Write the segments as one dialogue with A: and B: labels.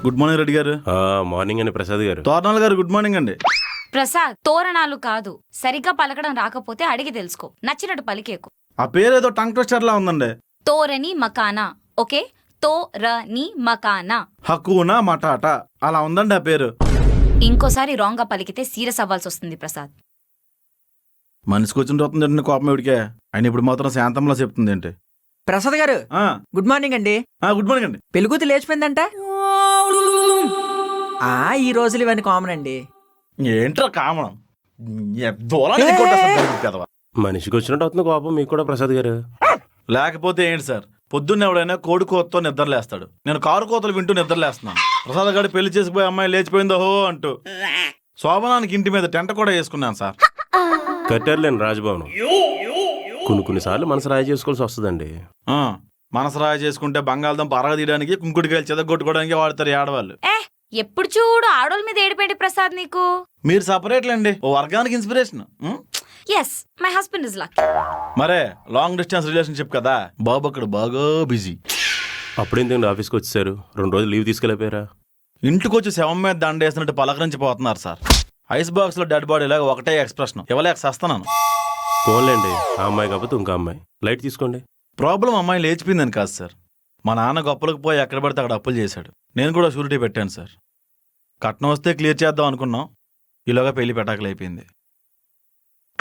A: Good morning Reddy గారు.
B: Morning అండి ప్రసాద్ గారు.
A: తోరణాలు గారు గుడ్ మార్నింగ్ అండి.
C: ప్రసాద్, తోరణాలు కాదు, సరిగ్గా పలకడం రాకపోతే అడిగి తెలుసుకో, నచ్చినట్టు పలికేకు.
A: ఆ పేరు ఏదో టంగ్ ట్విస్టర్ లా ఉందండి.
C: తోరణి మకానా. ఓకే, తోరణి మకానా.
A: హక్కునా మటాటా అలా ఉందండి ఆ పేరు.
C: ఇంకోసారి రాంగ్ గా పలికితే సీరియస్ అవ్వాల్సి వస్తుంది ప్రసాద్.
A: మనిషికి వచ్చిన వస్తుందండి కోపం ఎవడికే. ఆయన ఇప్పుడు మాత్రం శాంతంలో చెప్తుంది ఏంటి.
D: ప్రసాద్ గారు గుడ్ మార్నింగ్ అండి.
A: గుడ్ మార్నింగ్ అండి.
D: పెళ్ళికూతురు లేచిపోయిందంట. ఈ రోజులు ఇవన్నీ కామన్ అండి.
A: ఏంట్రా కామన్.
B: మనిషికి వచ్చినట్టు అవుతుంది కోపం మీకు కూడా ప్రసాద్ గారు.
A: లేకపోతే ఏంటి సార్, పొద్దున్న ఎవడైనా కోడి కోతతో నిద్రలేస్తాడు. నేను కారు కోతలు వింటూ నిద్రలేస్తున్నాను. ప్రసాద్ గారు పెళ్లి చేసిపోయి అమ్మాయి లేచిపోయిందో అంటూ శోభనానికి ఇంటి మీద టెంట కూడా వేసుకున్నాను సార్.
B: కట్టారులేండి రాజభవనం. కొన్నిసార్లు మనసు రాయి చేసుకోవాల్సి వస్తుందండి.
A: మనసు రాయి చేసుకుంటే బంగాళదుంప అరగ తీయడానికి, కుంకుడికాయలు చెదగొట్టుకోవడానికి వాడతారు ఈ ఆడవాళ్ళు.
C: ఎప్పుడు చూడు ఆడోళ్ళ మీద ఏడిపేంటి ప్రసాద్ నీకు.
A: మీరు సపరేట్లేండి, ఓ వర్గానికి inspiration.
C: Yes, my husband is lucky.
A: మరే లాంగ్ డిస్టెన్స్ రిలేషన్షిప్ కదా, బాబు అక్కడ బాగా బిజీ.
B: అప్పుడేంటండి ఆఫీస్కి వచ్చేసారు, 2 రోజులు లీవ్ తీసుకెళ్ళిపోయారా?
A: ఇంటికి వచ్చి శవం మీద దండేసినట్టు పలకరించిపోతున్నారు సార్. ఐస్ బాక్స్ లో డెడ్ బాడీ లాగా ఒకటే ఎక్స్ప్రెషన్, ఇవ్వలేక సస్తున్నాను.
B: ఫోన్లేండి, ఆ అమ్మాయి కాకపోతే ఇంకో అమ్మాయి. లైట్ తీసుకోండి.
A: ప్రాబ్లం అమ్మాయి లేచిపోయిందని కాదు సార్, మా నాన్న గొప్పలకు పోయి ఎక్కడ పడితే అక్కడ అప్పులు చేశాడు. నేను కూడా షూరిటీ పెట్టాను సార్. కట్నం వస్తే క్లియర్ చేద్దాం అనుకున్నాం, ఈలోగా పెళ్లి పెటాకులైపోయింది.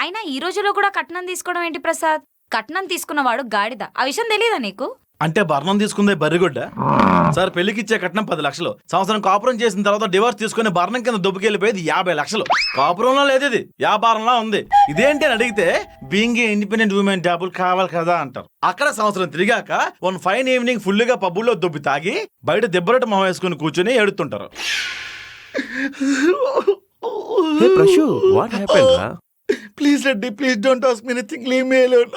C: అయినా ఈ రోజులో కూడా కట్నం తీసుకోవడం ఏంటి ప్రసాద్? కట్నం తీసుకున్నవాడు గాడిద, ఆ విషయం తెలియదా నీకు?
A: అంటే భరణం తీసుకుందే బర్రిగొడ్డ సార్. పెళ్లికి ఇచ్చే కట్నం 10 లక్షలు, సంవత్సరం కాపురం చేసిన తర్వాత డివోర్స్ తీసుకుని భరణం కింద దుబ్బుకెళ్ళిపోయేది 50 లక్షలు. కాపురంలో లేదు, ఇది వ్యాపారంలా ఉంది. ఇదేంటి అని అడిగితే బీయింగ్ ఇండిపెండెంట్ ఉమెన్ జాబులు కావాలి కదా అంటారు. అక్కడ సంవత్సరం తిరిగాక వన్ ఫైన్ ఈవినింగ్ ఫుల్గా పబ్బుల్లో దుబ్బి తాగి బయట దెబ్బరట మొహం వేసుకుని కూర్చొని ఏడుతుంటారు. Please Reddy, please don't ask me anything, leave me alone.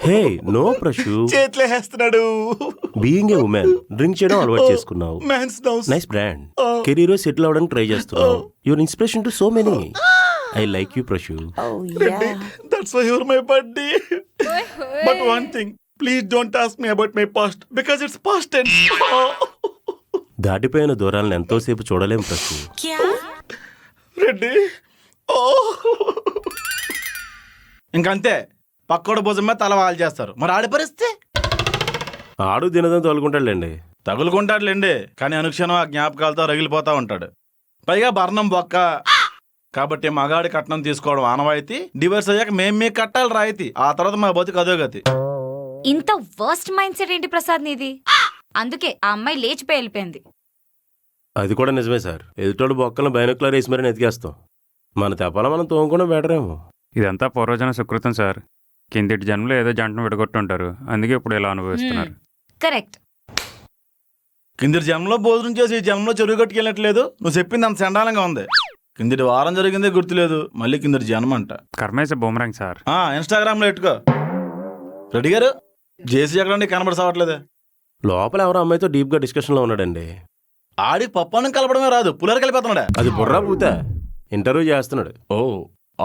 B: Hey no Prashu,
A: చేతులే వేస్తున్నాడు.
B: బీయింగ్ ఏ ఉమెన్ డ్రింక్ చేయడం అలవాటు చేసుకున్నావు. Nice brand. కెరీర్ సెటిల్ అవడానికి ట్రై చేస్తున్నావు. Your inspiration to so many. I like you Prashu.
A: Reddy, that's why you're my buddy. But one thing, please don't ask me about my past because it's past tense.
B: దాటిపోయిన దూరాలను ఎంతోసేపు చూడలేం ప్రశు.
A: రెడ్డి, ఇంకంతే, పక్కోడ భుజమే తల వాళ్ళు చేస్తారు. మరి ఆడి పరిస్థితి?
B: ఆడు దినదని తగులుకుంటాడులేండి.
A: తగులుకుంటాడులేండి, కానీ అనుక్షణం ఆ జ్ఞాపకాలతో రగిలిపోతా ఉంటాడు. పైగా భరణం బొక్క కాబట్టి మగాడి కట్నం తీసుకోవడం ఆనవాయితీ. డివోర్స్ అయ్యాక మేము కట్టాలి రాయితీ. ఆ తర్వాత మా బతుకు అదో గతి.
C: ఇంత వర్స్ట్ మైండ్ సెట్ ఏంటి ప్రసాద్ నీది? అందుకే ఆ అమ్మాయి లేచిపోయి వెళ్ళిపోయింది.
B: అది కూడా నిజమే సార్. ఎదుటోడు బొక్కలను బైనోక్యులర్ వేసి మరీ ఎతికేస్తాం. మన తెప్పాల మనం తోముకుండా బెటరేమో.
E: ఇదంతా పూర్వజన సుకృతం సార్. కిందటి జన్మలో ఏదో జంటను విడగొట్టుంటారు, అందుకే ఇప్పుడు ఇలా అనుభవిస్తున్నారు.
C: కరెక్ట్.
A: కిందటి జన్మలో భోజనం చేసి ఈ జన్మలో చెరువు కట్టుకెళ్ళట్లేదు. నువ్వు చెప్పింది అంత చండాలంగా ఉంది. కిందటి వారం జరిగిందే గుర్తులేదు, మళ్ళీ కిందటి జన్మ అంట.
E: కర్మేస బూమరాంగ్ సార్.
A: ఇన్స్టాగ్రామ్ లో ఎట్టుకో. రెడ్డి గారు, జేసీ ఎక్కడండి కనబడి సావట్లేదే?
B: లోపల ఎవరో అమ్మాయితో డీప్ గా డిస్కషన్ లో ఉన్నాడండి.
A: ఆడికి పప్పానం కలపడమే రాదు, పులర్ కలిపేస్తున్నాడా?
B: అది బుర్రా పూత. ఇంటర్వ్యూ చేస్తున్నాడు.
A: ఓ,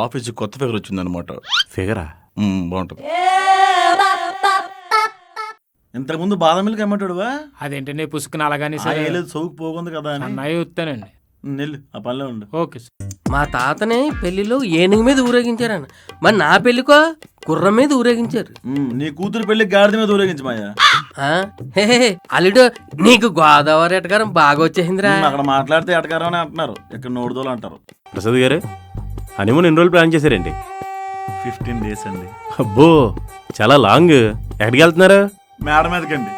A: ఆఫీస్ కొత్త ఫిగర్ వచ్చిందనమాట.
B: ఫిగరా?
A: బాగుంటుంది. ఇంతకుముందు బాదం మిల్క్ అమ్మటాడువా?
F: అదేంటండి పుసుకుని అలాగానే
A: సోకు పోకుంది కదా అని
F: వస్తానండి.
A: నెల్లు ఆ పనిలో ఉండు.
F: Okay sir.
G: మా తాతని పెళ్లిలో ఏనుగు మీద ఊరేగించారన్న, మరి నా పెళ్లికో గుర్రం మీద ఊరేగించారు.
A: నీ కూతురు పెళ్లి గాడిద మీద ఊరేగించమాయా.
G: అల్లుడు, నీకు గోదావరి ఎటకారం బాగా వచ్చేసిందిరా.
A: అక్కడ మాట్లాడితే ఎటకారం అని అంటున్నారు, ఇక్కడ నోడుదోలు అంటారు.
B: ప్రసాద్ గారు, హనీమూన్ ఎన్ని రోజులు ప్లాన్ చేశారండి?
A: 15 days అండి.
B: అబ్బో, చాలా లాంగ్. ఎక్కడికి వెళ్తున్నారు?
A: మేడ మీదకండి.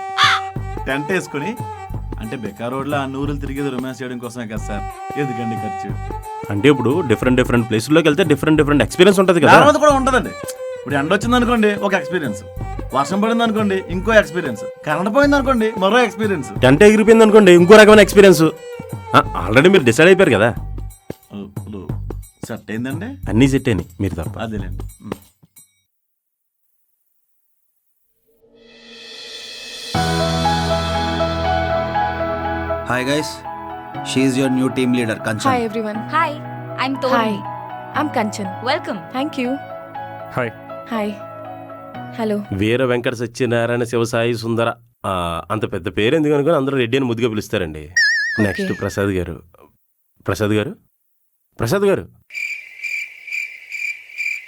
A: టెంట్ వేసుకుని, అంటే బెకా రోడ్లో ఆ నూరులు తిరిగేది రొమాన్స్ చేయడం కోసమే కదా సార్. ఎందుకండి ఖర్చు?
B: అంటే ఇప్పుడు డిఫరెంట్ ప్లేసుల్లోకి వెళ్తే డిఫరెంట్ ఎక్స్పీరియన్స్ ఉంటుంది కదా.
A: కూడా ఉంటుందండి. ఇప్పుడు ఎండ వచ్చింది అనుకోండి, ఒక ఎక్స్పీరియన్స్. వర్షం పడింది అనుకోండి, ఇంకో ఎక్స్పీరియన్స్. కరెంట్ పోయింది అనుకోండి, మరో ఎక్స్పీరియన్స్.
B: టెంట్ ఎగిరిపోయింది అనుకోండి, ఇంకో రకమైన ఎక్స్పీరియన్స్. ఆల్రెడీ మీరు డిసైడ్ అయిపోయారు కదా.
A: సెట్ అయిందండి,
B: అన్నీ సెట్ అయినాయి, మీరు తప్ప.
A: అదేలేండి.
H: Hi guys, she is your new team leader, Kanchan.
I: Hi everyone.
C: Hi, I'm Torani.
I: Hi, I'm Kanchan.
C: Welcome.
I: Thank you.
E: Hi.
I: Hi. Hello.
B: Veera Venkata Satyanarayana Shivasai సుందర. అంత పెద్ద పేరు ఎందుకు అనుకుని అందరూ రెడ్డి అని ముద్దుగా పిలుస్తారండి. నెక్స్ట్ ప్రసాద్ గారు. ప్రసాద్ గారు, ప్రసాద్ గారు,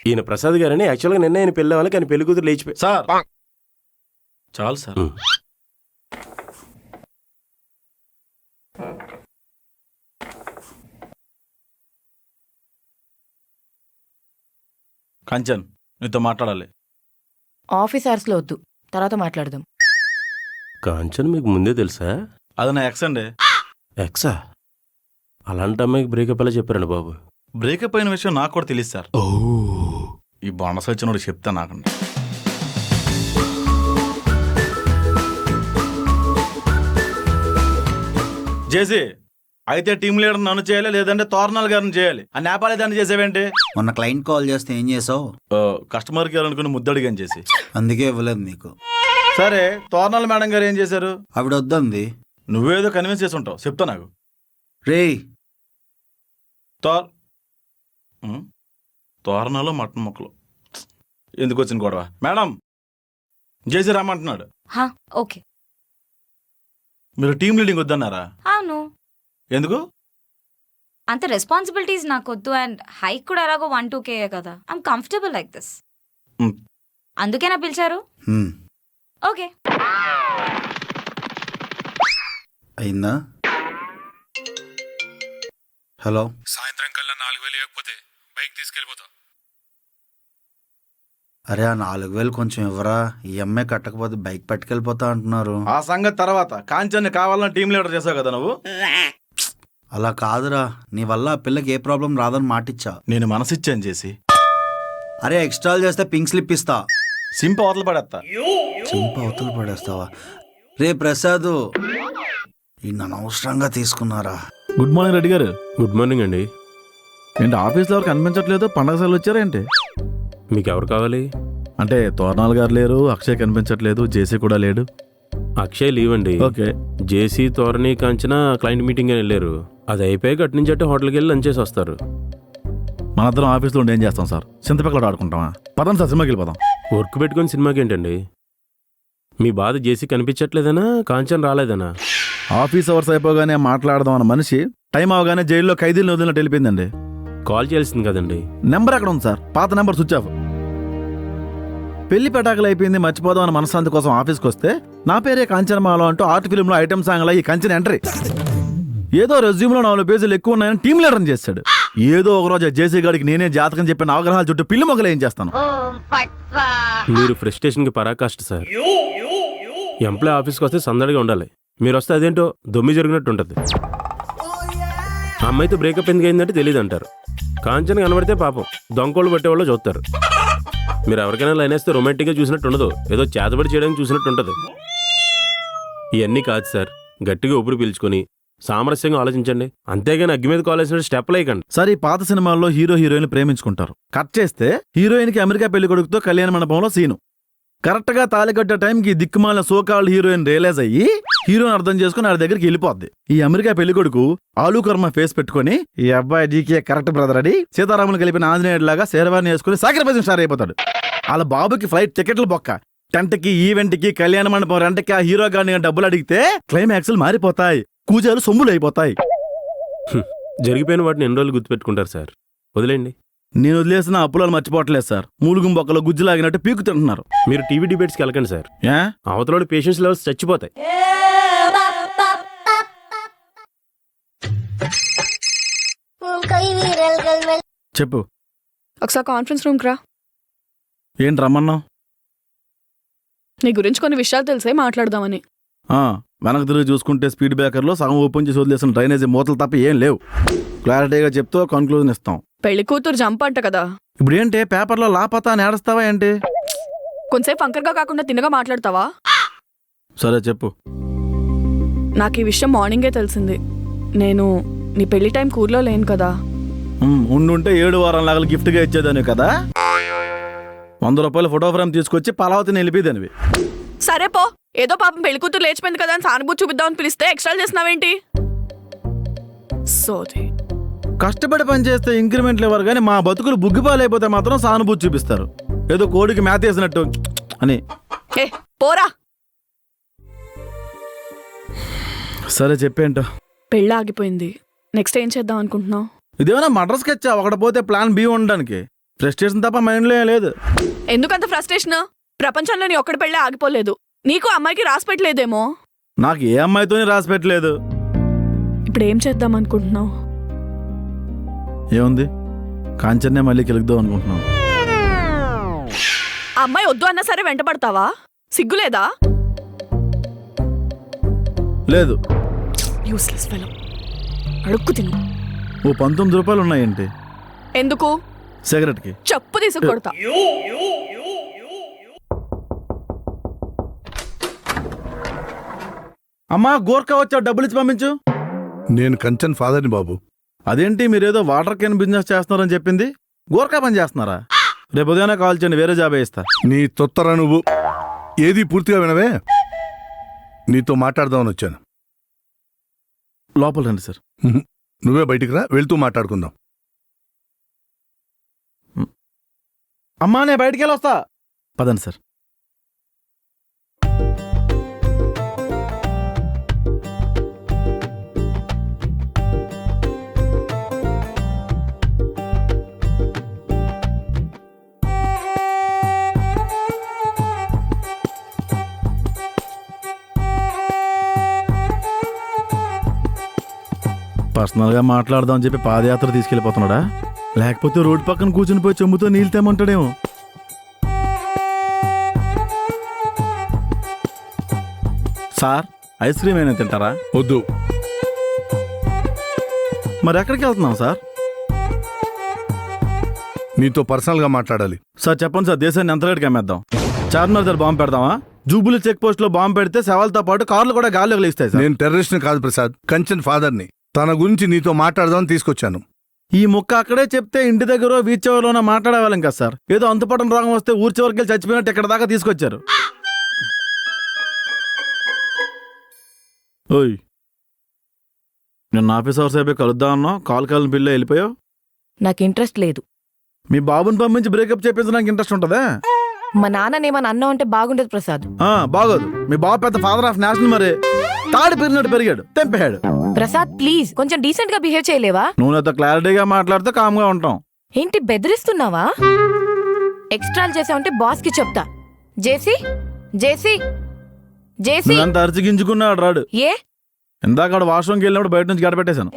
B: ఈయన ప్రసాద్ గారని యాక్చువల్గా నిన్న ఆయన పెళ్ళి అవ్వాలి, కానీ పెళ్లి కూతురు లేచిపోయి.
A: సార్ చాలు సార్. కంచన్, నీతో మాట్లాడాలి.
I: ఆఫీస్ అవర్స్లో వద్దు, తర్వాత మాట్లాడదాం.
B: కాంచన్ మీకు ముందే తెలుసా?
A: అది నా ఎక్స్ అండి.
B: ఎక్సా? అలాంటి అమ్మాయికి బ్రేకప్ ఎలా చెప్పారండి బాబు?
A: బ్రేకప్ అయిన విషయం నాకు కూడా తెలియదు సార్.
B: ఓ,
A: ఈ బొండస వచ్చినోడు చెప్తా నాకండి. జేసీ, అయితే టీం లీడర్ నన్ను చేయాలి, లేదంటే తోరణాల గారిని చేయాలి. ఆ నేపాలి దాన్ని చేసేవేంటి?
H: మొన్న క్లయింట్ కాల్ చేస్తే ఏం చేసావు?
A: కస్టమర్ కేర్ అనుకుని ముద్దడిగాని చేసి.
H: అందుకే ఇవ్వలేదు నీకు.
A: సరే, తోరణాల మేడం గారు ఏం చేశారు?
H: ఆవిడ వద్దంది.
A: నువ్వేదో కన్విన్స్ చేసి ఉంటావు, చెప్తా నాకు.
H: రేయ్,
A: తోరణాలు మటన్ ముక్కలు ఎందుకు వచ్చిన గొడవ? మేడం, జేసీ రామంటున్నాడు.
C: హా, ఓకే.
A: మీరు టీం లీడింగ్ వద్దన్నారా?
C: అవును,
A: ఎందుకు?
C: అంత రెస్పాన్సిబిలిటీస్ నాకొద్దు, అండ్ హైక్ కూడా ఎలాగో 1-2K కదా. I'm comfortable like this. అందుకేనా పిలిచారు?
H: హ్మ్,
C: ఓకే.
H: అయిందా? హలో,
E: సాయంత్రం కల్లా 4,000 ఇవ్వకపోతే బైక్ తీసుకెళ్ళిపోతా.
H: అరే ఆ 4,000 కొంచెం ఇవ్వరా? ఈ అమ్మాయి కట్టకపోతే బైక్ పట్టుకెళ్ళిపోతా అంటున్నారు.
A: ఆ సంగతి తర్వాత. కాంచన్ని కావాలని టీం లీడర్ చేసావు కదా నువ్వు.
H: అలా కాదురా, నీ వల్ల ఆ పిల్లకి ఏ ప్రాబ్లం రాదని మాటిచ్చా.
A: నేను మనసిచ్చాను చేసి.
H: అరే ఎక్స్ట్రాల్ చేస్తే పింక్ స్లిప్ ఇస్తా.
A: సింప అవతల పడేస్తా.
H: చింప అవతలు పడేస్తావా? రే ప్రసాద్, ఈ అనవసరంగా తీసుకున్నారా?
A: గుడ్ మార్నింగ్ రెడ్డి గారు.
B: గుడ్ మార్నింగ్ అండి.
A: ఏంటి ఆఫీస్లో ఎవరు కనిపించట్లేదు? పండగ సార్లు వచ్చారేంటి?
B: మీకు ఎవరు కావాలి?
A: అంటే తోరణాలు గారు లేరు, అక్షయ్ కనిపించట్లేదు, జేసీ కూడా లేడు.
B: అక్షయ్ లీవ్ అండి.
A: ఓకే.
B: జేసీ, తోరణి, కాంచన క్లయింట్ మీటింగ్ అని వెళ్ళారు. అది అయిపోయి అటు నుంచి అంటే హోటల్కి వెళ్ళి లంచ్ చేసి వస్తారు.
A: మనందరం ఆఫీస్లో ఉండి ఏం చేస్తాం సార్? చింతపక్కల ఆడుకుంటామా? పదండి సార్, సినిమాకి వెళ్ళిపోదాం.
B: వర్క్ పెట్టుకొని సినిమాకి ఏంటండి? మీ బాధ జేసీ కనిపించట్లేదనా, కాంచన్ రాలేదనా?
A: ఆఫీస్ అవర్స్ అయిపోగానే మాట్లాడదాం అన్న మనిషి టైం అవగానే జైల్లో ఖైదీలను వదిలినట్టు వెళ్ళిపోయిందండి.
B: కాల్ చేయాల్సింది కదండి.
A: నెంబర్ అక్కడ ఉంది సార్, పాత నెంబర్ స్విచ్ ఆఫ్. పెళ్లి పెటాకులు అయిపోయింది, మర్చిపోదాం అన్న మనశ్శాంతి కోసం ఆఫీస్కి వస్తే నా పేరే కాంచనమాల అంటూ ఆర్ట్ ఫిల్మ్లో ఐటమ్ సాంగ్లో ఈ కంచెన ఎంట్రీ. ఏదో రెజ్యూమ్లో 4 పేజీలు ఎక్కువ ఉన్నాయని టీం లీడర్ని చేశాడు. ఏదో ఒకరోజు జేసీ గారికి నేనే జాతకం చెప్పిన అవగ్రహాల చుట్టూ పిల్లి మొగలు ఏం చేస్తాను.
B: మీరు ఫ్రస్ట్రేషన్కి పరాకాష్ట సార్. ఎంప్లాయ్ ఆఫీస్కి వస్తే సందడిగా ఉండాలి. మీరు వస్తే అదేంటో దొమ్మి జరిగినట్టు ఉంటుంది. అమ్మాయితో బ్రేకప్ ఎందుకు అయిందంటే తెలియదు అంటారు. కాంచన కనబడితే పాపం దొంగోళ్ళు పట్టేవాళ్ళు చూస్తారు. మీరు ఎవరికైనా లైన్ వేస్తే రొమాంటిక్గా చూసినట్టు ఉండదు, ఏదో చేతబడి చేయడానికి చూసినట్టు ఉంటుంది. ఇవన్నీ కాదు సార్. గట్టిగా ఊపిరి పీల్చుకొని సామరస్యంగా ఆలోచించండి. అంతేగాని అగ్గి మీద కాలేసిన స్టెప్లు వేయకండి.
A: సార్, ఈ పాత సినిమాల్లో హీరో హీరోయిన్ ప్రేమించుకుంటారు. కట్ చేస్తే హీరోయిన్కి అమెరికా పెళ్లి కొడుకుతో కళ్యాణ మండపంలో సీను. కరెక్ట్ గా తాళికట్టే టైంకి దిక్కుమాలిన సోకాల్డ్ హీరోయిన్ రియలైజ్ అయ్యి హీరోని అర్థం చేసుకుని ఆడి దగ్గరికి వెళ్ళిపోద్ది. ఈ అమెరికా పెళ్లి కొడుకు ఆలు కర్మ ఫేస్ పెట్టుకుని ఈ అబ్బాయి డీకే కరెక్ట్ బ్రదర్ అని సీతారాములు కలిపిన ఆంజనేయుడు లాగా శేర్వాణి వేసుకుని సాక్రిఫైస్ స్టార్ అయిపోతాడు. వాళ్ళ బాబుకి ఫ్లైట్ టికెట్లు బొక్క. టెంట్కి, ఈవెంట్కి, కళ్యాణ మండపం రెంట్కి ఆ హీరో గారిని డబ్బులు అడిగితే క్లైమాక్స్లు మారిపోతాయి, కూజాలు సొమ్ములు అయిపోతాయి.
B: జరిగిపోయిన వాటిని ఎన్ని రోజులు గుర్తుపెట్టుకుంటారు సార్? వదిలేండి.
A: నేను వదిలేసిన అప్పులను మర్చిపోవట్లేదు సార్. మూలుగు బొక్కలో గుజ్జు లాగినట్టు పీకు తింటున్నారు.
B: మీరు టీవీ డిబేట్స్కి వెళ్ళకండి సార్.
A: ఏ
B: అవతల పేషెన్స్ లెవెల్స్ చచ్చిపోతాయి.
A: చెప్పు.
I: ఒకసారి కాన్ఫరెన్స్ రూమ్కి రా.
A: ఏంటి రమ్మన్నావు?
I: నీ గురించి కొన్ని విషయాలు తెలిసే మాట్లాడదామని.
A: వెనక తిరిగి చూసుకుంటే స్పీడ్ బ్రేకర్లో సగం ఓపెన్ చేసి వదిలేసిన డ్రైనేజీ మూతలు తప్ప ఏం లేవు. క్లారిటీగా చెప్తూ కన్క్లూజన్ ఇస్తాం.
I: పెళ్లి కూతురు జంప్ అంట కదా.
A: ఇప్పుడు ఏంటి పేపర్లో లాపతా నేడస్తావా ఏంటి?
I: కొంతసేపు అంకర్గా కాకుండా తిన్నగా మాట్లాడతావా?
A: సరే చెప్పు.
I: నాకు ఈ విషయం మార్నింగే తెలిసింది. నేను నీ పెళ్లి టైం ఊర్లో లేను కదా.
A: ఉండుంటే 7 వారం లాగా గిఫ్ట్గా ఇచ్చేదాన్ని కదా. 100 రూపాయల ఫోటో ఫ్రేమ్ తీసుకొచ్చి పలావతిని వెళ్ళిపోయేదానివి.
I: సరే పో. ఏదో పాపం పెళ్లి కూతురు లేచిపోయింది కదా అని సానుభూతి చూపిద్దామని పిలిస్తే ఎక్స్ట్రా చేస్తున్నావేంటి? సోది.
A: కష్టపడి పనిచేస్తే ఇంక్రిమెంట్లు ఇవ్వరు కానీ మా బతుకులు బుగ్గిపాలైపోతే మాత్రం సానుభూతి చూపిస్తారు. ఏదో కోడికి మేత వేసినట్టు అని.
I: ఏ పోరా.
A: సరే చెప్పేంటో.
I: పెళ్ళి ఆగిపోయింది. నెక్స్ట్ ఏం చేద్దాం అనుకుంటున్నావు?
A: ఇదేమైనా మర్డర్ స్కెచ్? ఒకటి పోతే ప్లాన్ బి ఉండడానికి ఫ్రస్ట్రేషన్ తప్ప మైండ్లో ఏం లేదు.
I: ఎందుకంత ఫ్రస్ట్రేషన్? ప్రపంచంలో నీ ఒక్కడి పెళ్ళి ఆగిపోలేదు. నీకు అమ్మాయికి రాసి పెట్టలేదేమో.
A: నాకు ఏ అమ్మాయితోని రాసి పెట్టలేదు.
I: ఇప్పుడు ఏం చేద్దాం అనుకుంటున్నావు?
A: ఏముంది, కాంచన్నే మళ్ళీ కెలుగుదాం అనుకుంటున్నాం.
I: ఆ అమ్మాయి వద్దు అన్నా సరే వెంటబడతావా? సిగ్గులేదా?
A: లేదు.
I: Useless fellow. అడుక్కు తిను.
A: ఓ 19 రూపాయలు ఉన్నాయేంటి?
I: ఎందుకు?
A: సిగరెట్కి.
I: చెప్పు తీసుకు కొడతా.
A: అమ్మా గోర్ఖా వచ్చావు, డబ్బులు ఇచ్చి పంపించు.
J: నేను కంచన్ ఫాదర్ని బాబు.
A: అదేంటి మీరేదో వాటర్ క్యాన్ బిజినెస్ చేస్తున్నారని చెప్పింది, గోర్ఖా పని చేస్తున్నారా? రేపు ఉదయాన్నే కాల్ చేయండి, వేరే జాబ్ ఇస్తా.
J: నీ తొత్తరా నువ్వు. ఏది పూర్తిగా వినవే. నీతో మాట్లాడదామని వచ్చాను.
A: లోపల రండి సార్.
J: నువ్వే బయటికి రా, వెళ్తూ మాట్లాడుకుందాం.
A: అమ్మా నేను బయటికి వెళ్ళి వస్తా. పదండి సార్. పర్సనల్గా మాట్లాడదాం అని చెప్పి పాదయాత్ర తీసుకెళ్ళిపోతున్నాడా? లేకపోతే రోడ్డు పక్కన కూర్చుని పోయి చెంబుతో నీళ్ళు తేమంటాడేమో. సార్ ఐస్ క్రీమ్ అయినా తింటారా?
J: వద్దు.
A: మరి ఎక్కడికి వెళ్తున్నాం సార్?
J: నీతో పర్సనల్గా మాట్లాడాలి.
A: సార్ చెప్పండి సార్, దేశాన్ని ఎంత రేటుకి అమ్మేద్దాం? చార్మినార్ దగ్గర బాంబు పెడదామా? జూబులి చెక్ పోస్ట్ లో బాంబు పెడితే శవాలతో పాటు కార్లు కూడా గాల్లో కలిస్తాయి సార్.
J: నేను టెర్రరిస్ట్ని కాదు ప్రసాద్, కంచన్ ఫాదర్ని. తన గురించి నీతో మాట్లాడదామని తీసుకొచ్చాను.
A: ఈ ముక్క అక్కడే చెప్తే ఇంటి దగ్గర వీధి చివరిలోనో మాట్లాడేవాళ్ళం కదా సార్. ఏదో అంతుపట్టం రోగం వస్తే ఊరి చివరికి వెళ్ళి చచ్చిపోయినట్టు ఇక్కడ దాకా తీసుకొచ్చారు. ఓయ్, నేను ఆఫీస్ అవర్స్ అయిపోయి కలుద్దామన్నా, కాల్ బిల్లు వెళ్ళిపోయావు.
K: నాకు ఇంట్రెస్ట్ లేదు.
A: మీ బాబుని పంపించి బ్రేకప్ చేపించడానికి ఇంట్రెస్ట్ ఉంటుందా?
K: మా నాన్ననేమని అన్నా అంటే బాగుండదు ప్రసాద్.
A: బాగోదు. మీ బాబు పెద్ద ఫాదర్ ఆఫ్ నేషనల్, మరి తాడు పెరిగినట్టు పెరిగాడు, తెంపేశాడు.
K: ప్రసాద్ ప్లీజ్ కొంచెం డీసెంట్ గా బిహేవ్ చేయలేవా?
A: నువ్వు నాతో క్లారిటీగా మాట్లాడితే కామ్గా ఉంటాం.
K: ఏంటి బెదిరిస్తున్నావా? ఎక్స్ట్రాలు చేసావంటే బాస్ కి చెప్తా. జేసీ జేసీ జేసీ
A: నువ్వెంత అరిచిగించుకున్నాడు రాడు.
K: ఏ
A: ఇందాక వాష్రూమ్కి వెళ్ళినప్పుడు బయట నుంచి గడపెట్టేశాను.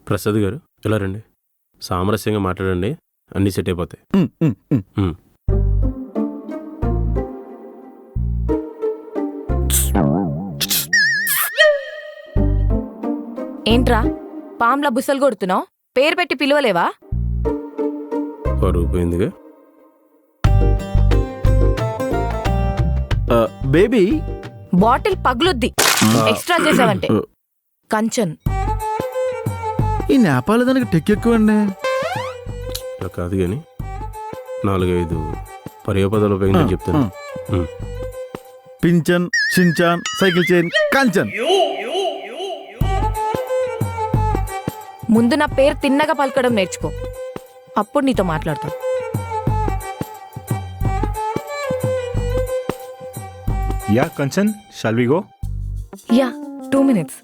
B: ప్రసాద్ గారు ఇలా రండి, సామరస్యంగా మాట్లాడండి, అన్నీ సెట్ అయిపోతాయి.
K: ఏంట్రా పామ్లా బుసలు కొడుతున్నావు? పేరు పెట్టి పిలవలేవా?
B: పరుగు పోయిందిగా.
A: బేబీ
K: బాటిల్ పగులుద్ది ఎక్స్ట్రా చేసావంటే. కంచన్
A: ఈ నేపాల్ దానికి టెక్ ఎక్కువండి.
B: ఇలా కాదు కానీ 4-5 పర్యాపదాలు ఉపయోగించి చెప్తాను.
A: Pension, Shinchan, cycle chain, Kanchan.
K: ముందు నా పేరు తిన్నగా పలకడం నేర్చుకో, అప్పుడు నీతో మాట్లాడతా.
L: Yeah, Kanchan, shall we go?
K: Yeah 2 minutes.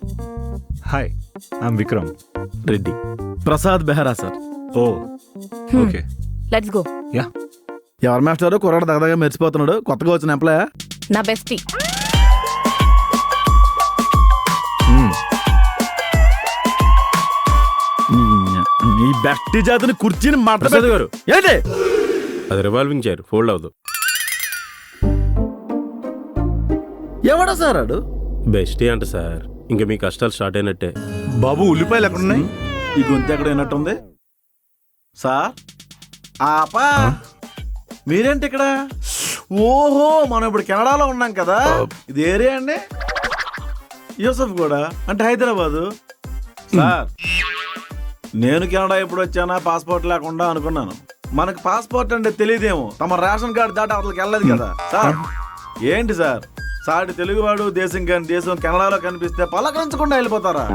L: Hi, I'm Vikram.
B: Reddy.
A: Prasad Behera sir.
L: Oh, okay.
K: Let's go.
L: Yeah.
A: ఎవరు మాస్టారు కుర్రాడు దగ్గరగా మెరిసిపోతున్నాడు, కొత్తగా వచ్చిన ఎంప్లాయ్?
K: నా బెస్టీ.
A: ఈ బెస్టీ జాతిని కుర్చీని
B: ప్రసాద్ గారు
A: ఏంటి?
B: అది రివాల్వింగ్ చైర్, ఫోల్డ్ అవ్వదు.
A: ఎవడా సార్ ఆడు?
B: బెస్టీ అంట సార్, ఇంకా మీ కష్టాలు స్టార్ట్ అయినట్టే.
J: బాబు ఉల్లిపాయలు ఎక్కడున్నాయి?
A: ఈ గొంతు ఎక్కడ విన్నట్టుంది సార్. ఆపా, మీరేంటి ఇక్కడ? ఓహో, మనం ఇప్పుడు కెనడాలో ఉన్నాం కదా. ఇది ఏరియా అండి? యూసఫ్ కూడా అంటే హైదరాబాదు. సార్ నేను కెనడా ఎప్పుడు వచ్చానా పాస్పోర్ట్ లేకుండా అనుకున్నాను. మనకు పాస్పోర్ట్ అంటే తెలియదేమో, తమ రేషన్ కార్డు దాటి అతనికి వెళ్ళదు కదా సార్. ఏంటి సార్, సాటి తెలుగువాడు దేశం కాని దేశం కెనడాలో కనిపిస్తే పలకరించకుండా వెళ్ళిపోతారా?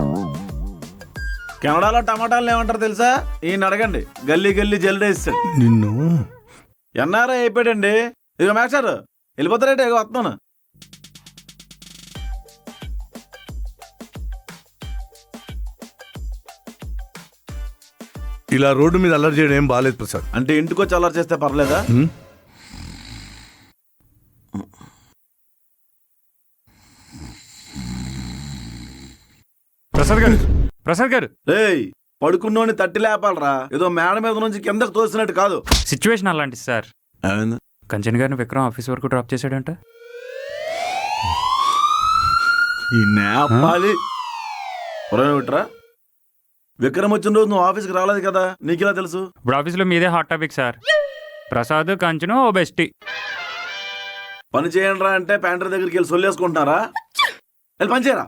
A: కెనడాలో టమాటాలు ఏమంటారు తెలుసా? ఈయన అడగండి, గల్లీ గల్లీ జల్డేస్తాడు.
J: నిన్ను
A: ఎన్ఆర్ఐ అయిపోయాడండి. ఇక మేస్టర్ వెళ్ళిపోతారేంటి? ఇక వస్తున్నాను.
J: ఇలా రోడ్డు మీద అల్లరి చేయడం ఏం బాగాలేదు ప్రసాద్.
A: అంటే ఇంటికి వచ్చి అల్లరి చేస్తే పర్లేదా?
J: హ్మ్?
E: ప్రసాద్ గారు
A: రేయ్, పడుకున్నోని తట్టి లేపాలరా, ఏదో మేడ మీద నుంచి కిందకు తోసినట్టు కాదు.
E: సిచ్యువేషన్ అలాంటి సార్. కంచన్ గారిని విక్రమ్ ఆఫీస్ వరకు డ్రాప్ చేశాడంట.
A: ఈ నేపాలి విట్రా, విక్రమ్ వచ్చిన రోజు నువ్వు ఆఫీస్కి రాలేదు కదా, నీకెలా తెలుసు?
E: ఇప్పుడు ఆఫీస్లో మీదే హాట్ టాపిక్ సార్. ప్రసాద్ కంచను ఓ బెస్టీ.
A: పని చేయండి రా అంటే ప్యాంటర్ దగ్గరికి వెళ్ళి సొల్లేసుకుంటున్నారా? వెళ్ళి పని చేయరా.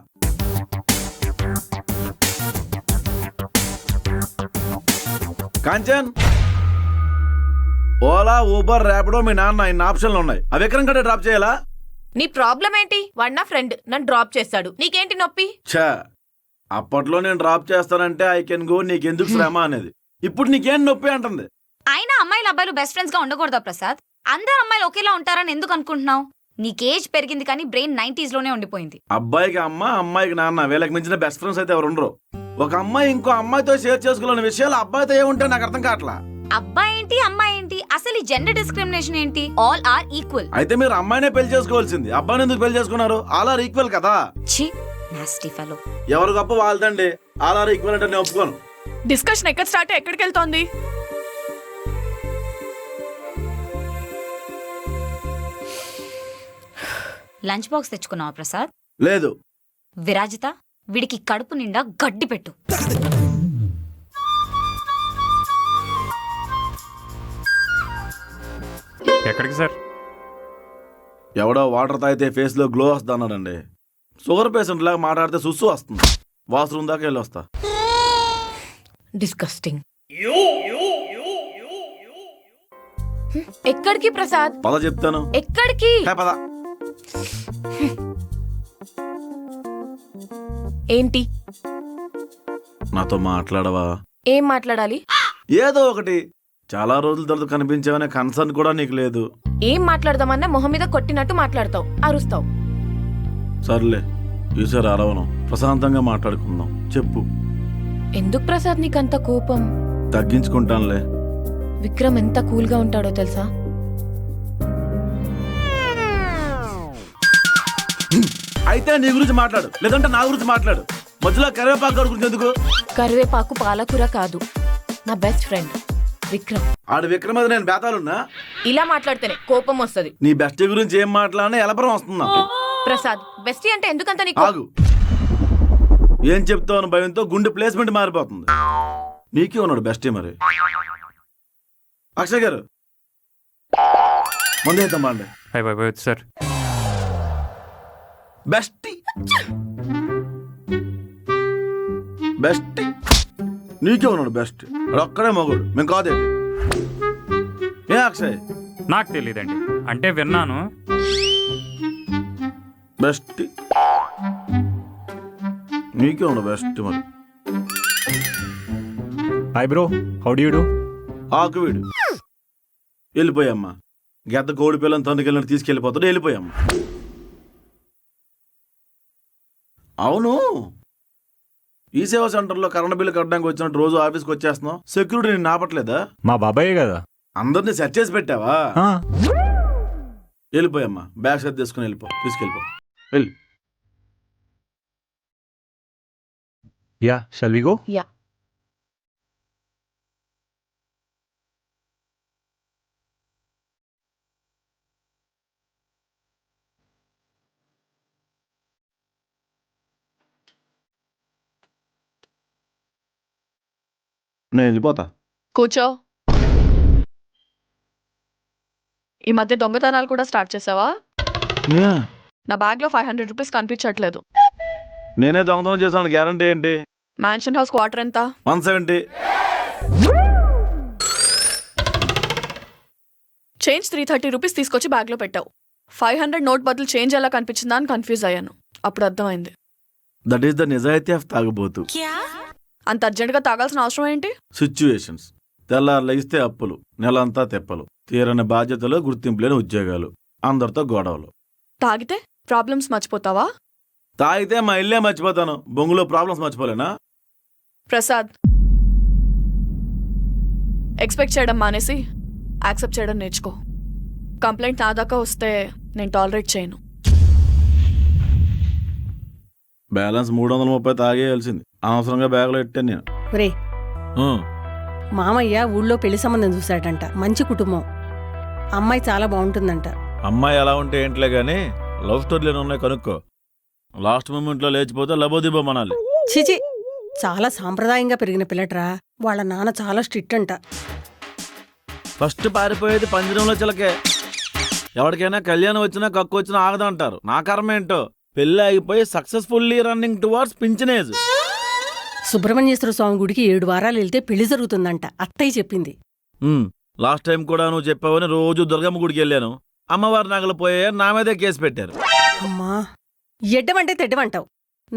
A: కాంచన్, ఓలా, ఊబర్, ర్యాపిడో మీ నాన్న ఇన్ని ఆప్షన్లు ఉన్నాయి. ఆ విక్రమ్ కంటే డ్రాప్ చేయాలా?
K: నీ ప్రాబ్లం ఏంటి? వాడు నా ఫ్రెండ్, నన్ను డ్రాప్ చేస్తాడు, నీకేంటి నొప్పి?
A: ఛా, అప్పట్లో నేను డ్రాప్ చేస్తానంటే ఐ కెన్ గో, నీకెందుకు శ్రమ అనేది. ఇప్పుడు నీకేం నొప్పి అంటుంది.
C: అయినా అమ్మాయిలు అబ్బాయిలు బెస్ట్ ఫ్రెండ్స్ గా ఉండకూడదా ప్రసాద్? అందరు అమ్మాయిలు ఒకేలా ఉంటారని ఎందుకు అనుకుంటున్నావు? నీకు ఏజ్ పెరిగింది కానీ బ్రెయిన్ 90s లోనే ఉండిపోయింది.
A: అబ్బాయికి అమ్మ, అమ్మాయికి నాన్న, వీళ్ళకి మించిన బెస్ట్ ఫ్రెండ్స్ అయితే ఎవరు ఉండరు. ఒక అమ్మాయి ఇంకో అమ్మాయితో షేర్ చేసుకోవాలనే విషయాలు అబ్బాయితో ఏముంటే నాకు అర్థం కావట్లా.
C: అబ్బాయి ఏంటి అమ్మాయి ఏంటి, అసలు ఈ జెండర్ డిస్క్రిమినేషన్ ఏంటి? All are equal.
A: అయితే మీరు అమ్మాయినే పెళ్లి చేసుకోవాల్సింది, అబ్బాయిని ఎందుకు పెళ్లి చేసుకున్నారు? ఆల్ ఆర్ ఈక్వల్ కదా.
C: ఛీ, నాస్టీ ఫెలో.
A: ఎవరు గొప్ప వాళ్ళదండి. ఆల్ ఆర్ ఈక్వల్ అంటే నేను ఒప్పుకోను.
I: డిస్కషన్ ఎక్కడ స్టార్ట్ ఎక్కడికి వెళ్తోంది?
C: లంచ్ బాక్స్ తెచ్చుకున్నావా ప్రసాద్?
A: లేదు.
C: విరాజిత, వీడికి కడుపు నిండా గడ్డి పెట్టు.
E: ఎక్కడికి సార్?
A: ఎవడో వాటర్ తాగితే ఫేస్ లో గ్లో వస్తుంది అన్నాడండి. షుగర్ పేషెంట్ లాగా మాట్లాడితే సుస్సు వస్తుంది. వాష్రూమ్ దాకా వెళ్ళి వస్తా.
K: డిస్కస్టింగ్. ఎక్కడికి ప్రసాద్?
A: పద చెప్తాను.
K: ఎక్కడికి?
A: పద.
K: ఏంటి?
A: నాతో మాట్లాడవా?
K: ఏం మాట్లాడాలి?
A: ఏదో ఒకటి. చాలా రోజుల తర్వాత కనిపించావనే కన్సర్న్ కూడా నీకు లేదు.
K: ఏం మాట్లాడదామన్నా మొహం మీద కొట్టినట్టు మాట్లాడతావు, అరుస్తావు.
A: సర్లే, ఈసారి అరవను, ప్రశాంతంగా మాట్లాడుకుందాం. చెప్పు.
K: ఎందుకు ప్రసాద్ నీకంత కోపం?
A: తగ్గించుకుంటానులే.
K: విక్రమ్ ఎంత కూల్ గా ఉంటాడో తెలుసా?
A: అయితే నీ గురించి మాట్లాడు, లేదంటే నా గురించి మాట్లాడు. మధ్యలో కరివేపాకు గారి గురించి ఎందుకు?
K: కరివేపాకు పాలకూర కాదు, నా బెస్ట్ ఫ్రెండ్ విక్రమ్.
A: ఆడు విక్రమ్ మీద నేను బేతాలున్నా?
K: ఇలా మాట్లాడితేనే కోపం వస్తుంది.
A: నీ బెస్టీ గురించి ఏం మాట్లాడినా ఎలపరం వస్తుందా?
K: ప్రసాద్, బెస్టీ అంటే ఎందుకంత నీకు?
A: ఆగు. ఏం చెప్తావు అని భయంతో గుండె ప్లేస్మెంట్ మారిపోతుంది. నీకే ఉన్నాడు బెస్టీ మరి. అక్షయ్ గారు, ముందే బాండి.
E: సార్,
A: బెస్టీ బెస్టీ నీకే ఉన్నాడు బెస్ట్. ఒక్కడే మగుడు, మేము కాదేంటి? ఏ అక్షయ్?
E: నాకు తెలియదండి, అంటే విన్నాను.
A: బెస్ట్ నీకే ఉన్నాడు బెస్ట్ మరి.
L: Hi bro, how do you do?
A: ఆకు వీడు వెళ్ళిపోయమ్మా. గెద్ద కోడి పిల్లని తొందరకెళ్ళినట్టు తీసుకెళ్ళిపోతాడు. వెళ్ళిపోయమ్మా. అవును, ఈ సేవా సెంటర్లో కరెంట్ బిల్లు కట్టడానికి వచ్చినట్టు రోజు ఆఫీస్కి వచ్చేస్తున్నావు. సెక్యూరిటీ నేను ఆపట్లేదా?
L: మా బాబాయే కదా.
A: అందరినీ సెట్ చేసి పెట్టావా?
L: ఆ,
A: వెళ్ళిపోయమ్మా. బ్యాగ్ సెట్ తీసుకుని వెళ్ళిపో, తీసుకెళ్ళిపో. వెళ్ళి.
L: Yeah, shall we go?
K: Yeah.
A: నేను వెళ్ళిపోతా.
I: కూర్చో. ఈ మధ్య దొంగతనాలు కూడా స్టార్ట్ చేసావా? నా బ్యాగ్ లో 500 రూపీస్ కనిపించట్లేదు.
A: నేనే దొంగతనం చేశాను, గ్యారంటీ ఏంటి?
I: మ్యాన్షన్ హౌస్ క్వార్టర్ ఎంత?
A: 170.
I: చేంజ్ 330 రూపీస్ తీసుకొచ్చి బ్యాగ్ లో పెట్టావు. 500 నోట్ బదులు చేంజ్ ఎలా కనిపించిందా అని కన్ఫ్యూజ్ అయ్యాను. అప్పుడు అర్థమైంది.
A: దట్ ఈస్ ద నిజాయితీ ఆఫ్ తాగబోతు.
I: అంత అర్జెంట్గా తాగాల్సిన అవసరం ఏంటి?
A: సిచ్యువేషన్స్. తెల్లారు లెగిస్తే అప్పులు, నెలంతా తెప్పలు, తీరని బాధ్యతలు, గుర్తింపు లేని ఉద్యోగాలు, అందరితో గొడవలు.
I: తాగితే ప్రాబ్లమ్స్ మర్చిపోతావా?
A: తాగితే మా ఇల్లే మర్చిపోతాను, బొంగులో ప్రాబ్లమ్స్ మర్చిపోలేనా?
I: ప్రసాద్, ఎక్స్పెక్ట్ చేయడం మానేసి యాక్సెప్ట్ చేయడం నేర్చుకో. కంప్లైంట్ నా దాకా వస్తే నేను టాలరేట్ చేయను.
A: బ్యాలెన్స్ 330 తాగేయాల్సింది, అనవసరంగా బ్యాగ్లో పెట్టాను నేను.
K: రే
A: ఉమ్,
K: మామయ్య ఊళ్ళో పెళ్లి సంబంధం చూశాడంట. మంచి కుటుంబం, అమ్మాయి చాలా బాగుంటుందంట.
A: అమ్మాయి ఎలా ఉంటే ఏంట్లే గానీ లవ్ స్టోరీలు ఉన్నాయి కనుక్కో. లాస్ట్ మూమెంట్లో లేచిపోతే లబోదిబో మనాలి.
K: చిచి, చాలా సాంప్రదాయంగా పెరిగిన పిల్లట్రా. వాళ్ళ నాన్న చాలా స్ట్రిక్ట్ అంట.
A: ఫస్ట్ పారిపోయేది పంజరంలో చిలకే. ఎవరికైనా కళ్యాణం వచ్చినా కక్కు వచ్చినా ఆగదంటారు. నా కర్మ ఏంటో పెళ్లి ఆగిపోయి సక్సెస్ఫుల్లీ రన్నింగ్ టువార్డ్స్ పింఛనేజ్.
K: సుబ్రహ్మణ్యేశ్వర స్వామి గుడికి 7 వారాలు వెళ్తే పెళ్లి జరుగుతుందంట, అత్తయ్య చెప్పింది.
A: లాస్ట్ టైం కూడా నువ్వు చెప్పావని రోజు దుర్గమ్మ గుడికి వెళ్ళాను. అమ్మవారి నగలు పోయే నా మీదే కేసు పెట్టారు.
K: అమ్మా, ఎడ్డమంటే తెడ్డమంటావు,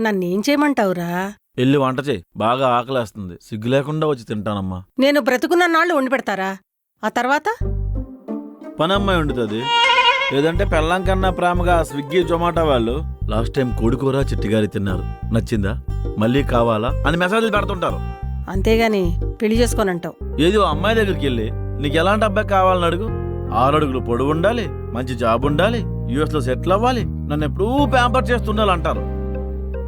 K: నన్నేం చేయమంటావురా?
A: వెళ్ళి వంట చేయి, బాగా ఆకలేస్తుంది. సిగ్గు లేకుండా వచ్చి తింటానమ్మా.
K: నేను బ్రతుకున్న నాళ్ళు వండి పెడతారా? ఆ తర్వాత
A: పనమ్మాయి వండుతుంది. లేదంటే పెళ్ళం కన్నా ప్రేమగా స్విగ్గీ జొమాటో వాళ్ళు లాస్ట్ టైం కోడికూర చిట్టిగారి తిన్నారు, నచ్చిందా, మళ్ళీ కావాలా అని మెసేజ్లు పెడుతుంటారు.
K: అంతేగాని పెళ్లి చేసుకోనంటావు.
A: ఏది ఓ అమ్మాయి దగ్గరికి వెళ్ళి నీకు ఎలాంటి అబ్బాయి కావాలని అడుగు. 6 అడుగులు పొడవు ఉండాలి, మంచి జాబ్ ఉండాలి, యుఎస్ లో సెటిల్ అవ్వాలి, నన్ను ఎప్పుడూ ప్యాంపర్ చేస్తుండాలి అంటారు.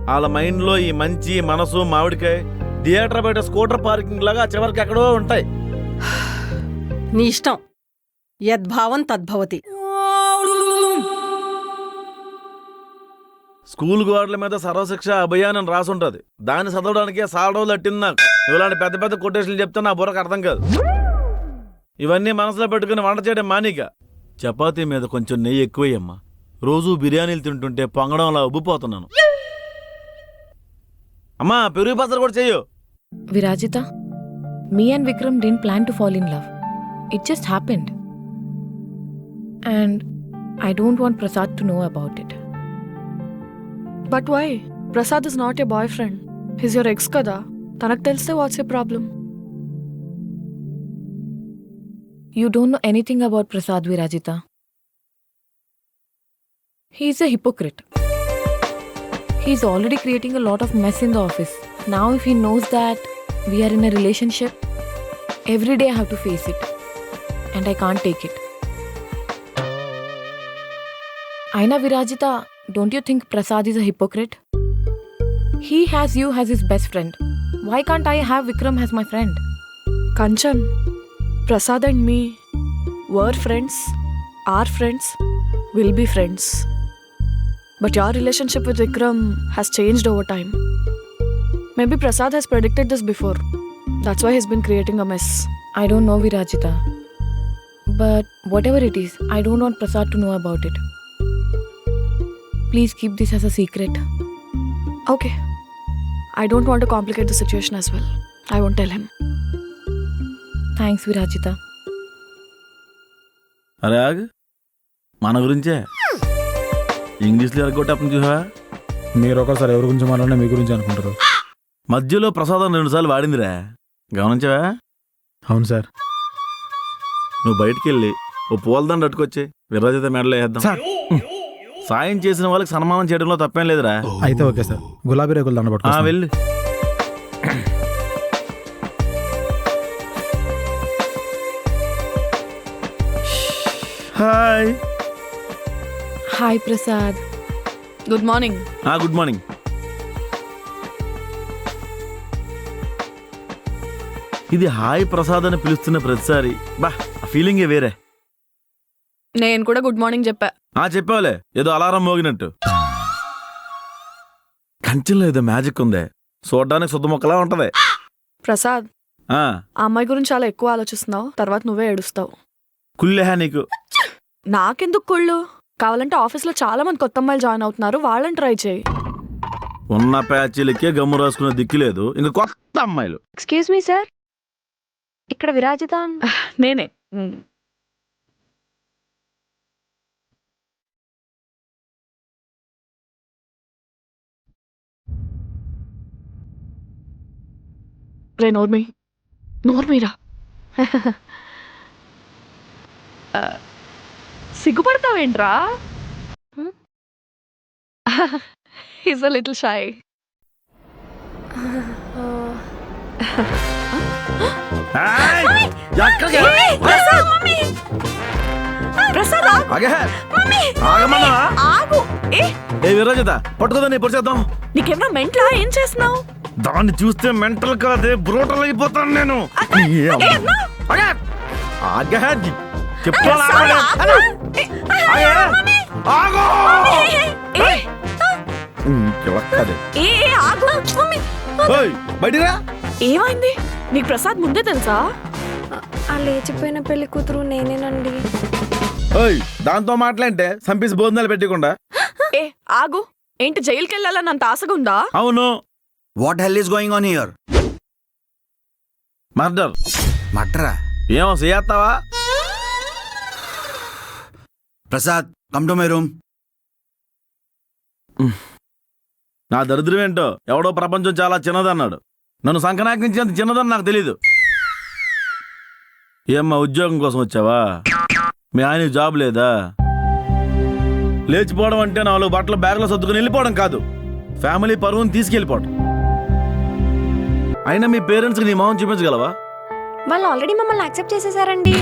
A: వాళ్ళ మైండ్ లో ఈ మంచి మనసు మామిడికాయ థియేటర్ బయట స్కూటర్ పార్కింగ్ లాగా చివరికి ఎక్కడో ఉంటాయి.
K: నీ ఇష్టం, యద్భావం తద్భవతి.
A: స్కూల్ గోడల మీద సర్వశిక్ష అభియానం రాసుంటది. దాన్ని చదవడానికే సాడోలు అట్టింది నాకు. ఇలాంటి పెద్ద పెద్ద కొటేషన్లు చెప్తే నా బుర్రకు అర్థం కాదు. ఇవన్నీ మనసులో పెట్టుకుని వంట చేయడం మానిక. చపాతీ మీద కొంచెం నెయ్యి ఎక్కువయ్యమ్మా. రోజు బిర్యానీలు తింటుంటే పొంగడంలా ఉబ్బిపోతున్నాను. అమ్మా, పెరుగు పచ్చడి కూడా చెయ్యు.
K: Virajita, me and Vikram didn't plan to fall in love. It just happened. And I don't want Prasad to know about it.
I: But why? Prasad is not a boyfriend, his your ex కదా. తనకు తెలిస్తే what's a problem?
K: You don't know anything about Prasad, Virajita. He's a hypocrite. He's already creating a lot of mess in the office. Now if he knows that we are in a relationship, every day I have to face it. And I can't take it. Aina Virajita, don't you think Prasad is a hypocrite? He has you as his best friend. Why can't I have Vikram as my friend?
I: Kanchan, Prasad and me were friends, are friends, will be friends. But your relationship with Vikram has changed over time. Maybe Prasad has predicted this before. That's why he's been creating a mess.
K: I don't know, Virajita. But whatever it is, I don't want Prasad to know about it. Please keep this as a secret.
I: Okay. I don't want to complicate the situation as well. I won't tell him.
K: Thanks, Virajita.
A: అరే ఆగు, మన గురించే ఇంగ్లీష్లో ఎరగొట్టం చూసా.
L: మీరు ఒకసారి ఎవరి గురించి మాట్లాడినా మీ గురించి అనుకుంటారు.
A: మధ్యలో ప్రసాదం 2 సార్లు వాడిందిరా, గమనించావా?
L: అవును సార్.
A: నువ్వు బయటికి వెళ్ళి ఓ పూలదండ అట్టుకొచ్చి విరాజిత మెడలో వేద్దాం. సాయం చేసిన వాళ్ళకి సన్మానం చేయడంలో తప్పేం లేదురా.
L: అయితే ఓకే సార్. గులాబీ రేకులు దండ పట్టుకో.
A: వెళ్ళి hi.
K: Hi, Prasad.
I: Good morning.
A: Good morning. ఇది హాయ్ ప్రసాద్ అని పిలుస్తున్న ప్రతిసారి బా ఆ ఫీలింగే వేరే.
I: నేను కూడా గుడ్ మార్నింగ్ చెప్పా.
A: చెప్పావులే, ఏదో అలారం మోగినట్టు. కంచెంలో ఏదో మ్యాజిక్ ఉందే, చూడడానికి శుద్ధ మొక్కలా ఉంటది.
I: ప్రసాద్, ఆ అమ్మాయి గురించి చాలా ఎక్కువ ఆలోచిస్తున్నావు, తర్వాత నువ్వే ఏడుస్తావు.
A: కుళ్ళేహా నీకు?
I: నాకెందుకు కుళ్ళు? కావాలంటే ఆఫీస్లో చాలా మంది కొత్త అమ్మాయిలు జాయిన్ అవుతున్నారు, వాళ్ళని ట్రై చేయి.
A: ఉన్న ప్యాచీలకే గమ్ము రాసుకునే దిక్కు లేదు, ఇంకా కొత్త అమ్మాయిలు.
C: ఎక్స్క్యూజ్ మీ సార్, ఇక్కడ విరాజిత.
I: నేనే. రే నోర్మీరా. సిగ్గుపడతావేంట్రా? He's a little shy.
A: Hey! ఎక్కడికి?
I: ప్రసాద్ ఆగు.
A: ఆగే.
I: మమ్మీ
A: ఆగమన్నా?
I: ఆగు.
A: ఏ విరాజిత పట్టుకోదా పొడి చేద్దాం.
I: నీకేమన్నా మెంట్లా? ఏం చేస్తున్నావు?
A: దాన్ని చూస్తే మెంటల్ కాదే బ్రోటల్ అయిపోతాను నేను. ఆగే. ఆగే. చెప్తాను ఆగలే. ఆగే. ఆగు. ఇంకెవక్కదే.
I: ఆగు. మమ్మీ
A: ఓయ్ బయటిరా.
I: ఏమైంది? నీకు ప్రసాద్ ముందే తెలుసా?
K: ఆ లేచిపోయిన పెళ్లి కూతురు నేనేనండి.
A: ఓయ్ దాంతో మాట్లాంటే సంపేసి భోజనాలు పెట్టకుండా.
I: ఆగు. ఏంటి జైలుకి వెళ్ళాలని అంత ఆశగా ఉందా?
A: అవును.
H: What hell is going on here?
A: Murder.
H: మట్రా
A: ఏమో చేస్తావా?
H: Prasad come to my room.
A: నా దరిద్రం ఏంటో ఎవడో ప్రపంచం చాలా చిన్నదన్నాడు. నన్ను సంకనాకించి అంత చిన్నదని నాకు తెలీదు. ఏమ్మా ఉద్యోగం కోసం వచ్చావా? మీ ఆయన జాబ్ లేదా? లేచిపోవడం అంటే 4 బట్టలు బ్యాగ్లో సర్దుకుని వెళ్ళిపోవడం కాదు, ఫ్యామిలీ పరువుని తీసుకెళ్ళిపోవడం. అయినా మీ పేరెంట్స్కి నీ మొహం చూపించగలవా?
K: వాళ్ళు ఆల్రెడీ మమ్మల్ని యాక్సెప్ట్ చేసేసారండి.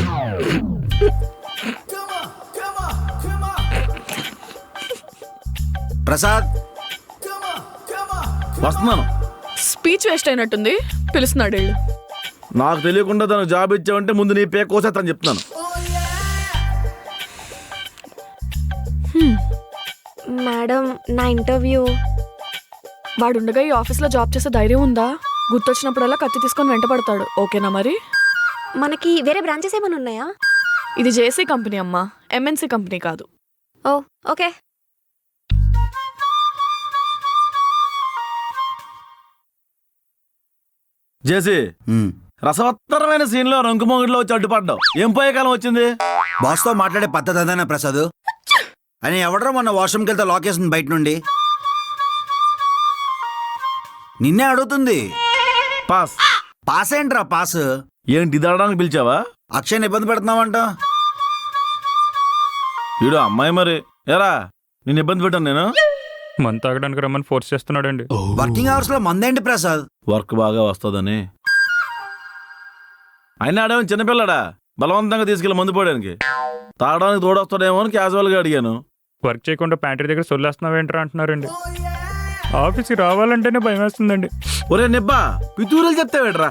H: ప్రసాద్
A: వస్తున్నాను.
I: స్పీచ్ వేస్ట్ అయినట్టుంది, పిలుస్తున్నాడు వెళ్ళు.
A: నాకు తెలియకుండా తనకు జాబ్ ఇచ్చావంటే ముందు నీ పే కోసేస్తాను చెప్తున్నాను.
K: మేడం నా ఇంటర్వ్యూ.
I: వాడుండగా ఈ ఆఫీస్లో జాబ్ చేసే ధైర్యం ఉందా? గుర్తొచ్చినప్పుడల్లా కత్తి తీసుకొని వెంటపడతాడు. ఓకేనా మరి?
K: మనకి వేరే బ్రాంచెస్ ఏమైనా ఉన్నాయా?
I: ఇది జేసీ కంపెనీ అమ్మా, ఎంఎన్సీ కంపెనీ కాదు.
K: ఓ ఓకే.
A: జేసీ, రసవత్తరమైన సీన్ లో రంకుమొగుడిలో వచ్చి అడ్డుపడ్డావు. ఏం పోయే కాలం వచ్చింది?
H: బాస్తో మాట్లాడే పద్ధతి అదేనా ప్రసాద్? అని ఎవడరా మొన్న వాష్రూమ్కి వెళ్తే లాక్ వేస్తుంది బయట నుండి? నిన్నే అడుగుతుంది.
A: పాస్.
H: పాస్ ఏంట్రా పాస్?
A: ఏంటి ఇది అడగడానికి పిలిచావా?
H: అక్షయ్ని ఇబ్బంది పెడుతున్నావంట.
A: ఈడు అమ్మాయి మరి. ఎరా నేను ఇబ్బంది పెట్టాను నేను?
E: మంత్ తాగడానికి రమ్మని ఫోర్స్ చేస్తున్నాడండి.
H: వర్కింగ్ అవర్స్ లో మందేంటి ప్రసాద్?
A: వర్క్ బాగా వస్తుందని. అయినా ఆడేమో చిన్నపిల్లడా బలవంతంగా తీసుకెళ్ళి మందు పోయడానికి? తాగడానికి తోడొస్తాడేమో అని క్యాజువల్గా అడిగాను.
E: వర్క్ చేయకుండా ప్యాంట్రీ దగ్గర సొల్లేస్తున్నావేంట్రా అంటున్నారండి. ఆఫీస్కి రావాలంటేనే భయం వేస్తుందండి.
A: ఒరే నిబ్బా పితూరులు చెప్తావేట్రా?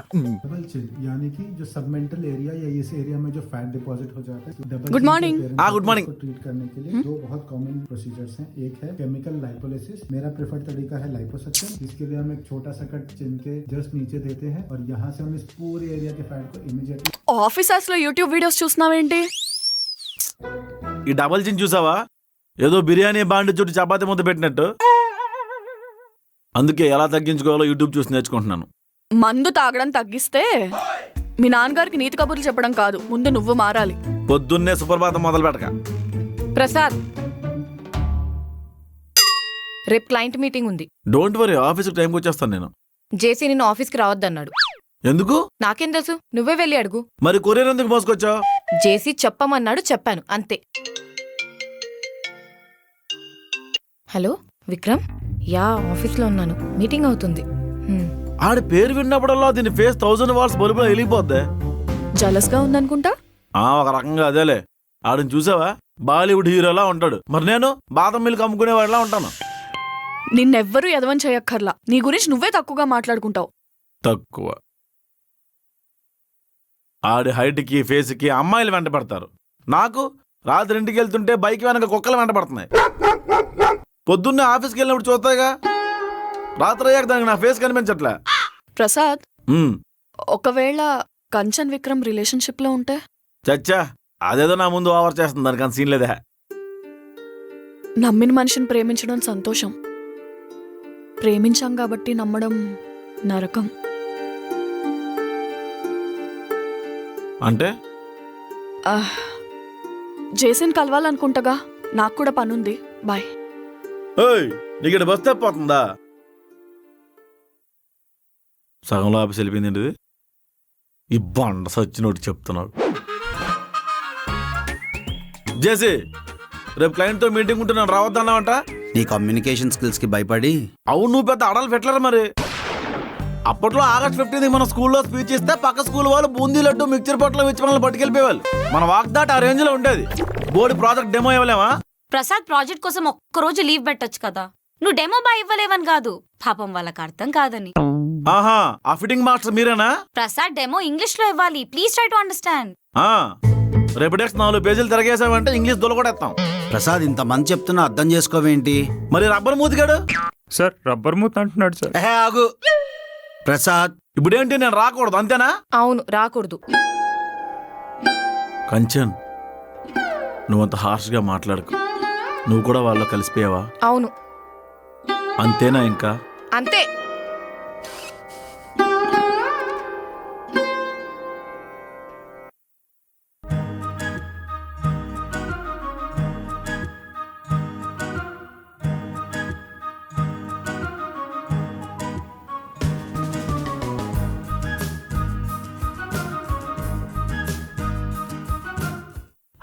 L: यानी कि जो सबमेंटल एरिया या इस एरिया में जो फैट डिपॉजिट हो जाता है, double
I: good morning.
A: Good morning.
L: Treat करने के लिए 2 बहुत कॉमन प्रोसीजर्स हैं। एक है केमिकल लाइपोलिसिस, मेरा प्रेफर्ड तरीका है लाइपोसक्शन। इसके लिए हम एक छोटा सा कट चिन के जस्ट नीचे देते हैं और यहाँ से हम इस पूरे एरिया के फैट को इमीडिएटली।
I: ఆఫీసర్స్ లో యూట్యూబ్ వీడియోస్ చూస్తున్నావేంటి?
A: ఈ డబల్ చిన్ చూసావా? ఏదో బిర్యానీ బాండి చుట్టూ చపాతీ ముద్ద పెట్టినట్టు. అందుకే ఎలా తగ్గించుకోవాలో యూట్యూబ్ చూసి నేర్చుకుంటున్నాను.
I: మందు తాగడం తగ్గిస్తే మీ నాన్నగారికి నీతి కబుర్లు చెప్పడం కాదు, ముందు నువ్వు మారాలి.
A: పొద్దున్నే సుప్రభాతం మొదలు పెట్టక.
K: ప్రసాద్, రేపు క్లయింట్ మీటింగ్ ఉంది.
A: డోంట్ వరీ, ఆఫీస్కి టైంకి వచ్చేస్తాను నేను.
K: జేసీ నిన్ను ఆఫీస్కి రావద్దన్నాడు.
A: ఎందుకు?
K: నాకేం తెలుసు, నువ్వే వెళ్ళి అడుగు.
A: మరి కొరియర్ ఎందుకు మోసుకొచ్చావు?
K: జేసీ చెప్పమన్నాడు, చెప్పాను అంతే. హలో విక్రమ్, యా ఆఫీస్లో ఉన్నాను, మీటింగ్ అవుతుంది.
A: ఆడి పేరు విన్నప్పుడల్లా దీని ఫేస్ 1000 వాట్స్ బల్బులో వెలిగిపోద్ది.
I: జలస్ గా ఉందనుకుంటా.
A: ఒక రకంగా అదేలే. ఆడిని చూసావా? బాలీవుడ్ హీరోలా ఉంటాడు. మరి నేను బాదం మిల్క్ అమ్ముకునేవాడిలా ఉంటాను.
I: నిన్నెవ్వరూ ఎదవని చేయక్కర్లా, నీ గురించి నువ్వే తక్కువగా మాట్లాడుకుంటావు.
A: తక్కువ. ఆడి హైట్కి ఫేస్కి అమ్మాయిలు వెంట పడతారు. నాకు రాత్రి ఇంటికి వెళ్తుంటే బైక్ వెనక కుక్కలు వెంట పడుతున్నాయి. పొద్దున్నే ఆఫీస్కి వెళ్ళినప్పుడు చూస్తాయిగా, రాత్రి అయ్యాక దానికి నా ఫేస్ కనిపించట్లే.
I: ప్రసాద్, ఒకవేళ కంచన్ విక్రమ్ రిలేషన్షిప్ లో ఉంటే?
A: చచ్చా, అదేదో నా ముందు ఓవర్ చేస్తుంది, దానికి అంత సీన్ లేదే.
I: నమ్మిన మనిషిని ప్రేమించడం సంతోషం, ప్రేమించాం కాబట్టి నమ్మడం నరకం.
A: అంటే
I: జేసీని కలవాలనుకుంటగా, నాకు కూడా పనుంది, బాయ్.
A: నీకు ఇక్కడ బస్ తప్పిపోతుందా? సగంలో ఆఫీస్ వెళ్ళిపోయింది ఏంటిది? ఈ బండ సచ్చినోటి చెప్తున్నాడు. జేసీ, రేపు క్లయింట్తో మీటింగ్ ఉంటే నన్ను రావద్దన్నావంట.
H: నీ కమ్యూనికేషన్ స్కిల్స్ కి భయపడి.
A: అవును, నువ్వు పెద్ద అడలు పెట్టలేరు మరి. అప్పట్లో ఆగస్ట్ 15 మన స్కూల్లో స్పీచ్ ఇస్తే పక్క స్కూల్ వాళ్ళు బూందీ లడ్డు మిక్చర్ పొట్ల ఇచ్చి మనల్ని పట్టుకెళ్ళిపోయేవాళ్ళు. మన వాగ్దాట్ ఆ రేంజ్ లో ఉండేది. బోర్డు ప్రాజెక్ట్ డెమో ఇవ్వలేమా?
C: ప్రసాద్ ప్రాజెక్ట్ కోసం ఒక్కరోజు లీవ్ పెట్టొచ్చు కదా. నువ్వు డెమో బాగా ఇవ్వలేవని కాదు, పాపం వాళ్ళకి అర్థం కాదని.
A: ఆహా, ఆ ఫిట్టింగ్ మాస్టర్ మీరేనా?
C: ప్రసాద్ డెమో ఇంగ్లీష్ లో ఇవ్వాలి, ప్లీజ్ ట్రై టు అండర్స్టాండ్.
A: రేపటికి 4 పేజీలు తిరగేసామంటే ఇంగ్లీష్ దొలకొడేస్తాం.
H: ప్రసాద్ ఇంతమంది చెప్తున్నా అర్థం చేసుకోవేంటి?
A: మరి రబ్బర్ మూతిగాడు
E: సార్ రబ్బర్ మూత అంటున్నాడు సార్.
H: ఆగు ప్రసాద్.
A: ఇప్పుడేంటి నేను రాకూడదు అంతేనా?
K: అవును, రాకూడదు.
A: కంచన్, నువ్వంత హార్ష్గా మాట్లాడుకు. నువ్వు కూడా వాళ్ళలో కలిసిపోయావా?
K: అవును,
A: అంతేనా? ఇంకా
K: అంతే.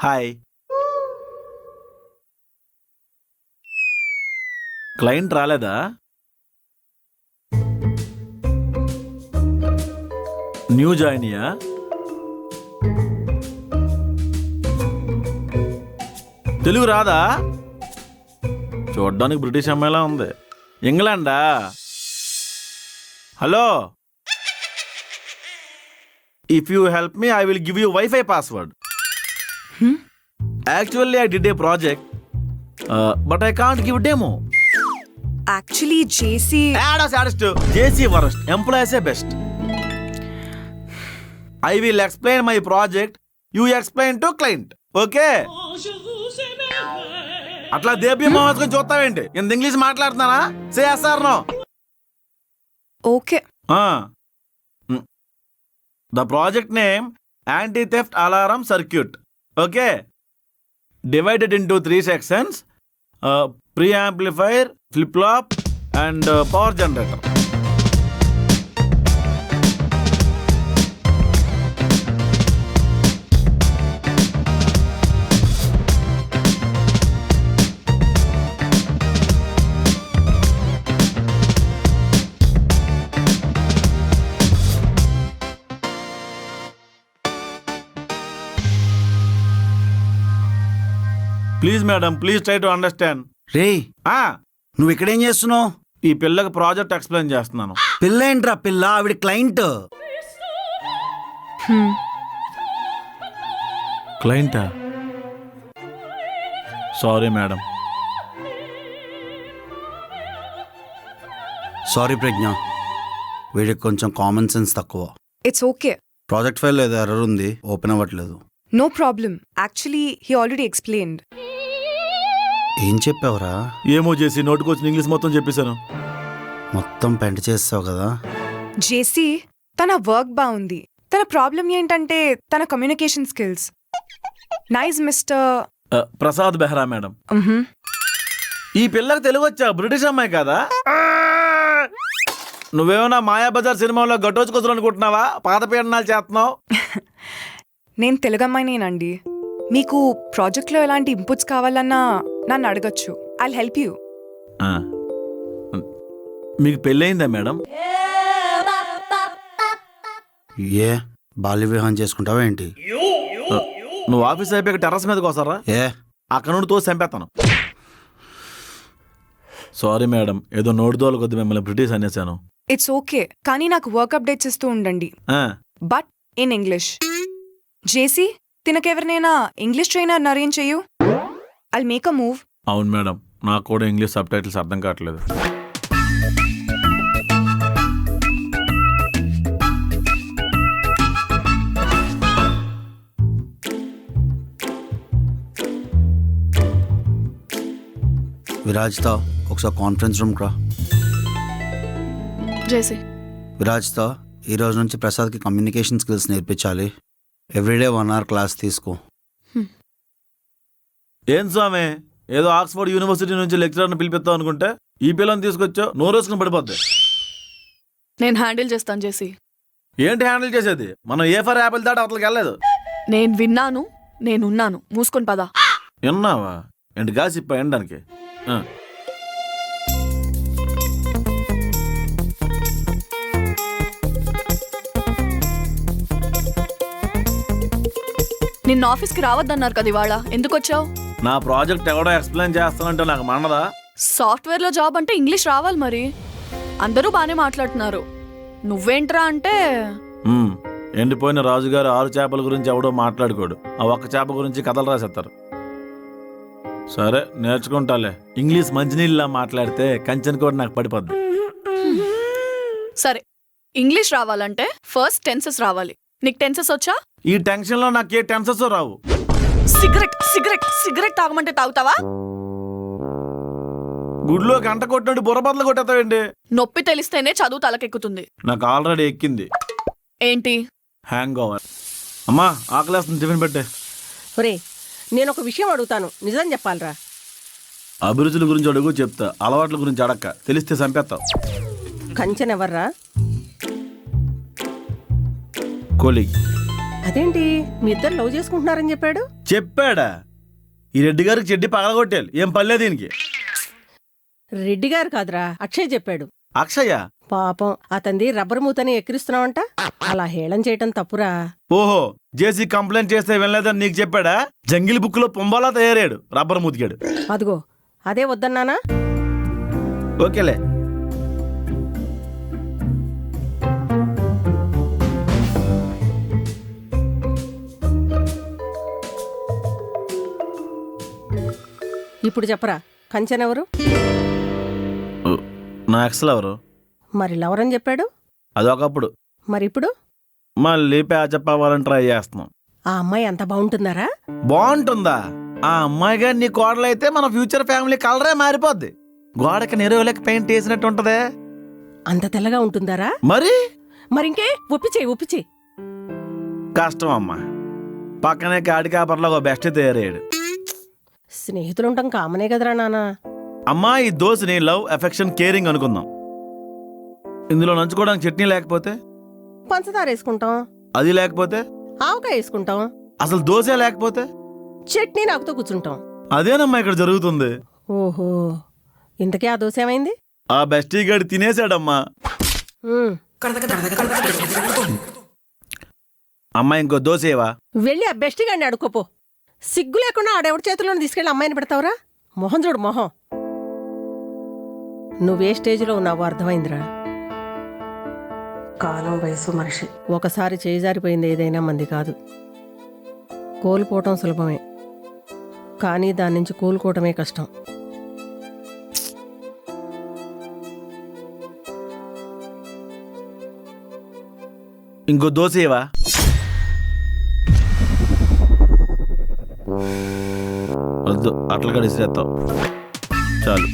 A: హాయ్. క్లయింట్ రాలేదా? న్యూ జాయినియా? తెలుగు రాదా? చూడ్డానికి బ్రిటిష్ అమ్మాయిలా ఉంది. ఇంగ్లాండా? Hello, if you help me I will give you wifi password. Actually, I did a project, but I can't give demo.
I: Actually, JC...
A: Saddest. JC worst. Employees are best. I will explain my project. You explain to client. Okay? అట్లా దేబీ మోహన్ చూస్తావేంటి? ఇంత English మాట్లాడుతున్నానా? Say yes or no.
I: Okay.
A: The project name Anti-Theft Alarm Circuit. Okay? Divided into 3 sections: preamplifier, flip-flop, and power generator. Please madam, please try to understand.
H: రే, నువ్వు ఇక్కడేం చేస్తున్నావు?
A: ఈ పిల్లకి project explain చేస్తున్నాను.
H: పిల్ల ఏంట్రా పిల్ల? ఆవిడ క్లయింట్.
A: క్లయింటా? Sorry madam.
H: సారీ ప్రజ్ఞ, వీడికి కొంచెం కామన్ సెన్స్ తక్కువ.
I: It's okay.
H: ప్రాజెక్ట్ ఫైల్ ఏదో ఎర్రర్ ఉంది, ఓపెన్ అవ్వట్లేదు.
I: No problem. Actually, he already explained.
H: ఏం చెప్పావురా?
A: ఏమో చేసి నోటుకొచ్చిన ఇంగ్లీష్ మొత్తం చెప్పేశాను.
H: మొత్తం పెంట చేస్తావు కదా.
I: JC, తన వర్క్ బాగుంది. తన ప్రాబ్లం ఏంటంటే తన communication skills. Nice mister
A: Prasad Behra madam. ఈ పిల్లకి తెలుగు వచ్చా? బ్రిటిష్ అమ్మాయి కదా? నువ్వేమన్నా మాయాబజార్ సినిమాలో గట్టోచుకొచ్చు అనుకుంటున్నావా? పాత పీడనాలు చేస్తున్నావు.
I: నేను తెలుగు అమ్మాయినేనండి. మీకు ప్రాజెక్ట్లో ఎలాంటి ఇన్పుట్స్ కావాలన్నా నన్ను అడగచ్చు. I'll help you.
A: మీకు పెళ్ళయిందా మేడం?
H: ఏ బాల్య వివాహం చేసుకుంటావా ఏంటి?
A: నువ్వు ఆఫీస్ అయిపోయాక టెర్రస్ మీదకి వస్తారా?
H: ఏ
A: అక్కడ నుండి తో చంపేస్తాను. సారీ మేడం, ఏదో నోటిదోలు కొద్ది మిమ్మల్ని బ్రిటిష్ అనేసాను.
I: ఇట్స్ ఓకే, కానీ నాకు వర్క్ అప్డేట్స్ ఇస్తూ ఉండండి. But in English. జేసీ, తినకెవరినైనా ఇంగ్లీష్ ట్రైనర్ అరేంజ్ చెయ్యు. I'll make a move.
A: అవును మేడం, నాకు కూడా ఇంగ్లీష్ సబ్ టైటిల్స్ అర్థం కావట్లేదు.
H: విరాజ్తో ఒకసారి కాన్ఫరెన్స్ రూమ్కి రా.
I: జేసీ,
H: విరాజ్తో ఈరోజు నుంచి ప్రసాద్కి కమ్యూనికేషన్ స్కిల్స్ నేర్పించాలి. ఎవ్రీడే 1 hour క్లాస్ తీసుకో.
A: ఏం స్వామి, ఏదో ఆక్స్ఫర్డ్ యూనివర్సిటీ నుంచి లెక్చరర్ని పిలిపిస్తావు అనుకుంటే ఈ పిల్లని తీసుకొచ్చావు, నోరేసుకుని పడిపోద్ది.
I: నేను హ్యాండిల్ చేస్తాను జేసీ.
A: ఏంటి హ్యాండిల్ చేసేది? మనం ఏ ఫర్ యాపిల్ దాటి అతలకి వెళ్ళలేదు.
I: నేను విన్నాను, నేనున్నాను. మూసుకొని పదా.
A: విన్నావా? ఏంటి గాసిప్ప ఎండడానికి?
I: నిన్న ఆఫీస్కి రావద్దన్నారు కదా ఇవాళ, ఎందుకు వచ్చావు?
A: నా ప్రాజెక్ట్ ఎవడో ఎక్స్ప్లెయిన్ చేస్తానంటే నాకు మండదా?
I: సాఫ్ట్వేర్లో జాబ్ అంటే ఇంగ్లీష్ రావాలి మరి. అందరూ బాగానే మాట్లాడుతున్నారు, నువ్వేంట్రా అంటే
A: ఎండిపోయిన రాజుగారు 6 చేపల గురించి ఎవడో మాట్లాడుకోడు, ఆ ఒక్క చేప గురించి కథలు రాసేస్తారు. సరే నేర్చుకుంటాలే. ఇంగ్లీష్ మంచినీళ్ళలా మాట్లాడితే కంచెన్ కూడా నాకు పడిపోద్ది.
I: సరే, ఇంగ్లీష్ రావాలంటే ఫస్ట్ టెన్సెస్ రావాలి. నీకు టెన్సెస్ వచ్చా?
A: ఈ టెన్షన్ లో నాకు ఏ టెన్సెస్ రావు.
I: సిగరెట్ సిగరెట్ సిగరెట్ తాగమంటే తాగుతావా?
A: గుడిలో గంట కొట్టినట్టు బుర్రబద్దలు కొట్టేస్తావేంటి?
I: నొప్పి తెలిస్తేనే చదువు తలకెక్కుతుంది.
A: నాకు ఆల్రెడీ ఎక్కింది.
I: ఏంటి?
A: Hang over. అమ్మా ఆకలేస్తుంది, టిఫిన్ పెట్టే.
G: ఒరే, నేను ఒక విషయం అడుగుతాను, నిజం చెప్పాలరా.
A: అభిరుచుల గురించి అడుగు చెప్తా, అలవాట్ల గురించి అడక్క. తెలిస్తే చంపేస్తావు.
G: కంచెన్ ఎవర్రా?
A: కోలీగ్.
G: అదేంటి మీ ఇద్దరు లవ్ చేసుకుంటున్నారని చెప్పాడు?
A: చెప్పాడా? ఈ రెడ్డి గారికి చెడ్డి పగలగొట్టాలి, ఏం పర్లే దీనికి.
G: రెడ్డి గారు కాదురా, అక్షయ్ చెప్పాడు.
A: అక్షయ?
G: పాపం అతంది రబ్బర్ మూతని ఎక్కిరిస్తున్నావంట. అలా హేళన చేయటం తప్పురా.
A: ఓహో, జేసీ కంప్లైంట్ చేస్తే వెళ్ళలేదని నీకు చెప్పాడా? జంగిల్ బుక్ లో పొంబాలా తయారాడు, రబ్బర్ మూతికాడు.
G: అదిగో అదే వద్దన్నానా?
A: ఓకేలే.
G: ఇప్పుడు చెప్పరా, కంచెన్ ఎవరు?
A: నా ఎక్సల్ ఎవరు?
G: మరి లవర్ అని చెప్పాడు.
A: అదొకప్పుడు.
G: మరి ఇప్పుడు
A: మళ్ళీ ప్యాచప్ అవ్వాలని ట్రై చేస్తున్నాం.
G: ఆ అమ్మాయి అంత బాగుంటున్నారా?
A: బాగుంటుందా? ఆ అమ్మాయి గారు నీ కోడలైతే మన ఫ్యూచర్ ఫ్యామిలీ కలరే మారిపోద్ది. గోడకి నెరవేలకి పెయింట్ వేసినట్టు ఉంటదే.
G: అంత తెల్లగా ఉంటుందారా?
A: మరి
G: మరింకే ఒప్పిచేయి.
A: కష్టం అమ్మా. పక్కనే కాడి కాపర్లో ఒక బెస్ట్ తయారయ్యాడు.
G: స్నేహితులుంటాం కామనే కదరా నాన్న.
A: అమ్మా, ఈ దోశని లవ్, ఎఫెక్షన్, కేరింగ్ అనుకుందాం. ఇందులో నంచుకోవడానికి చట్నీ లేకపోతే?
G: పంచదార వేసుకుంటాం.
A: అది లేకపోతే?
G: ఆవకాయ వేసుకుంటాం.
A: అసలు దోశ లేకపోతే?
G: చట్నీ నాకుతో కూర్చుంటాం.
A: అదేనమ్మా ఇక్కడ జరుగుతుంది.
G: ఓహో, ఇంతకీ ఆ దోశ ఏమైంది?
A: ఆ బెస్టీ గడి తినేసాడమ్మా. అమ్మా, ఇంకో దోశ ఏవా?
G: వెళ్ళి ఆ బెస్ట్ గాడిని అడుక్కోపో. సిగ్గు లేకుండా ఆడెవడి చేతిలోనే తీసుకెళ్ళి అమ్మాయిని పెడతావురా? మొహం చూడు మొహం. నువ్వే స్టేజ్లో ఉన్నావో అర్థమైందిరా. కాలం, వయసు, మనిషి ఒకసారి చేజారిపోయింది ఏదైనా మంది కాదు. కోల్పోవటం సులభమే, కానీ దాని నుంచి కోలుకోవటమే కష్టం.
A: ఇంకో దోశ ఏవా? వద్దు, అట్లా కడిసిరేస్తావు. చాలు.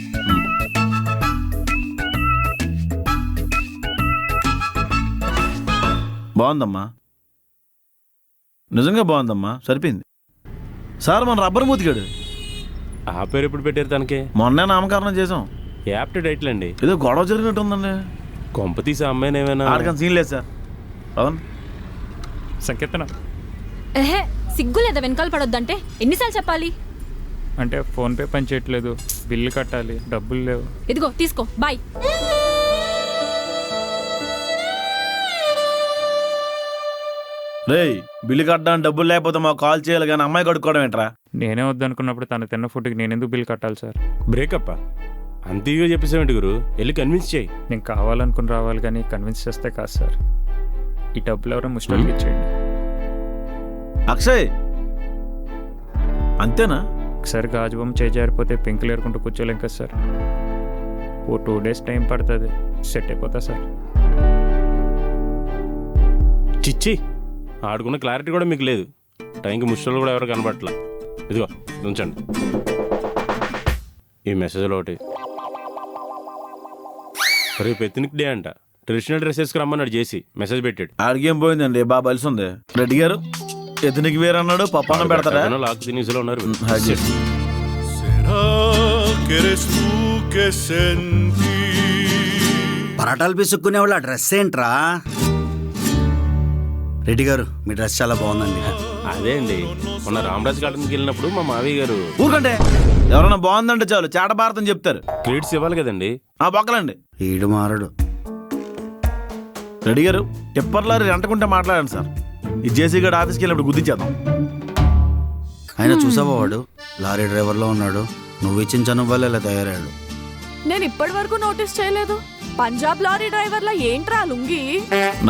A: బాగుందమ్మా, నిజంగా బాగుందమ్మా, సరిపోయింది. సార్, మన రబ్బర్ మూతికాడు.
B: ఆ పేరు ఎప్పుడు పెట్టారు తనకి?
A: మొన్నే నామకరణం చేసాం.
B: యాప్ట్ డైట్లు అండి.
A: ఏదో గొడవ జరిగినట్టుందండి.
B: కొంప తీసి అమ్మాయిని ఏమైనా?
A: ఆడకని సీన్ లేదు సార్. అవును
E: సంకీర్తన
C: సిగ్గు లేదా వెనకాల పడొద్దంటే ఎన్నిసార్లు చెప్పాలి?
E: అంటే ఫోన్పే పని చేయట్లేదు, బిల్లు కట్టాలి, డబ్బులు లేవు.
C: ఇదిగో తీసుకో, బాయ్.
A: రేయ్, బిల్లు కట్టడానికి డబ్బులు లేకపోతే మాకు కాల్ చేయాలి, కానీ అమ్మాయి కడుక్కోవడం ఏంట్రా?
E: నేనే వద్దనుకున్నప్పుడు తను తిన్న ఫుడ్కి నేను ఎందుకు బిల్లు కట్టాలి సార్?
B: బ్రేకప్ అంత ఇదిగా చెప్పేసావేంటి గురు? వెళ్ళి కన్విన్స్ చేయి.
E: నేను కావాలనుకుని రావాలి, కానీ కన్విన్స్ చేస్తే కాదు సార్. ఈ డబ్బులు ఎవరో ముస్టోళ్ళకి ఇచ్చేయండి.
A: అక్షయ్, అంతేనా?
E: ఒకసారి గాజుబొమ్మ చేజారిపోతే పెంకులు ఏరుకుంటూ కూర్చోలేం కదా సార్. ఓ 2 days టైం పడుతుంది, సెట్ అయిపోతా సార్.
B: చిచ్చి, ఆడుకున్న క్లారిటీ కూడా మీకు లేదు. టైంకి ముష్టిలు కూడా ఎవరు కనబడట్లా. ఇదిగో ఉంచండి. ఈ మెసేజ్లో ఒకటి, రేపు ఎత్నిక్ డే అంట, ట్రెడిషనల్ డ్రెస్ వేసుకు రమ్మన్నాడు చేసి మెసేజ్ పెట్టాడు.
A: ఆడికేం పోయిందండి, బాగా బలిసి ఉంది. రెడ్డి గారు ఎతనికి వేరు అన్నాడు, పప్పాన పెడతారా?
B: లాక్ తినేసిలో ఉన్నారు.
H: పరాటాలు పిసుక్కునే వాళ్ళు ఆ డ్రెస్ ఏంట్రా? రెడ్డి గారు, మీ డ్రెస్ చాలా బాగుందండి.
B: అదే అండి, మొన్న రామరాజ్ గార్డెన్కి వెళ్ళినప్పుడు మా మావయ్య గారు.
A: ఊరుకంటే, ఎవరన్నా బాగుందంటే చాలు చాట భారతం చెప్తారు.
B: క్రెడిట్స్ ఇవ్వాలి కదండి.
A: ఆ బొక్కలండి.
H: ఈడు మారడు.
A: రెడ్డి గారు, టిప్పర్ లారీ రెంటకుంటే మాట్లాడండి సార్. ఈ జేసీ గడ్ ఆఫీస్కి వెళ్ళినప్పుడు గుద్దించేద్దాం.
H: అయినా చూసావా వాడు లారీ డ్రైవర్లో ఉన్నాడు, నువ్వు ఇచ్చిన చనువు వల్ల ఇలా తయారయ్యాడు.
I: నేను ఇప్పటి వరకు నోటీస్ చేయలేదు. పంజాబ్ లారీ డ్రైవర్లా ఏంట్రా లుంగి?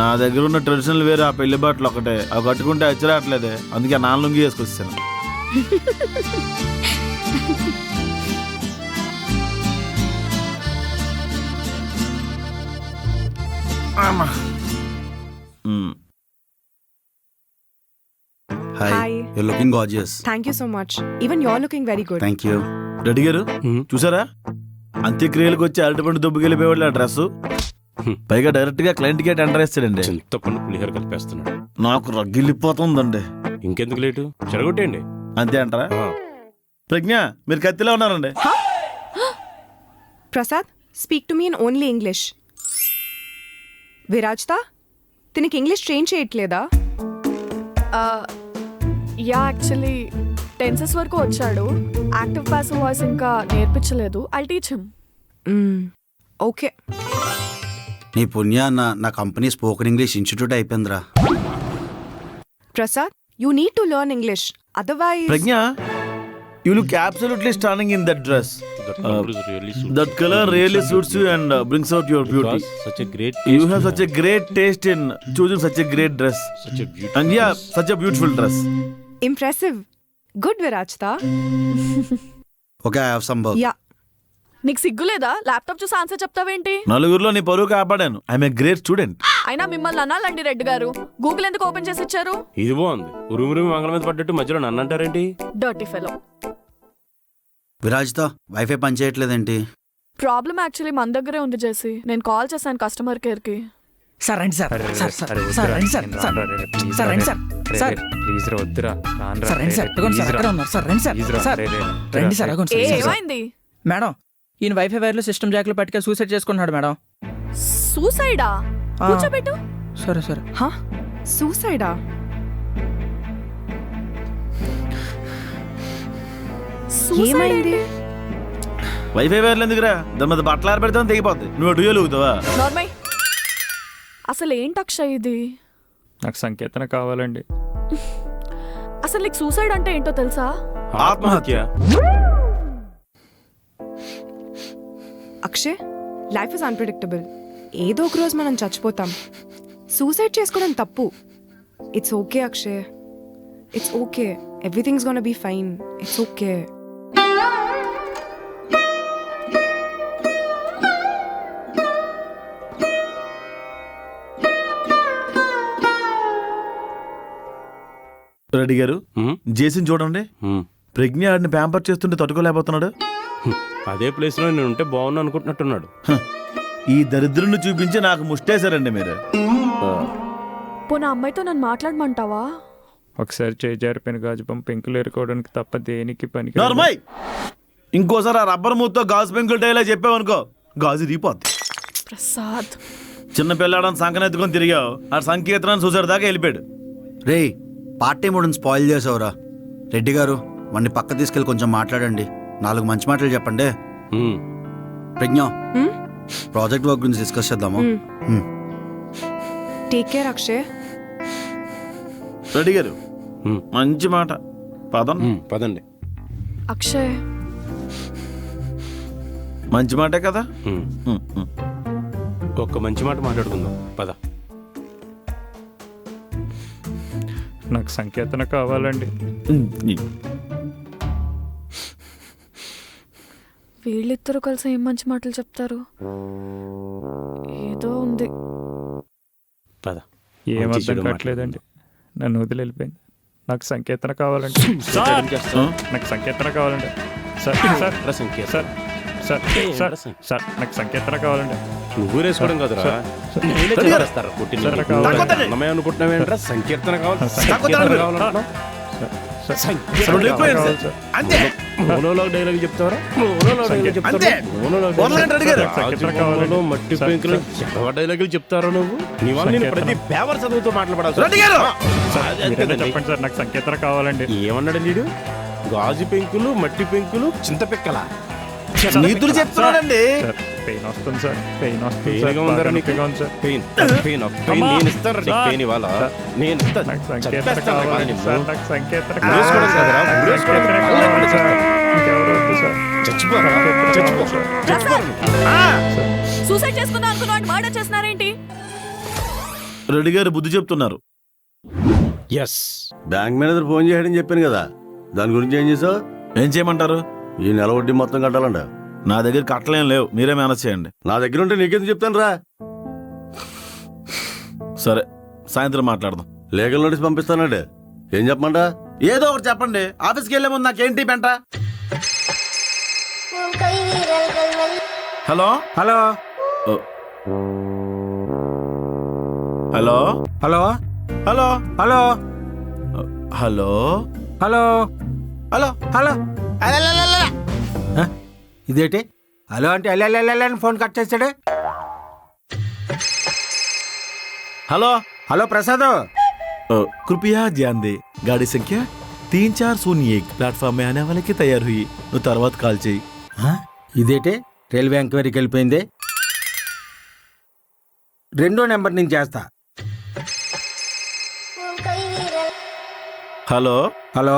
A: నా దగ్గర ఉన్న ట్రెడిషనల్ వేరే, ఆ పెళ్లి బట్టలు ఒకటే, అవి కట్టుకుంటే అచ్చరాట్లేదే, అందుకే నా లుంగి వేసుకొచ్చాను.
H: Hi, you looking gorgeous.
I: Thank you so much. Even you are looking very good.
H: Thank you.
A: Reddy garu చూసారా, అంత్యక్రియలకు వచ్చి అరటిపండు దుబ్బుకెళ్ళిపోయాడు ఆ డ్రెస్. పైగా డైరెక్ట్ గా క్లయింట్ కి టెండర్ వేస్తాడండి.
B: చింతపండు పులిహోర కలిపేస్తున్నాడు.
A: నాకు రగ్గిలిపోతుందండి.
B: ఇంకెందుకు లేటు, చెడగొట్టేయండి.
A: అంతే అంటారా? ప్రజ్ఞ, మీరు కత్తిలో ఉన్నారండి.
I: Prasad, speak to me in only English. Virajita, తినకి ఇంగ్లీష్ ట్రైన్ చేయట్లేదా? యా, యాక్చువల్లీ టెన్సెస్ వరకు వచ్చాడు. యాక్టివ్ పాసివ్ వాయిస్ ఇంకా నేర్పించలేదు. I teach him. ఓకే.
H: నీ పుణ్యాన్న నా కంపెనీ స్పోకెన్ ఇంగ్లీష్ ఇన్స్టిట్యూట్ అయిపోయిందిరా.
I: Prasad, you need to learn English, otherwise.
A: Pragnya, you look absolutely stunning in that dress. That color really suits you and brings out your beauty.
B: Such a great
A: You have such a great taste in choosing such a great dress.
B: such a beautiful.
A: And yeah, such a beautiful dress.
I: Impressive. Good Virajita.
H: Okay, I have some work.
I: Yeah. నీకు సిగ్గులేదా? Laptop చూసి answer చెప్తావేంటి?
A: నలుగురిలో నీ పరువు కాపాడాను. I'm a great student.
I: అయినా మిమ్మల్ని అనాలండి రెడ్డి గారు. గూగుల్ ఎందుకు ఓపెన్ చేసి ఇచ్చారు?
B: ఇది బాగుంది. ఉరుమురుమి మంగళ మీద పడ్డట్టు మధ్యలో నన్ను అంటారేంటి?
I: Dirty fellow.
H: విరాజ్తో వైఫై పని చేయట్లేదేంటి?
I: ప్రాబ్లం యాక్చువల్లీ మన దగ్గరే ఉంది జేసీ. నేను కాల్ చేశాను కస్టమర్ కేర్ కి.
D: సార్ రండి సార్. సార్ సార్ సార్ రండి సార్. సార్ సార్ రండి సార్. సార్
E: ప్లీజ్ రా, వద్దురా.
D: సార్ రండి సార్. అగోండి సార్, అక్కడ ఉన్నారు సార్. రండి సార్. సార్ రండి సార్. అగోండి సార్.
I: ఏమైంది
D: మేడం, ఈయన వైఫై వైర్లు సిస్టమ్ జాక్లు పట్టుకే సూసైడ్ చేసుకున్నాడు మేడం.
I: సూసైడా? కూర్చోబెట్టు.
D: సరే సరే.
I: హా, సూసైడా? ఏమైంది?
A: వైఫై వైర్లు ఎందుకురా? దాని మీద బట్టలు ఆరబెడతాను తెగిపోద్ది. నువ్వు డ్యూయల్ ఊగుతావా?
I: నార్మల్. అసలు ఏంటి అక్షయ్ ఇది?
E: నాకు సంకేతన కావాలండి.
I: అసలు నీకు సూసైడ్ అంటే ఏంటో తెలుసా?
A: ఆత్మహత్య.
I: Akshay, life is unpredictable. ఏదో ఒక రోజు మనం చచ్చిపోతాం. సూసైడ్ చేసుకోవడం తప్పు. It's okay Akshay, it's okay. Everything's gonna be fine. It's okay.
A: Reddy garu, జేసీని చూడండి. ప్రజ్ఞ ఆడిని ప్యాంపర్ చేస్తుంటే తట్టుకోలేకపోతున్నాడు.
B: అదే ప్లేస్ లో నేను ఉంటే బాగున్నా అనుకుంటున్నట్టున్నాడు.
A: ఈ దరిద్రుని చూపించి నాకు ముష్టేశారండి మీరు.
I: పోనా అమ్మాయితో నన్ను మాట్లాడమంటావా?
E: ఒకసారి చేయి జారిపోయిన గాజుబొమ్మ పెంకులు ఏరుకోవడానికి తప్ప దేనికి పనికి.
A: నార్మల్. ఇంకోసారి ఆ రబ్బర్ మూతో గాజు పెంకులు టైలా చెప్పావనుకో, గాజు రీపోద్ది.
I: ప్రసాద్,
A: చిన్న పిల్లాడని సంకనెత్తుకొని తిరిగావు, ఆ సంకీర్తనాన్ని చూసాడు దాకా వెళ్ళిపోయాడు.
H: రే, పార్టీ మూడుని స్పాయిల్ చేసావురా. రెడ్డి గారు, వాడిని పక్క తీసుకెళ్ళి కొంచెం మాట్లాడండి. 4 మంచి మాటలు చెప్పండి. ప్రజ్ఞ, ప్రాజెక్ట్ వర్క్ గురించి డిస్కస్ చేద్దాము.
I: Take care Akshay.
A: రెడ్డి గారు, మంచి మాట.
B: పదండి.
I: అక్షయ్,
A: మంచి మాటే కదా.
B: ఒక్క మంచి మాట మాట్లాడుకుందాం, పద.
E: నాకు సంకేతన కావాలండి.
I: వీళ్ళిద్దరూ కలిసి ఏం మంచి మాటలు చెప్తారు? ఏదో ఉంది.
B: పద.
E: ఏం అర్థం కావట్లేదండి. నన్ను వదిలి వెళ్ళిపోయింది. నాకు సంకేతన కావాలండి. నాకు సంకేతన కావాలండి. Sir sir sir sir sir sir నాకు సంకేతన కావాలండి.
B: నువ్వు రేసుకోవడం కదరా, అనుకుంటున్నావేంట్రా? సంకీర్తన కావాలి. డైలాగ్ చెప్తావరా? మట్టి పెంకులు డైలాగులు చెప్తారా నువ్వు? నీ వల్ల నేను ప్రతి పేపర్ చదువుతూ మాట్లాడాలి.
E: చెప్పండి సార్, నాకు సంకేతన కావాలండి.
B: ఏమన్నాడు నీడు? గాజు పెంకులు, మట్టి పెంకులు, చింతపిక్కల.
A: నీతులు చెప్తున్నాడండి.
E: సార్ పెయిన్ వస్తుంది సార్, పెయిన్ వస్తుంది
B: పెయిన్
E: సార్,
B: గా ఉందరా
E: బాగా
B: నీకు?
E: నొప్పిగా ఉంది సార్.
B: పెయిన్ పెయిన్
E: అమ్మా!
B: నేను ఇస్తాను రా
E: సార్!
B: పెయిన్ ఇవాళ నేను ఇస్తాను.
E: నాకు సంకేతం
B: చంపేస్తాను రా
E: కావాలి
B: నిన్ను.
E: సార్, నాకు సంకేతం
B: ఉరేసుకోవడం కదరా, ఉరేసుకోవడం.
E: కావాలి సార్. ఇంకెవరు వద్దు సార్.
B: చచ్చిపోరా, చచ్చిపో.
I: సూసైడ్ చేసుకుందాం అనుకున్నాడు, మర్డర్ చేస్తున్నారేంటి?
A: రెడ్డి గారు బుద్ధి చెప్తున్నారు.
B: ఎస్
J: బ్యాంక్ మేనేజర్ ఫోన్ చేయడని చెప్పాను కదా, దాని గురించి ఏం చేసావు?
A: ఏం చేయమంటారు?
J: ఈ నెల వడ్డీ మొత్తం కట్టాలంట.
A: నా దగ్గర కట్టలేం లేవు, మీరే మేనేజ్ చేయండి.
J: నా దగ్గర ఉంటే నీకెందుకు చెప్తాను రా.
A: సరే, సాయంత్రం మాట్లాడదాం.
J: లీగల్ నోటీస్ పంపిస్తానంటే ఏం చెప్పమంటా?
A: ఏదో ఒకటి చెప్పండి. ఆఫీస్కి వెళ్ళే ముందు నాకేంటి పెంట? Hello
D: hello
A: oh. Hello
D: hello
A: hello
D: hello
A: hello
D: hello
A: hello
D: hello హ? ఇదేంటి హలో అంటే అని ఫోన్ కట్ చేస్తాడు.
A: హలో
D: హలో ప్రసాద్,
A: कृपया ध्यान दे गाड़ी संख्या 3401 प्लेटफॉर्म में आने वाले की तैयार हुई నువ్వు తర్వాత కాల్ చేయి.
D: ఇదేంటి రైల్వే ఎంక్వైరీకి వెళ్ళిపోయింది. రెండో నెంబర్ నుంచి చేస్తా.
A: హలో
D: హలో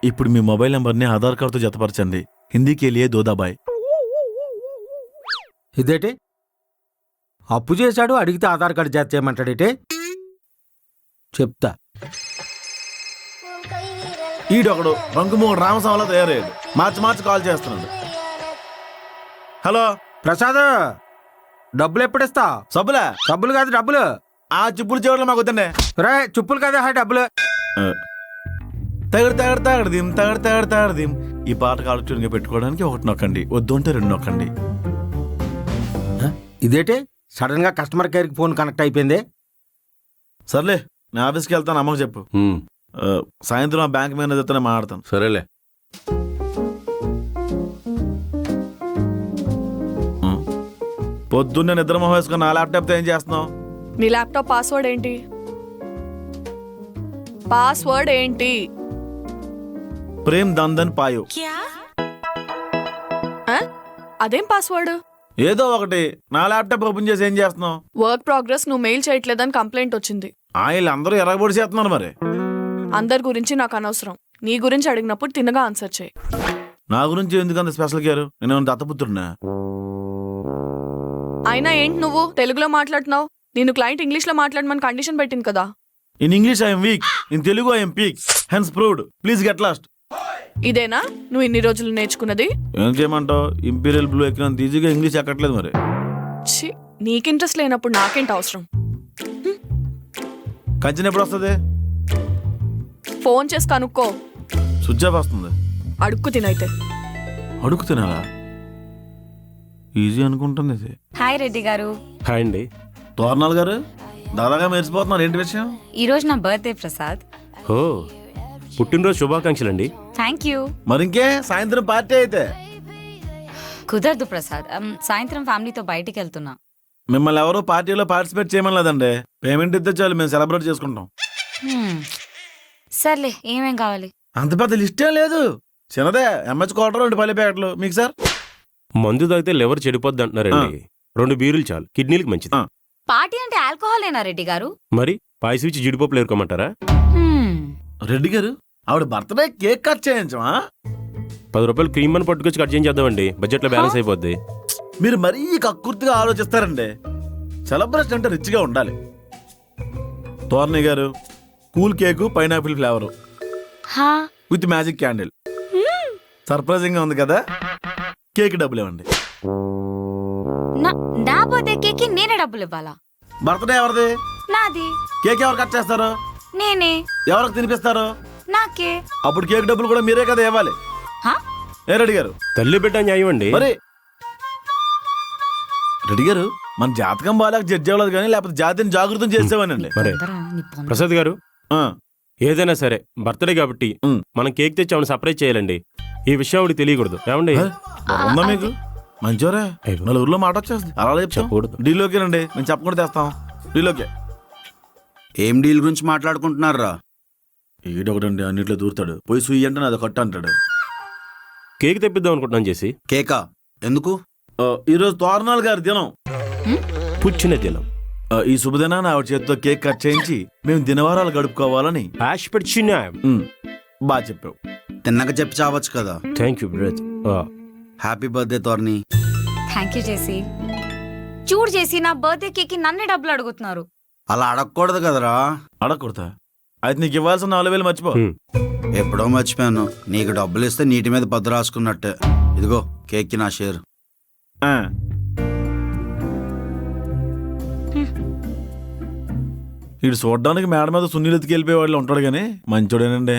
A: ఇప్పుడు మీ మొబైల్ నంబర్ని ఆధార్ కార్డుతో జతపరచండి. హిందీకి लिए दो दबाए.
D: ఇదేంటి అప్పు చేశాడు, అడిగితే ఆధార్ కార్డు జత చేయమంటాడేంటి? చెప్తా.
A: ఈడొకడు రంగుమోహన్ రామస్వామిలో తయారయ్యాడు. మార్చి కాల్ చేస్తున్నాడు. హలో
D: ప్రసాద్, డబ్బులు ఎప్పుడు ఇస్తా?
A: సబ్బులా?
D: డబ్బులు కాదు, డబ్బులు.
A: ఆ చిప్పులు చివరిలో మాకు వద్దండి.
D: రే చుప్పులు కదా డబ్బులు.
A: తగడదీం ఈ పాట కాలక్షణంగా పెట్టుకోవడానికి ఒకటి నొక్కండి, వద్దు అంటే రెండు నొక్కండి.
D: ఇదేంటి సడన్ గా కస్టమర్ కేర్ కి ఫోన్ కనెక్ట్ అయిపోయింది.
A: సర్లే, నేను ఆఫీస్కి వెళ్తాను, అమ్మకు చెప్పు. సాయంత్రం ఆ బ్యాంక్ మేనేజర్తోనే మాట్లాడతాను.
J: సరేలే.
A: పొద్దున్నే నిద్ర మొహం వేసుకుని నా ల్యాప్టాప్తో ఏం చేస్తున్నావు?
I: నీ ల్యాప్టాప్ పాస్వర్డ్ ఏంటి? పాస్వర్డ్ ఏంటి?
A: ప్రేమ్ దందన్ పాయో.
I: ఆ? అదేం పాస్వర్డ్?
A: ఏదో ఒకటి. నా ల్యాప్టాప్ ఓపెన్ చేసి ఏం చేస్తున్నావు?
I: వర్క్ ప్రోగ్రెస్ నువ్వు మెయిల్ చేయట్లేదని కంప్లైంట్ వచ్చింది.
A: వీళ్ళందరూ ఎరగబడి చేస్తున్నారు. మరి
I: అందరి గురించి నాకు అనవసరం. నీ గురించి అడిగినప్పుడు తిన్నగా ఆన్సర్ చేయి.
A: నా గురించి ఎందుకు అంత స్పెషల్ కేర్? నేను దత్తపుత్రుడినా?
I: అయినా ఏంటి నువ్వు తెలుగులో మాట్లాడుతున్నావు? నేను క్లయింట్ ఇంగ్లీష్ లో మాట్లాడమని కండిషన్ పెట్టింది కదా.
A: In English I'm week, in Telugu I'm peak, hence proved. Please get lost.
I: ఇదేనా నువ్వు ఇన్ని రోజులు నేర్చుకున్నది?
A: ఏం చేయమంటావు? ఇంపీరియల్ బ్లూ ఎక్కినంత ఈజీగా ఇంగ్లీష్ ఎక్కట్లేదు. మరి
I: ఛీ, నీకు ఇంట్రెస్ట్ లేనప్పుడు నాకేంటి అవసరం?
A: కంచెన్ ఎప్పుడు వస్తుంది?
I: ఫోన్ చేసి కనుక్కో.
A: స్విచ్ ఆఫ్ వస్తుంది.
I: అడుక్కు తినైతే.
A: అడుగు తినాలా? ఈజీ అనుకుంటుంది ఇది.
C: హాయ్ రెడ్డి గారు.
B: హాయ్ అండి.
A: తోరణాల్ గారు, దాదాగా మెరిసిపోతున్నారు. ఏంటి విషయం?
C: ఈ రోజు నా బర్త్డే ప్రసాద్.
B: ఓ, పుట్టినరోజు శుభాకాంక్షలు అండి.
C: Thank you.
A: మరింకే సాయంత్రం పార్టీ అయితే?
C: కుదరదు ప్రసాద్, సాయంత్రం ఫ్యామిలీతో బయటికి వెళ్తున్నా.
A: మిమ్మల్ని ఎవరో పార్టీలో పార్టిసిపేట్ చేయమలేదండి. పేమెంట్ ఇస్తే చాలు, మేము సెలబ్రేట్ చేసుకుంటాం.
C: సర్లే, ఏమేం కావాలి?
A: అంత పెద్ద లిస్టే లేదు, చిన్నదే. ఎంహెచ్ క్వార్టర్, 2 పల్లి ప్యాకెట్లు. మీకు సార్?
B: మందు తాగితే లివర్ చెడిపోద్ది అంటున్నారండి. 2 బీరులు చాలు, కిడ్నీలకు మంచిది.
C: పార్టీ అంటే ఆల్కహాలేనా రెడ్డి గారు?
B: మరి పాయసం ఇచ్చి జీడిపప్పులు ఏరుకోమంటారా?
A: రెడ్డి గారు, ఆవిడ బర్త్డే కేక్ కట్ చేయించమా?
B: 10 రూపాయలు క్రీమ్ అని పట్టుకొచ్చి కట్ చేద్దామండి, బడ్జెట్ లో బ్యాలెన్స్ అయిపోద్ది.
A: మీరు మరీ కక్కుర్తిగా ఆలోచిస్తారండి. సెలబ్రేషన్ అంటే రిచ్గా ఉండాలి. తోర్ని గారు, cool cake, pineapple flavour with magic candle. Surprising గా ఉంది కదా? కేక్ డబ్బులు ఇవ్వండి.
C: నా బర్త్డే కేక్ నేనే డబ్బులు ఇవ్వాలా?
A: బర్త్డే ఎవరిది?
C: నాది.
A: కేక్ ఎవరు కట్ చేస్తారు?
C: నేనే.
A: ఎవరికి తినిపిస్తారు?
C: నాకే.
A: అప్పుడు కేక్ డబ్బులు కూడా మీరే కదా ఇవ్వాలి. ఏ రెడ్డి గారు?
B: తల్లి బిడ్డ న్యాయం అండి.
A: మరి రెడ్డి గారు, మన జాతకం బాగాలేక జడ్జి అవ్వలేదు కానీ, లేకపోతే జాతిని జాగృతం చేసేవానండి.
B: మరి ప్రసాద్ గారు, ఏదైనా సరే బర్త్డే కాబట్టి మనం కేక్ తెచ్చి ఆవిడ సర్ప్రైజ్ చేయాలండి. ఈ విషయం ఆవిడకి తెలియకూడదు. ఏమండి?
A: ఉందా మీకు? మంచోరే, నలుగురిలో మాట వచ్చేస్తుంది. అలా చెప్పకూడదు. డీలోకేనండి, మేము చెప్పకుండా తెస్తాం. డీలోకే.
H: ఏం డీల్ గురించి మాట్లాడుకుంటున్నారా?
A: ఈడొకటండి, అన్నిట్లో దూరుతాడు. పోయి సుయ్యి అంటే నాది కట్టు అంటాడు.
B: కేక్ తెప్పిద్దాం అనుకుంటున్నాను చేసి.
H: కేకా ఎందుకు?
A: ఈరోజు తోరణాలు గారి దినం.
B: పుచ్చిన దినం.
A: ఈ శుభదినాన్ని ఆవిడ చేతితో కేక్ కట్ చేయించి మేము దినవారాలు గడుపుకోవాలని. బాగా చెప్పావు.
H: తిన్నక చెప్పి చావచ్చు కదా.
B: Thank you brother.
H: Happy birthday Thorini.
C: Thank you చేసి. చూడు చేసి, నా బర్త్డే కేక్ నన్నే డబ్బులు అడుగుతున్నారు.
H: అలా అడగకూడదు కదరా.
A: అడగకూడదా? అయితే నీకు ఇవ్వాల్సిన 4,000 మర్చిపో.
H: ఎప్పుడో మర్చిపోయాను. నీకు డబ్బులు ఇస్తే నీటి మీద పద్దు రాసుకున్నట్టే. ఇదిగో కేక్కి నా షేర్.
A: వీడు చూడడానికి మేడ మీద సున్నీలు ఎత్తుకెళ్ళిపోయే వాళ్ళు ఉంటాడు కానీ మంచోడేనండి.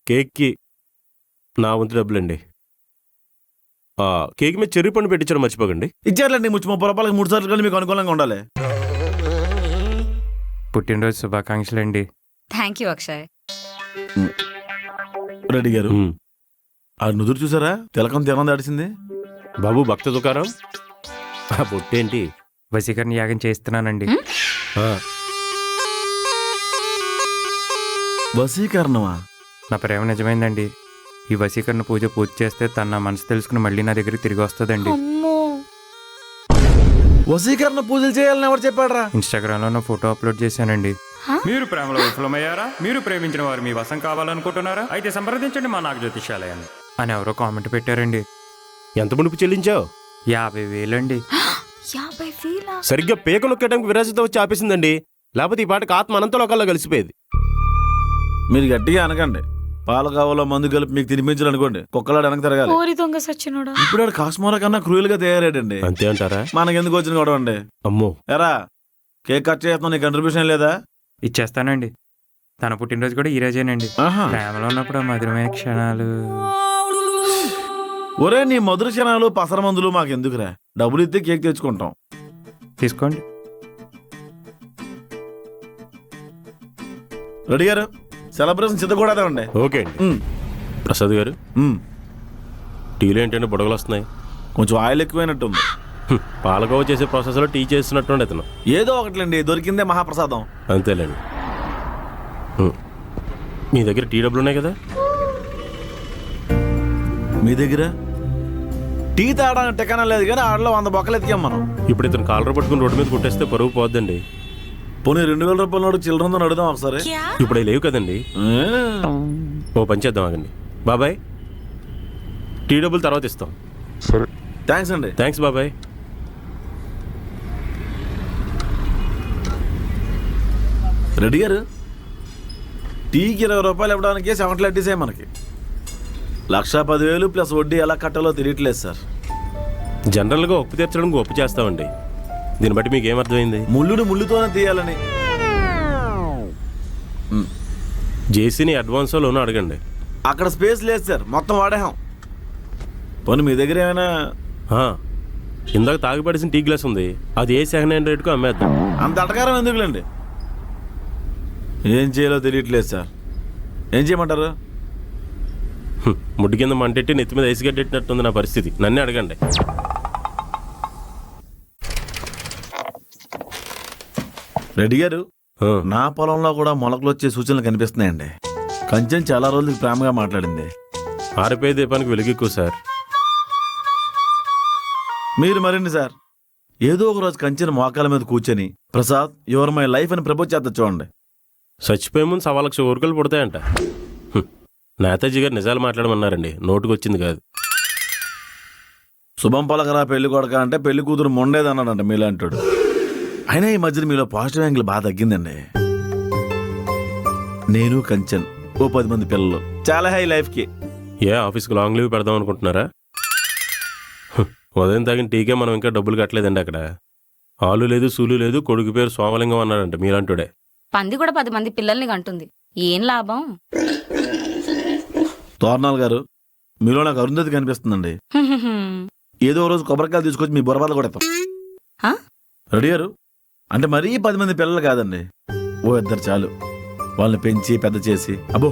B: కేక్కి నా వంతు డబ్బులండి. కేక్ మీద చెర్రీ పండు పెట్టించడం మర్చిపోకండి.
A: ఇచ్చారులేండి. 30 రూపాయలకు 3 సార్లు కానీ మీకు అనుకూలంగా ఉండాలి.
E: పుట్టినరోజు శుభాకాంక్షలండి.
C: Thank you Akshay.
A: రెడ్డి గారు, ఆ నుదురు చూసారా? తిలకం తినం దాడిసింది.
B: బాబు భక్త దుకారం. ఆ బొట్టేంటి?
E: వశీకరణ యాగం చేస్తున్నానండి.
A: వశీకరణమా?
E: నా ప్రేమ నిజమైందండి. ఈ వశీకరణ పూజ పూర్తి చేస్తే తన నా మనసు తెలుసుకుని మళ్ళీ నా దగ్గరికి తిరిగి వస్తుందండి.
A: వశీకరణ పూజలు చేయాలని ఎవరు చెప్పాడరా?
E: ఇన్స్టాగ్రామ్ లో నా ఫోటో అప్లోడ్ చేశానండి. మీరు ప్రేమలో విఫలమయ్యారా? మీరు ప్రేమించిన వారు మీ వశం కావాలనుకుంటున్నారా? అయితే సంప్రదించండి మా నాగ జ్యోతిషాలయాన్ని అని ఎవరో కామెంట్ పెట్టారండి.
B: ఎంత మునుపు చెల్లించావు?
E: 50,000 అండి.
C: 50,000?
B: సరిగ్గా పేక నొక్కడానికి విరాజతో వచ్చి ఆపేసిందండి. లేకపోతే ఈ పాటకి ఆత్మ అనంత లోకాల్లో కలిసిపోయేది.
A: మీరు గట్టిగా అనకండి. పాల కావాలో మందు కలిపి మీకు తినిపించాలనుకోండి, కుక్కలాడు వెనక తిరగాలి.
C: ఓరి దొంగ సచ్చినోడా.
A: ఇప్పుడు వాడు కాస్మోరా కన్నా క్రూయల్ గా తయారాడండి.
B: అంతే అంటారా?
A: మనకెందుకు వచ్చిన గొడవ అండి?
B: అమ్మో.
A: ఎరా కేక్ కట్ చేస్తున్నావు, నీ కంట్రిబ్యూషన్ లేదా?
E: ఇచ్చేస్తానండి. తన పుట్టినరోజు కూడా ఈ రోజేనండి. ప్రేమలో ఉన్నప్పుడు మధురమైన క్షణాలు.
A: ఒరే, నీ మధుర క్షణాలు పసర మందులు మాకెందుకురా? డబ్బులు ఇస్తే కేక్ తెచ్చుకుంటాం.
E: తీసుకోండి.
A: రెడ్డి గారు, సెలబ్రేషన్ సిద్ధకూడదా అండి?
B: ఓకే అండి. ప్రసాద్ గారు, టీలో ఏంటంటే బుడగలు వస్తున్నాయి.
A: కొంచెం ఆయిల్ ఎక్కువైనట్టుంది.
B: పాలకోవ చేసే ప్రాసెస్లో టీ చేస్తున్నట్టుండే అతను.
A: ఏదో ఒకట్లేండి, దొరికిందే మహాప్రసాదం.
B: అంతేలేండి. మీ దగ్గర టీ డబ్బులు ఉన్నాయి కదా?
A: మీ దగ్గర టీ తాగడానికి టికానా లేదు కానీ ఆడలో 100 బొక్కలు ఎత్తికాం మనం.
B: ఇప్పుడు ఇతను కాలర్ పట్టుకుని రోడ్డు మీద కొట్టేస్తే పరుగు పోద్దండి.
A: పోనీ 2,000 రూపాయల నోడు చిల్లరంతో అడుగుదాం ఒకసారి.
B: ఇప్పుడు అవి లేవు కదండి. ఓ పని చేద్దాం ఆగండి. బాబాయ్, టీ డబ్బులు తర్వాత ఇస్తాం.
A: సరే, థ్యాంక్స్ అండి.
B: థ్యాంక్స్ బాబాయ్.
A: రెడ్డి గారు, టీకి 20 రూపాయలు ఇవ్వడానికి 7 లడ్డీసే మనకి. 1,10,000 ప్లస్ వడ్డీ ఎలా కట్టాలో తెలియట్లేదు సార్.
B: జనరల్గా ఒప్పు తీర్చడానికి ఒప్పు చేస్తామండి. దీన్ని బట్టి మీకు ఏమర్థమైంది?
A: ముళ్ళుని ముళ్ళుతోనే తీయాలని.
B: జేసీని అడ్వాన్స్ లోన్ అడగండి.
A: అక్కడ స్పేస్ లేదు సార్, మొత్తం వాడేహాం. పోనీ మీ దగ్గర ఏమైనా?
B: ఇందాక తాగిపడేసిన టీ గ్లాస్ ఉంది, అది ఏ సెకండ్ హ్యాండ్ రేట్కు అమ్మేద్దాం.
A: అంత అటకారం ఎందుకులేండి? ఏం చేయాలో తెలియట్లేదు సార్. ఏం చేయమంటారు?
B: ముడ్డు కింద మంటెట్టి నెత్తి మీద ఐసు గడ్డెట్టినట్టుంది నా పరిస్థితి. నన్నే అడగండి.
A: రెడ్డి గారు, నా పొలంలో కూడా మొలకలు వచ్చే సూచనలు కనిపిస్తున్నాయండి. కంచెం చాలా రోజులకి ప్రేమగా మాట్లాడింది.
B: ఆరిపోయే దీపానికి వెలుగు ఎక్కువ సార్.
A: మీరు మరండి సార్, ఏదో ఒక రోజు కంచెని మోకాల మీద కూర్చొని ప్రసాద్ యువర్ మై లైఫ్ అని ప్రపోజ్ చేస్తా చూడండి.
B: చచ్చిపోయే ముందు 1,00,000 కోరికలు పుడతాయంట. నేతాజీ గారు నిజాలు మాట్లాడమన్నారండి, నోటుకు వచ్చింది కాదు.
A: శుభం పలకరా పెళ్లి కొడక అంటే పెళ్లి కూతురు మొండేదన్నాడంట మీలాంటాడు. అయినా ఈ మధ్యన మీలో పాజిటివ్ యాంగిల్ బాగా తగ్గిందండి. నేను కంచన్, ఓ 10 మంది పిల్లలు, చాలా హై లైఫ్కి.
B: ఏ ఆఫీస్కి లాంగ్ లీవ్ పెడదాం అనుకుంటున్నారా? ఉదయం తాగిన టీకే మనం ఇంకా డబ్బులు కట్టలేదండి. అక్కడ ఆలు లేదు సూలు లేదు, కొడుకు పేరు సోమలింగం అన్నాడంట మీలాంటుడే.
C: పంది కూడా 10 మంది పిల్లల్ని కంటుంది, ఏం లాభం?
A: తోరణాలు గారు, మీలో నాకు అరుంధతి కనిపిస్తుందండి. ఏదో రోజు కొబ్బరికాయలు తీసుకొచ్చి మీ బుర్రబాదలు కొడతాం. రెడీ గారు, అంటే మరీ 10 మంది పిల్లలు కాదండి, ఓ 2 చాలు. వాళ్ళని పెంచి పెద్ద చేసి, అబ్బో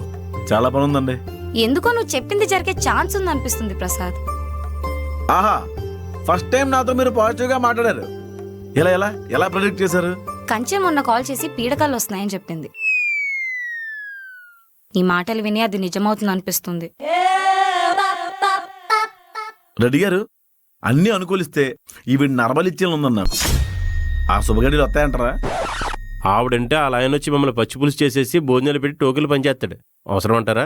A: చాలా పని ఉందండి.
C: ఎందుకో నువ్వు చెప్పింది జరిగే ఛాన్స్ ఉందనిపిస్తుంది ప్రసాద్.
A: ఆహా, ఫస్ట్ టైం నాతో మీరు పాజిటివ్ గా మాట్లాడారు. ఎలా ఎలా ఎలా ప్రెడిక్ట్ చేశారు?
C: కంచె మొన్న కాల్ చేసి పీడకాలు వస్తున్నాయని చెప్పింది. ఈ మాటలు విని అది నిజమవుతుంది అనిపిస్తుంది.
A: రెడ్డి గారు అన్నీ అనుకూలిస్తే ఈవిడ నరబలిచ్చేలు ఉందన్నా. ఆ శుభగడిలు వస్తాయంటారా?
B: ఆవిడంటే అలా ఆయన వచ్చి మమ్మల్ని పచ్చి పులుసు చేసేసి భోజనాలు పెట్టి టోకెలు పనిచేస్తాడు. అవసరం అంటారా?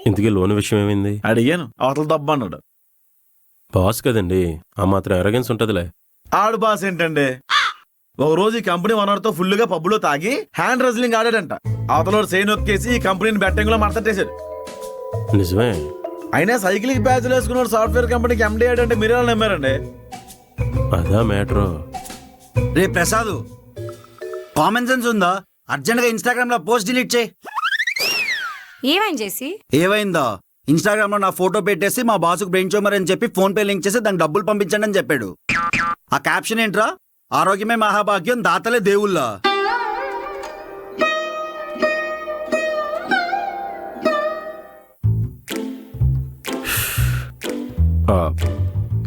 B: ఇంతకీ లోన్ విషయం ఏమైంది?
A: అడిగాను, అవతల దబ్బ అన్నాడు.
B: బాస్ కదండి, ఆ మాత్రం ఎరగెన్స్ ఉంటదిలే.
A: ఆడు బాస్ ఏంటండి, ఒక రోజు ఈ కంపెనీ ఓనర్తో ఫుల్గా పబ్బులో తాగి హ్యాండ్ రెజ్లింగ్ ఆడాడంట. అవతల సైన్ నొక్కేసి ఈ కంపెనీని బెట్టింగ్ లో మడతట్టేశాడు.
B: నిజమే.
A: అయినా సైకిల్కి బ్యాచ్లు వేసుకున్నాడు సాఫ్ట్వేర్ కంపెనీకి ఎండీ అంటే మీరే నమ్మారండి.
B: అదా మ్యాటరు.
H: రే ప్రసాద్, కామన్ సెన్స్ ఉందా? అర్జెంట్ గా ఇన్స్టాగ్రామ్ లో పోస్ట్ డిలీట్ చేయి.
C: ఏమైంది చేసి?
H: ఏమైందా? ఇన్స్టాగ్రామ్ లో నా ఫోటో పెట్టేసి మా బాసుకు బ్రెయిన్ ట్యూమర్ అని చెప్పి ఫోన్ పే లింక్ చేసి దానికి డబ్బులు పంపించండి అని చెప్పాడు. ఆ క్యాప్షన్ ఏంట్రా? ఆరోగ్యమే మహాభాగ్యం, దాతలే దేవుళ్ళ.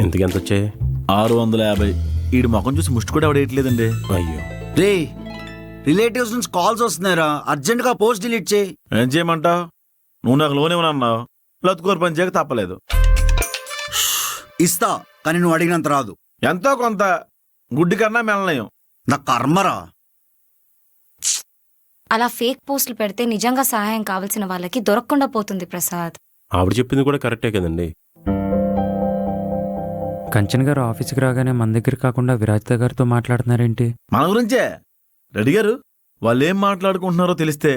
B: ఇంతకి ఎంత వచ్చాయి?
A: 650. ఈడు ముఖం చూసి ముష్టి కూడా అవడేయట్లేదండి.
B: అయ్యో.
H: రే రిలేటివ్స్ నుంచి కాల్స్ వస్తున్నారా? అర్జెంట్ గా పోస్ట్ డిలీట్ చేయి.
A: ఏం చేయమంటావు? నువ్వు నాకు లోన్ ఏమన్నావు, లతుకోరు పని చేయక తప్పలేదు.
H: ఇస్తా, కానీ నువ్వు అడిగినంత రాదు.
A: ఎంతో కొంత గుడ్డి కన్నా మెల్లనయం.
H: నా కర్మరా.
C: అలా ఫేక్ పోస్టులు పెడితే నిజంగా సహాయం కావాల్సిన వాళ్ళకి దొరకకుండా పోతుంది ప్రసాద్.
B: ఆవిడ చెప్పింది కూడా కరెక్టే కదండి.
E: కంచన్ గారు ఆఫీస్కి రాగానే మన దగ్గర కాకుండా విరాజిత గారితో మాట్లాడుతున్నారేంటి?
A: మన గురించే. రెడ్డి గారు వాళ్ళు ఏం మాట్లాడుకుంటున్నారో తెలిస్తే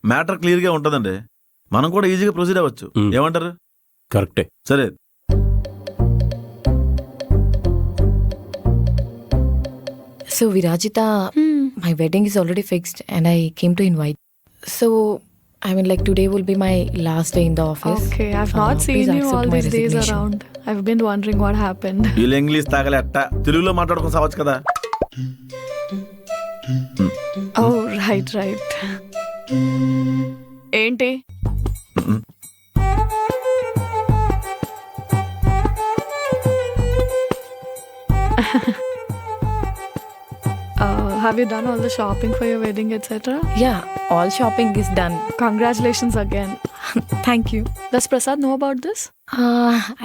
A: మ్యాటర్ క్లియర్ గా ఉంటదండి. మనం కూడా ఈజీగా ప్రొసీడ్ అవ్వచ్చు. ఏమంటారు?
B: కరెక్టే.
A: సరే.
K: So Virajita, my wedding is already fixed and I came to invite. So I mean, like, today will be my last day in the office.
I: Okay, I've not seen
K: please
I: you
K: accept
I: all
K: my
I: these days
K: resignation.
I: around. I've been wondering what happened.
A: వీళ్ళు English తాగలేట తెలుగులో మాట్లాడుకుని సావచ్చు కదా.
I: Oh, right. ఏంటి? Have you done all the shopping for your wedding, etc.?
K: Yeah, all shopping is done.
I: Congratulations again.
K: Thank you.
I: Does Prasad know about this?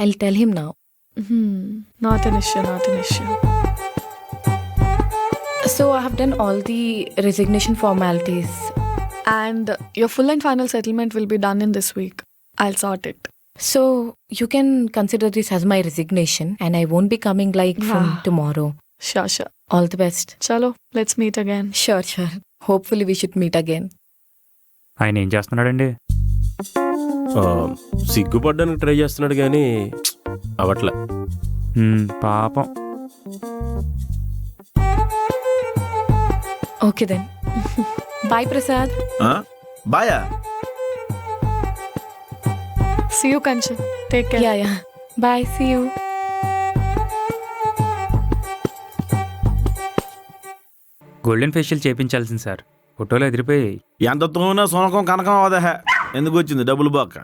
K: I'll tell him now.
I: Not an issue.
K: So I have done all the resignation formalities.
I: And your full and final settlement will be done in this week. I'll sort it.
K: So you can consider this as my resignation and I won't be coming like from tomorrow.
I: Sure.
K: All the best.
I: Chalo, let's meet again.
K: Sure. Hopefully we should meet again.
E: ఆయన ఏం చేస్తున్నాడండి?
B: సిగ్గుపడ్డానికి try చేస్తున్నాడు కానీ అవట్లా.
E: పాపం.
K: Okay then. Bye Prasad.
A: బాయా.
I: See you, Kanchan. Take care.
K: Yeah. Bye. See you.
E: Golden facial చేయించాల్సింది sir. ఫోటోలు ఎదిరిపోయాయి.
A: ఎంత తోనా సోనకం కనకం అవదహ. ఎందుకు వచ్చింది డబ్బులు బాక?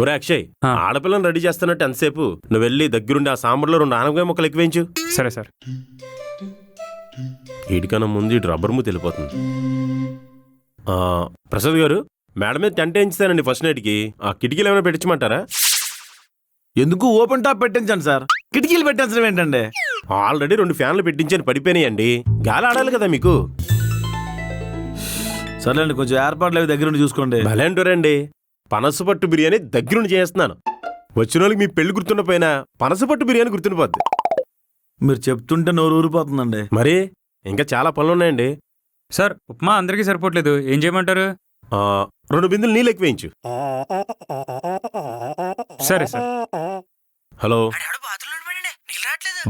B: ఒరే అక్షయ్, ఆడపిల్లని రెడీ చేస్తున్నట్టు ఎంతసేపు? నువ్వు వెళ్ళి దగ్గరుండి ఆ సాంబార్లో 2 ఆనపకాయ ముక్కలు ఎక్కువేయించు.
E: సరే సార్.
B: వీడికన్నా ముందు ఇటు రబ్బర్ మూత వెళ్ళిపోతుంది. ప్రసాద్ గారు, మేడం మీద టెంట్ వేయించానండి ఫస్ట్ నైట్కి. ఆ కిటికీలు ఏమైనా పెట్టించమంటారా?
A: ఎందుకు ఓపెన్ టాప్ పెట్టించాను సార్, కిటికీలు పెట్టించడం ఏంటండి?
B: ఆల్రెడీ 2 ఫ్యాన్లు పెట్టించాను, పడిపోయినాయండి. గాలి ఆడాలి కదా మీకు.
A: సర్లేండి, కొంచెం ఏర్పాట్లు అవి దగ్గరుండి చూసుకోండి.
B: భలేంటోరండి, పనసపట్టు బిర్యానీ దగ్గరుండి చేస్తున్నాను. వచ్చిన వాళ్ళకి మీ పెళ్లి గుర్తుండపోయినా పనసపట్టు బిర్యానీ గుర్తుండిపోద్ది.
A: మీరు చెప్తుంటే నోరు ఊరిపోతుందండి.
B: మరి ఇంకా చాలా పనులున్నాయండి.
E: సార్, ఉప్మా అందరికీ సరిపోవట్లేదు, ఏం చేయమంటారు?
B: 2 బిందులు నీళ్ళు ఎక్కువేయించు.
E: సరే సార్.
B: హలో,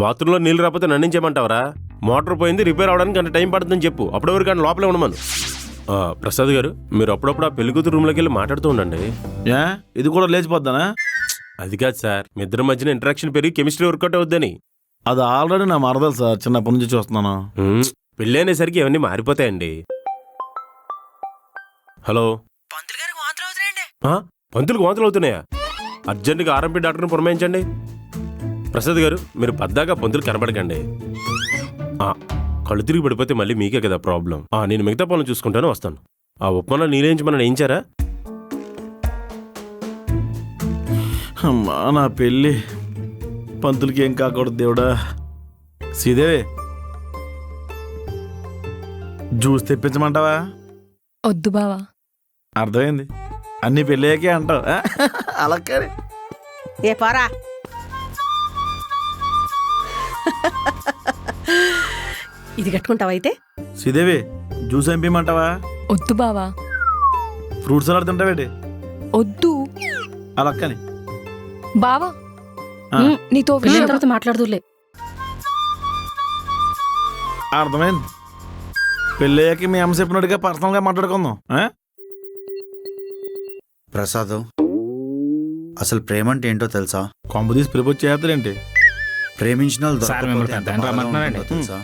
B: బాత్రూంలో నీళ్ళు రాకపోతే నన్ను చేయమంటావరా? మోటార్ పోయింది, రిపేర్ అవడానికి గంట టైం పడుతుందని చెప్పు. అప్పుడెవరు కానీ లోపలే ఉండమను. ప్రసాద్ గారు, మీరు అప్పుడప్పుడు ఆ పెళ్లికూతురు రూమ్లోకి వెళ్ళి మాట్లాడుతూ ఉండండి.
A: ఇది కూడా లేచిపోద్దానా?
B: అది కాదు సార్, మీ ఇద్దరి మధ్యన ఇంటరాక్షన్ పెరిగి కెమిస్ట్రీ వర్కౌట్ అవుద్దని.
A: అది ఆల్రెడీ నా మరదలు సార్, చిన్నప్పటి నుంచి చూస్తున్నాను.
B: పెళ్ళి అనేసరికి ఇవన్నీ మారిపోతాయండి. హలో, పంతులకు వాంతులు అవుతున్నాయా? అర్జెంటుగా ఆర్ఎంపీ డాక్టర్ని పురమాయించండి. ప్రసాద్ గారు, మీరు పద్దాగా పంతులు కనబడకండి. కళ్ళు తిరిగి పడిపోతే మళ్ళీ మీకే కదా ప్రాబ్లం. నేను మిగతా పనులు చూసుకుంటాను, వస్తాను. ఆ ఉప్మాలో నీళ్ళేంచి మనం వేయించారా?
A: అమ్మా నా పెళ్ళి పంతులకి ఏం కాకూడదు దేవుడా. శ్రీదేవి జ్యూస్ తెప్పించమంటావా?
K: వద్దు బావా.
A: అర్థమైంది, అన్ని పెళ్ళయ్యాకే అంటావు. అలా కానీ
G: ఏ పారా ఇది కట్టుకుంటావైతే?
A: శ్రీదేవి జ్యూస్ ఎంపీమంటావా?
K: వద్దు బావా.
A: ఫ్రూట్స్ సలాడ్ తింటావేటి?
K: వద్దు
A: అలా కానీ
K: బావా.
A: ఆ.
K: నీతో విషయం తర్వాత మాట్లాడుదులే.
A: అర్థమైంది, పెళ్ళయ్యాక మీ అమ్మ చెప్పినట్టుగా పర్సనల్గా మాట్లాడుకుందాం.
H: ప్రసాద్, అసలు ప్రేమ అంటే ఏంటో తెలుసా?
A: కొంప తీసి ప్రపోజ్ చేస్తారేంటి?
H: ప్రేమించిన వాళ్ళు
F: సార్, మిమ్మల్ని
H: దొరకకపోతే ఎంత
F: పెద్ద ఆయన
H: బాధగా
F: రమ్మంటున్నారండి.
H: ఉంటుందో తెలుసా?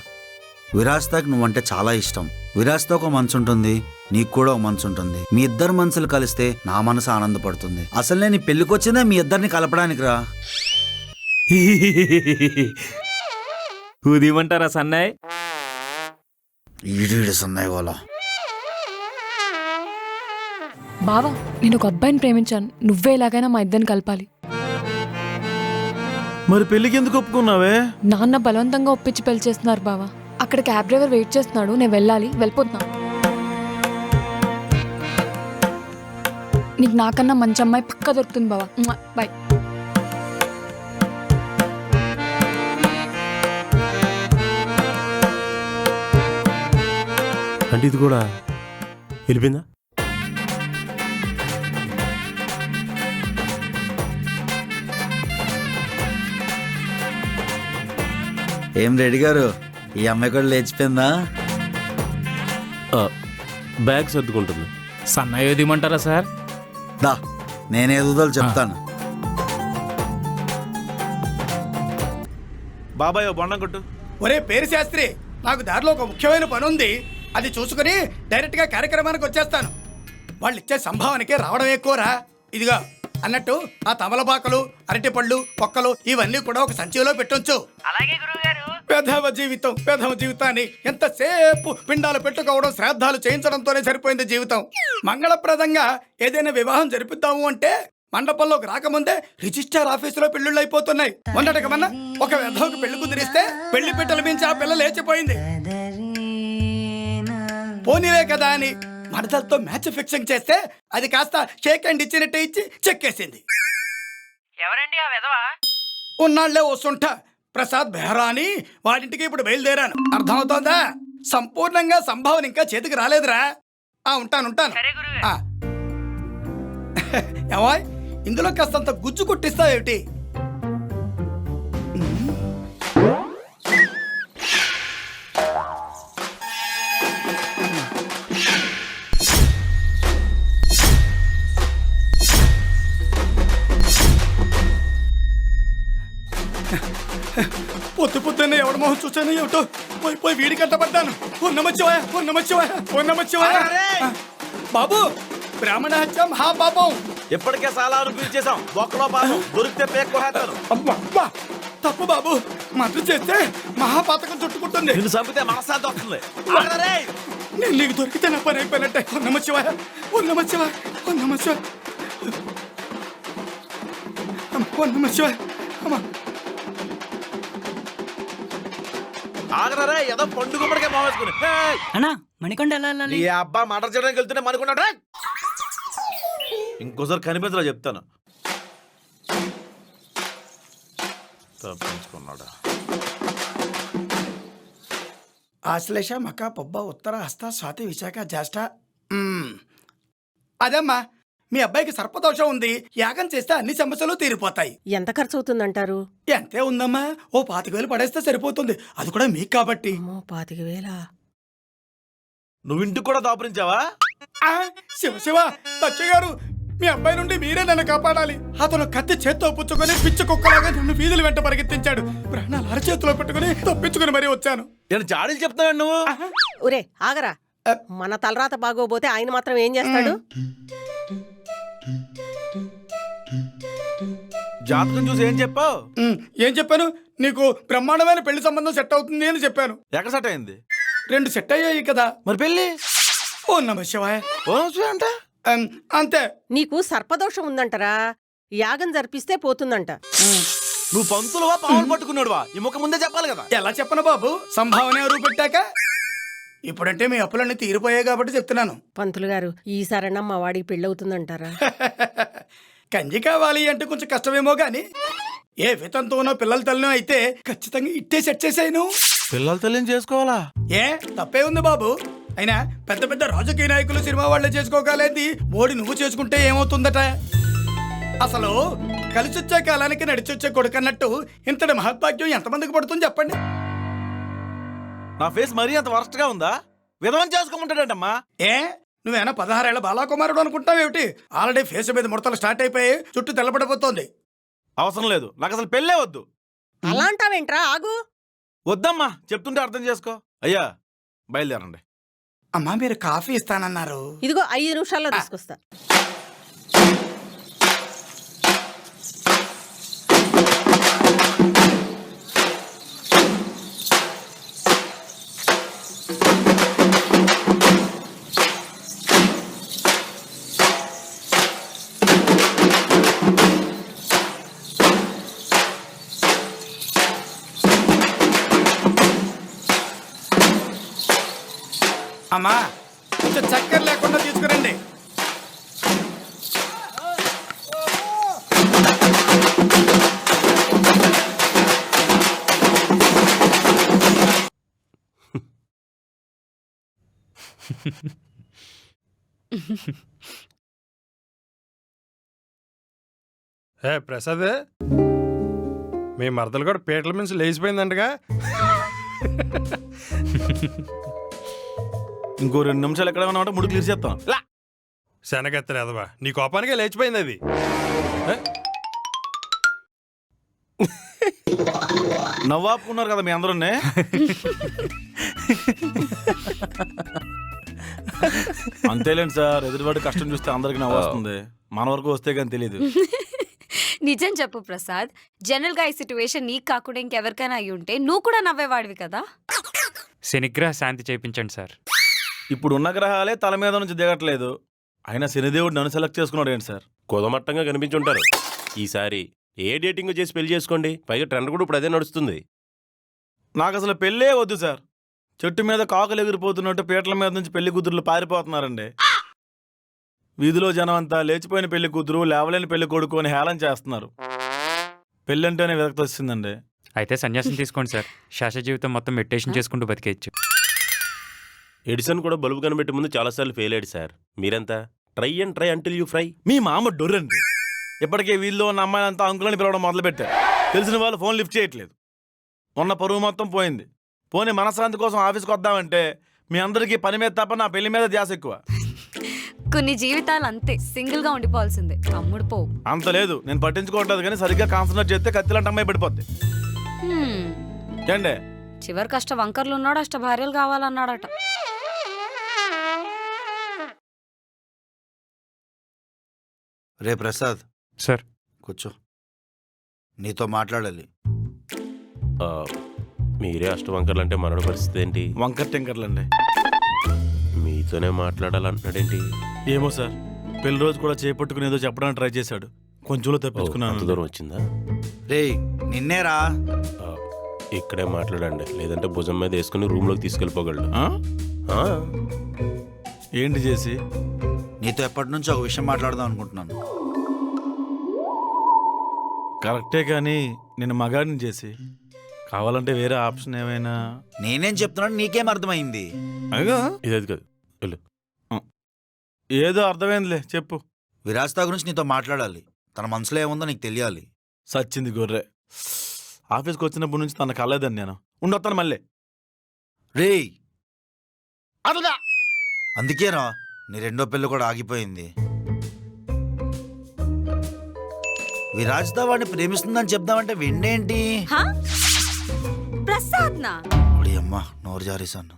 H: విరాజ్తాకి నువ్వంటే చాలా ఇష్టం. విరాజ్తో ఒక మనసు ఉంటుంది, నీకు కూడా ఒక మనసు ఉంటుంది. మీ ఇద్దరు మనసులు కలిస్తే నా మనసు ఆనందపడుతుంది. అసలు నేను ఈ పెళ్లికి వచ్చిందే మీ ఇద్దరిని కలపడానికి రా.
F: ఊదిమంటారా సన్నాయ్?
H: ఈడు సన్నాయి వాళ్ళ.
K: బావా, నేను ఒక అబ్బాయిని ప్రేమించాను. నువ్వే ఎలాగైనా మా ఇద్దరిని కలపాలి.
A: మరి పెళ్ళికి ఎందుకు ఒప్పుకున్నావే?
K: నాన్న బలవంతంగా ఒప్పించి పెళ్లి చేస్తున్నారు బావా. అక్కడ క్యాబ్ డ్రైవర్ వెయిట్ చేస్తున్నాడు, నేను వెళ్ళాలి, వెళ్ళిపోతున్నా. నీకు నాకన్నా మంచి అమ్మాయి పక్కా దొరుకుతుంది బావా. బాయ్.
B: అంటే ఇది కూడా వెళ్ళిపోయిందా?
H: ఏం రెడ్డి గారు, ఈ అమ్మాయి కూడా లేచిపోయిందా?
B: బ్యాగ్ సర్దుకుంటుంది.
F: సన్నాయి ఊదిమంటారా సార్?
H: దా నేనేదో చెప్తాను.
A: బాబాయ్ ఓ బొండం కొట్టు.
M: ఒరే పేరు శాస్త్రి, నాకు దారిలో ఒక ముఖ్యమైన పని ఉంది. అది చూసుకుని డైరెక్ట్గా కార్యక్రమానికి వచ్చేస్తాను. వాళ్ళు ఇచ్చే సంభావనకే రావడం ఎక్కువరా. ఇదిగా అన్నట్టు ఆ తమలపాకలు, అరటిపళ్ళు, పొక్కలు ఇవన్నీ కూడా ఒక సంచిలో పెట్టొచ్చు. అలాగే గురువుగారు. పెదవ జీవితాన్ని ఎంతసేపు పిండాలు పెట్టుకోవడం, శ్రాద్ధాలు చేయించడంతోనే సరిపోయింది జీవితం. మంగళప్రదంగా ఏదైనా వివాహం జరిపిద్దాము అంటే మండపంలోకి రాకముందే రిజిస్ట్రార్ ఆఫీసులో పెళ్లిళ్ళు అయిపోతున్నాయి. మొన్నటికమన్నా ఒక వెధవకు పెళ్లి కుదిరిస్తే పెళ్లి పెట్టెల మించి ఆ పిల్ల లేచిపోయింది. పోనీలే కదా అని మడతలతో మ్యాచ్ ఫిక్సింగ్ చేస్తే అది కాస్త షేక్ అండ్ ఇచ్చినట్టే ఇచ్చి చెక్కేసింది. ఎవరండి ఆ వెధవ? ఉన్నాళ్లే ఓ సుంఠ ప్రసాద్ బెహ్రా అని. వాడింటికి ఇప్పుడు బయలుదేరాను. అర్థమవుతోందా? సంపూర్ణంగా సంభావన ఇంకా చేతికి రాలేదురా. ఉంటాను. ఏమో ఇందులో కాస్తంత గుజ్జు కొట్టిస్తావేమిటి? పొద్దున్నే ఎవడ మొహం చూసాను ఏమిటో. పోయి వీడి కట్టబడ్డాను. బాబు, బ్రాహ్మణ హత్య మహాపాపం.
A: ఎప్పటికే చాలా అనుభవించేసాం. ఒక్కలో పాపం దొరికితే పేక్కోహేస్తాను.
M: తప్పు బాబు, మంత్రి చేస్తే మహాపాతకం చుట్టుకుంటుంది.
A: నిన్ను చంపితే మనశ్శాంతి వస్తుంది.
M: నేను నీకు దొరికితే నా పని అయిపోయినట్టే. నమశివాయ.
A: ఆగరే ఏదో పండుగ పడికే మావేసుకుని
M: అన్నా మణికొండ వెళ్ళాలి.
A: ఈ అబ్బా మటర్ చేయడానికి వెళ్తూనే మనుకున్నాడు. ఇంకోసారి కనిపించరా చెప్తాను. తప్పించుకున్నాడా?
M: ఆశ్లేష, మక, పొబ్బ, ఉత్తర, హస్త, స్వాతి, విశాఖ, జ్యేష్ఠ. అదమ్మా, మీ అబ్బాయికి సర్పదోషం ఉంది. యాగం చేస్తే అన్ని సమస్యలు తీరిపోతాయి.
G: ఎంత ఖర్చు అవుతుందంటారు?
M: ఎంతే ఉందమ్మా, ఓ 25,000 పడేస్తే సరిపోతుంది. అది కూడా మీకు కాబట్టి.
G: 25,000?
A: నువ్వు ఇంటికి కూడా దాపురించావా?
M: శివ తచ్చయ్య గారు, మీ అబ్బాయి నుండి మీరే నన్ను కాపాడాలి. అతను కత్తి చేత్తో పుచ్చుకొని పిచ్చి కుక్కలాగా నన్ను వీధుల వెంట పరిగెత్తించాడు. ప్రాణాలు అరచేతిలో పెట్టుకుని తప్పించుకుని మరీ వచ్చాను.
A: నేను జాడీలు చెప్తాను నువ్వు.
G: ఒరే ఆగరా, మన తలరాత బాగోపోతే ఆయన మాత్రం ఏం చేస్తాడు?
A: జాతకం చూసి ఏం చెప్పావు?
M: ఏం చెప్పాను? నీకు బ్రహ్మాండమైన పెళ్లి సంబంధం సెట్ అవుతుంది అని చెప్పాను.
A: ఎక్కడ సెట్ అయింది?
M: 2 సెట్ అయ్యాయి కదా.
A: మరి పెళ్లి
M: ఓ నమ శివాయ.
A: అంటే
M: అంతే.
G: నీకు సర్పదోషం ఉందంటరా, యాగం జరిపిస్తే పోతుందంట.
A: నువ్వు పంతులువా పావులు పట్టుకున్నాడువా? ఈ ముఖం ముందే చెప్పాలి కదా.
M: ఎలా చెప్పను బాబు, సంభావన ఎవరు పెట్టాక. ఇప్పుడంటే మీ అప్పులన్నీ తీరిపోయాయి కాబట్టి చెప్తున్నాను.
G: పంతులు గారు, ఈసారైనా మా వాడికి పెళ్ళవుతుందంటారా?
M: కంజి కావాలి అంటే కొంచెం కష్టమేమో గాని, ఏ వితంతోనో పిల్లల తల్లినో అయితే ఖచ్చితంగా ఇట్టే సెట్ చేసాను.
A: పిల్లల తల్లిని చేసుకోవాలా?
M: ఏ తప్పే ఉంది బాబు. అయినా పెద్ద పెద్ద రాజకీయ నాయకులు సినిమా వాళ్ళే చేసుకోగలేంది, మోడీ నువ్వు చేసుకుంటే ఏమవుతుందట? అసలు కలిసొచ్చే కాలానికి నడిచొచ్చే కొడుకన్నట్టు ఇంతటి మహత్భాగ్యం ఎంతమందికి పడుతుంది చెప్పండి.
A: నా ఫేస్ మరీ అంత వరస్ట్ గా ఉందా? విధవం చేసుకోమంటాడంటమ్మా.
M: ఏ నువ్వేనా 16 ఏళ్ల బాలాకుమారుడు అనుకుంటావేమిటి? ఆల్రెడీ ఫేస్ మీద ముడతలు స్టార్ట్ అయిపోయి చుట్టూ తెల్లబడిపోతుంది.
A: అవసరం లేదు, నాకు అసలు పెళ్ళే వద్దు.
G: అలా అంటావేంట్రా, ఆగు.
A: వద్దమ్మా, చెప్తుంటే అర్థం చేసుకో. అయ్యా బయలుదేరండి.
M: అమ్మా మీరు కాఫీ ఇస్తానన్నారు.
G: ఇదిగో 5 నిమిషాల్లో తీసుకొస్తా.
M: అమ్మా కొంచెం చక్కెర లేకుండా తీసుకురండి.
E: ప్రసాద్, మీ మరదలు కూడా పీటల మించి లేచిపోయిందంటగా.
A: ఇంకో 2 నిమిషాలు ఎక్కడ ఉన్నామంటే ముడి క్లియర్ చేస్తాం.
E: శనగెత్తలేదవా, నీ కోపానికే లేచిపోయింది అది.
A: నవ్వాపుకున్నారు కదా మీ అందరూ. అంతేలేండి సార్, ఎదురువాడి కష్టం చూస్తే అందరికి నవ్వు వస్తుంది, మన వరకు వస్తే కానీ తెలీదు.
C: నిజం చెప్పు ప్రసాద్, జనరల్ గా ఈ సిచ్యువేషన్ నీకు కాకుండా ఇంకెవరికైనా అయ్యి ఉంటే నువ్వు కూడా నవ్వేవాడివి కదా.
E: శనిగ్రహ శాంతి చేయించండి సార్.
A: ఇప్పుడు ఉన్న గ్రహాలే తల మీద నుంచి దిగట్లేదు, అయినా శనిదేవుడు నన్ను సెలెక్ట్ చేసుకున్నాడు ఏంటి సార్?
B: కుదమట్టంగా కనిపించుంటారు. ఈసారి ఏ డేటింగ్ చేసి పెళ్లి చేసుకోండి, పైగా ట్రెండ్ కూడా ఇప్పుడు అదే నడుస్తుంది.
A: నాకు అసలు పెళ్ళే వద్దు సార్. చెట్టు మీద కాకులు ఎగిరిపోతున్నట్టు పీటల మీద నుంచి పెళ్లి కూతురులు పారిపోతున్నారండి. వీధిలో జనం అంతా లేచిపోయిన పెళ్లి కూతురు, లేవలేని పెళ్లి కొడుకు అని హేళన చేస్తున్నారు. పెళ్ళంటేనే విరక్తి వచ్చిందండి.
E: అయితే సన్యాసం తీసుకోండి సార్, శాశ్వత జీవితం మొత్తం మెడిటేషన్ చేసుకుంటూ బతికేయచ్చు.
B: ఎడిసన్ కూడా బల్బు కనిపెట్టే ముందు చాలాసార్లు ఫెయిల్ అయ్యాడు సార్. మీరంతా try and try until you fry.
A: మీ మామ డొర్రండి. ఇప్పటికే వీళ్ళు ఉన్న అమ్మాయిలంతా అంకులని పిలవడం మొదలుపెట్టారు. తెలిసిన వాళ్ళు ఫోన్ లిఫ్ట్ చేయట్లేదు. మొన్న పరువు మొత్తం పోయింది. పోనీ మనశ్శాంతి కోసం ఆఫీస్కి వద్దామంటే మీ అందరికీ పని మీద తప్ప నా పెళ్లి మీద ధ్యాస ఎక్కువ.
C: కొన్ని జీవితాలు అంతే, సింగిల్ గా ఉండిపోవాల్సిందే. తమ్ముడు పో.
A: అంత లేదు, నేను పట్టించుకోవట్లేదు, కానీ సరిగ్గా కాన్సన్ట్రేట్ చేస్తే కత్తిలాంటి అమ్మాయి పడిపోద్ది. ఏండే
C: చివరికి అష్ట వంకర్లు ఉన్నాడు, అష్ట భార్యలు కావాలన్నాడట.
H: రే ప్రసాద్
E: సార్,
H: కూర్చో, నీతో మాట్లాడాలి.
B: మీరే అష్టవంకర్లు అంటే మనోడి పరిస్థితి ఏంటి?
A: వంకర్ టెంకర్లండి.
B: మీతోనే మాట్లాడాలంటున్నాడేంటి?
A: ఏమో సార్, పెళ్లి రోజు కూడా చేపట్టుకుని ఏదో చెప్పడానికి ట్రై చేశాడు. కొంచెంలో తప్పించుకున్నాను.
B: దూరం వచ్చిందా?
H: రే నిన్నేరా.
B: ఇక్కడే మాట్లాడండి, లేదంటే భుజం మీద వేసుకుని రూమ్లోకి తీసుకెళ్ళిపోగలడు.
A: ఏంటి చేసి?
H: నీతో ఎప్పటి నుంచి ఒక విషయం మాట్లాడదాం అనుకుంటున్నాను.
A: కరెక్టే, కానీ నేను మగాడిని చేసి, కావాలంటే వేరే ఆప్షన్ ఏమైనా.
H: నేనేం చెప్తున్నాను నీకేం అర్థమైంది?
B: ఇది కాదు, వెళ్ళు.
A: ఏదో అర్థమైందిలే, చెప్పు.
H: విరాజిత గురించి నీతో మాట్లాడాలి. తన మనసులో ఏముందో నీకు తెలియాలి.
A: సచ్చింది గొర్రె. ఆఫీస్కి వచ్చినప్పటి నుంచి తన కలలేదని నేను ఉండొస్తాను మళ్ళీ.
H: రే
A: అదా
H: అందుకేరా నీ రెండో పెళ్ళి కూడా ఆగిపోయింది. విరాజిత వాడిని ప్రేమిస్తుందని చెప్దామంటే విండేంటి?
C: ప్రసాద్ నా
H: అమ్మా నోరు జారేసాను.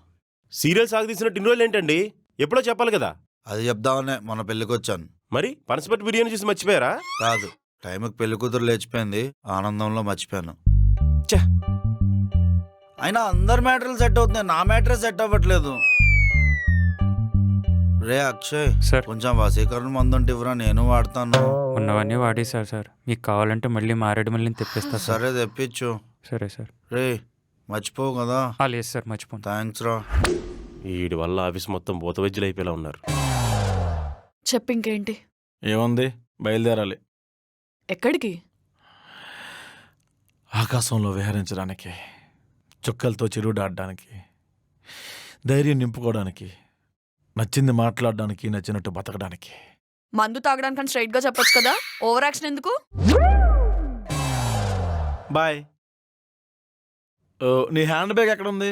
B: సీరియల్ సాగదీసినట్టు ఇన్ని రోజులు ఏంటండి? ఎప్పుడో చెప్పాలి కదా.
H: అది చెప్దామనే మన పెళ్ళికి వచ్చాను.
B: మరి పనసపట్టి బిర్యానీ చూసి మర్చిపోయారా?
H: కాదు, టైంకి పెళ్లి కూతురు లేచిపోయింది, ఆనందంలో మర్చిపోయాను. అయినా అందరి మ్యాటర్లు సెట్ అవుతున్నాయి, నా మ్యాటరే సెట్ అవ్వట్లేదు. రే అక్షయ్
E: సార్.
H: కొంచెం వశీకరణ మందు ఉంటే ఇవ్వరా, నేను వాడతాను.
E: ఉన్నవన్నీ వాడేశారు సార్. మీకు కావాలంటే మళ్ళీ మారేడుమల్లిని తెప్పిస్తా సార్.
H: సరే తెప్పించు.
E: సరే సార్.
H: రే మర్చిపోవు కదా.
E: లేదు సార్, మర్చిపోను.
H: థ్యాంక్స్ రా.
B: వీడి వల్ల ఆఫీస్ మొత్తం భూత వైద్యులు అయిపోయేలా ఉన్నారు.
I: చెప్పు ఇంకేంటి?
A: ఏముంది, బయలుదేరాలి.
I: ఎక్కడికి?
A: ఆకాశంలో విహరించడానికి, చుక్కలతో చెరువు దాటడానికి, ధైర్యం నింపుకోవడానికి, నచ్చింది మాట్లాడడానికి, నచ్చినట్టు బతకడానికి.
I: మందు తాగడానికి స్ట్రైట్ గా చెప్పొచ్చు కదా, ఓవర్ యాక్షన్ ఎందుకు?
A: బాయ్. నీ హ్యాండ్ బ్యాగ్ ఎక్కడ ఉంది?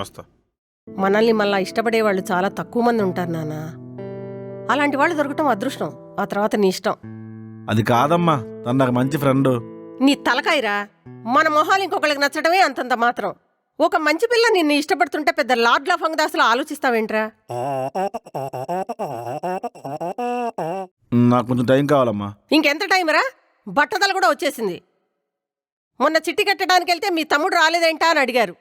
A: వస్తా.
G: మనల్ని మళ్ళా ఇష్టపడే వాళ్ళు చాలా తక్కువ మంది ఉంటారు నాన్న. అలాంటి వాళ్ళు దొరకటం అదృష్టం, ఆ తర్వాత నీ ఇష్టం.
A: అది కాదమ్మా, తను నాకు మంచి ఫ్రెండ్.
G: నీ తలకాయరా, మన మొహాలు ఇంకొకరికి నచ్చడమే అంతంత మాత్రం. ఒక మంచి పిల్ల నిన్ను ఇష్టపడుతుంటే పెద్ద లార్డ్లా ఫంగదాసులు ఆలోచిస్తావేంట్రా?
A: నాకు కొంచెం టైం కావాలమ్మా.
G: ఇంకెంత టైం రా? బట్టతల కూడా వచ్చేసింది. మొన్న చిట్టి కట్టడానికి వెళ్తే మీ తమ్ముడు రాలేదేంటా అని అడిగారు.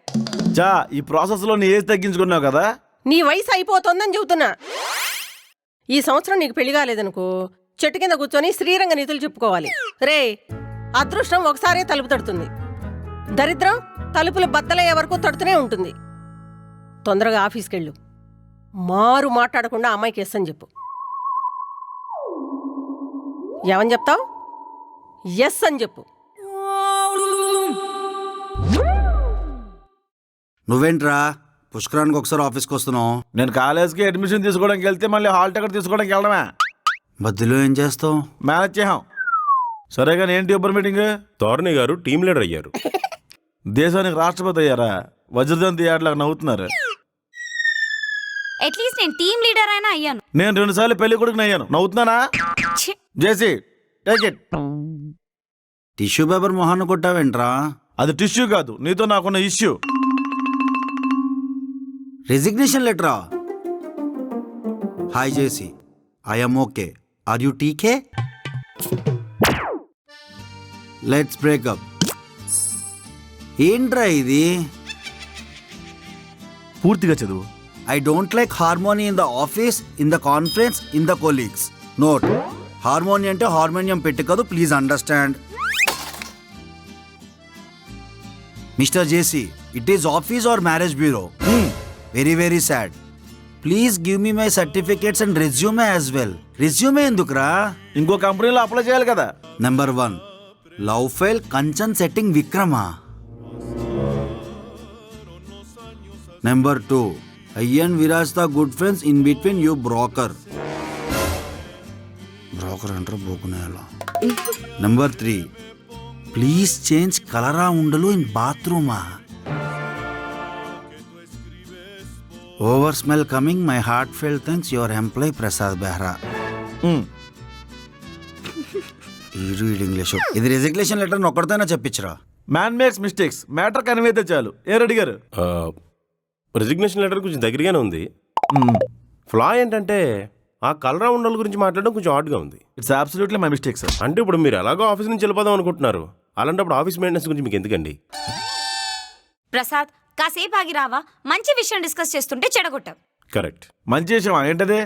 A: చా, ఈ ప్రాసెస్లో నీ ఏజ్ తగ్గించుకున్నావు కదా.
G: నీ వయసు అయిపోతుందని చెబుతున్నా. ఈ సంవత్సరం నీకు పెళ్లి కాలేదనుకో, చెట్టు కింద కూర్చొని శ్రీరంగ నీతులు చెప్పుకోవాలి. రే, అదృష్టం ఒకసారే తలుపు తడుతుంది, దరిద్రం తలుపులు బద్దలయ్యే వరకు తడుతూనే ఉంటుంది. తొందరగా ఆఫీస్కెళ్ళు. మారు మాట్లాడకుండా అమ్మాయికి ఎస్ అని చెప్పు. ఏమని చెప్తావు? ఎస్ అని చెప్పు.
H: నువ్వేంట్రా పుష్కరానికి ఒకసారి ఆఫీస్కి వస్తున్నావు?
A: నేను కాలేజ్కి అడ్మిషన్ తీసుకోవడానికి వెళ్తే మళ్ళీ హాల్ టికెట్ తీసుకోవడానికి వెళ్ళడమే.
H: మధ్యలో ఏం చేస్తావు?
A: మేనేజ్ చేయం. సరేగా, ఏంటి ఓపెన్ మీటింగ్?
B: తోరణి గారు టీం లీడర్ అయ్యారు.
A: దేశానికి రాష్ట్రపతి అయ్యారా? వజ్రదంతి యాడ్లాగా నవ్వుతున్నారు.
C: అట్లీస్ట్ నేను టీమ్ లీడర్ అయినా అయ్యాను.
A: నేను 2 సార్లు పెళ్లి కొడుకుని అయ్యాను. నవ్వుతున్నానా? JC, take it.
H: Tissue paper మొహాన్ని కొట్టావేంట్రా?
A: అది టిష్యూ కాదు, నీతో నాకున్న ఇష్యూ.
H: రెసిగ్నేషన్ లెటరా? Hi JC, I'm okay, are you TK? Let's breakup. ఏంట్రా ఇది?
A: పూర్తిగా చదువు.
H: I don't like harmony in the office, in the conference, in the colleagues. Note, harmony అంటే హార్మోనియం పెట్టి కాదు, please understand. Mister JC, it is office or marriage bureau? Very very sad. Please give me my certificates and resume as well. Resume ఎందుకురా?
A: ఇంకో కంపెనీలో apply చేయాలి కదా.
H: Number 1 love fail Kanchan setting విక్రమా. Number 2 అయ్యన్ Virajita good friends, in between you broker. Broker అంటారు బోకునేలా. Number 3 please change కలరా ఉండలు ఇన్ బాత్రూమా. Over smell coming, my heart fell thanks, your employ Prasad Behra. English. ఇది రెసిగ్నేషన్ లెటర్ ఒక్కడితోనే చెప్పించరా?
A: Man makes mistakes, matter convey చాలు. ఏ రెడ్డి గారు?
B: రెసిగ్నేషన్ లెటర్ కొంచెం దగ్గరగానే ఉంది. ఫ్లా ఏంటంటే ఆ కలరా ఉండల గురించి మాట్లాడడం కొంచెం ఆడ్గా ఉంది.
A: It's absolutely my mistake sir.
B: అంటే ఇప్పుడు మీరు ఎలాగో ఆఫీస్ నుంచి వెళ్ళిపోదాం అనుకుంటున్నారు, అలాంటప్పుడు ఆఫీస్ మెయింటెనెన్స్ గురించి మీకు ఎందుకండి?
C: ప్రసాద్, కాసేపు ఆగి రావా? మంచి విషయం డిస్కస్ చేస్తుంటే చెడగొట్టావు.
B: కరెక్ట్.
A: మంచి విషయం ఏంటది?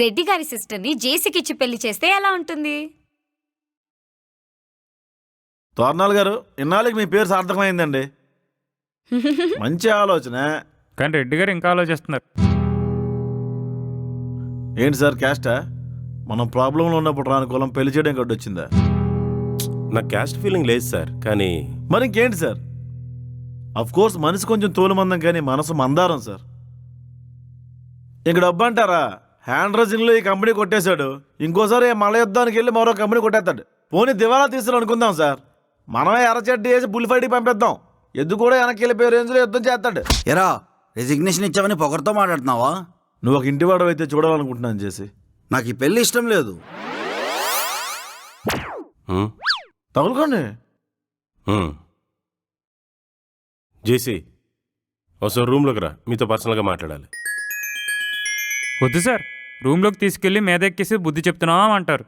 C: రెడ్డి గారి సిస్టర్ని జేసీకి ఇచ్చి పెళ్లి చేస్తే ఎలా ఉంటుంది?
A: తోరణాలు గారు, ఇన్నాళ్ళకి మీ పేరు సార్థకమైందండి. మంచి ఆలోచన.
E: కానీ రెడ్డి గారు ఇంకా ఆలోచిస్తున్నారు.
A: ఏంటి సార్ క్యాస్టా? మనం ప్రాబ్లంలో ఉన్నప్పుడు రాని కులం పెళ్లి చేయడం గడ్డు వచ్చిందా?
B: నాకు క్యాస్ట్ ఫీలింగ్ లేదు సార్. కానీ
A: మరి ఇంకేంటి సార్? అఫ్ కోర్స్ మనిషి కొంచెం తోలుమందం, కానీ మనసు మందారం సార్. ఇంక డబ్బు అంటారా? హ్యాండ్ రైజింగ్లో ఈ కంపెనీ కొట్టేశాడు, ఇంకోసారి మళ్ళీ యుద్ధానికి వెళ్ళి మరో కంపెనీ కొట్టేస్తాడు. పోనీ దివాలా తీసుకుని అనుకుందాం సార్, మనమే ఎర్రచెడ్డి వేసి బుల్ ఫైట్కి పంపిద్దాం. ఎద్దు కూడా వెనక్కి వెళ్ళిపోయే రేంజ్లో యుద్ధం చేస్తాడు.
H: ఎరా, రెసిగ్నేషన్ ఇచ్చావని పొగర్తో మాట్లాడుతున్నావా?
A: నువ్వు ఒక ఇంటివాడు అయితే చూడాలనుకుంటున్నాను చేసి.
H: నాకు ఈ పెళ్లి ఇష్టం లేదు.
A: తగులుకోండి.
B: జేసీ, ఒకసారి రూమ్లోకి రా, మీతో పర్సనల్గా మాట్లాడాలి.
E: వద్దు సార్, రూమ్లోకి తీసుకెళ్ళి మీద ఎక్కేసి బుద్ధి చెప్తున్నాం అంటారు.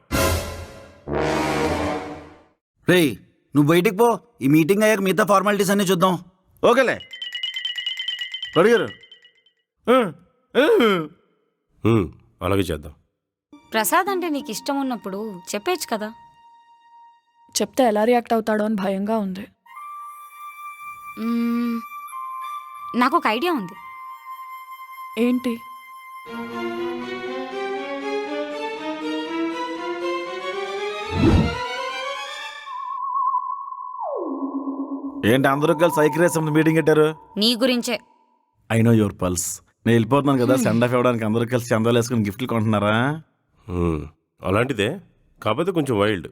H: రేయ్, నువ్వు బయటికి పో, ఈ మీటింగ్ అయ్యాక మిగతా ఫార్మాలిటీస్ అన్నీ చూద్దాం.
A: ఓకేలే రెడ్డి గారు.
B: అలాగే చేద్దాం.
C: ప్రసాద్ అంటే నీకు ఇష్టం ఉన్నప్పుడు చెప్పేచ్చు కదా.
I: చెప్తే ఎలా రియాక్ట్ అవుతాడో అని భయంగా ఉంది.
C: నాకు ఒక ఐడియా ఉంది.
I: ఏంటి?
A: ఏంటి అందరూ కలిసి ఐక్యరేసం మీటింగ్ పెట్టారు?
C: నీ గురించే.
A: I know your pulse. నేను వెళ్ళిపోతున్నాను కదా, సెండ్ ఆఫ్ ఇవ్వడానికి అందరూ కలిసి చందాలు వేసుకుని గిఫ్ట్లు కొంటున్నారా?
B: అలాంటిదే, కాకపోతే కొంచెం వైల్డ్.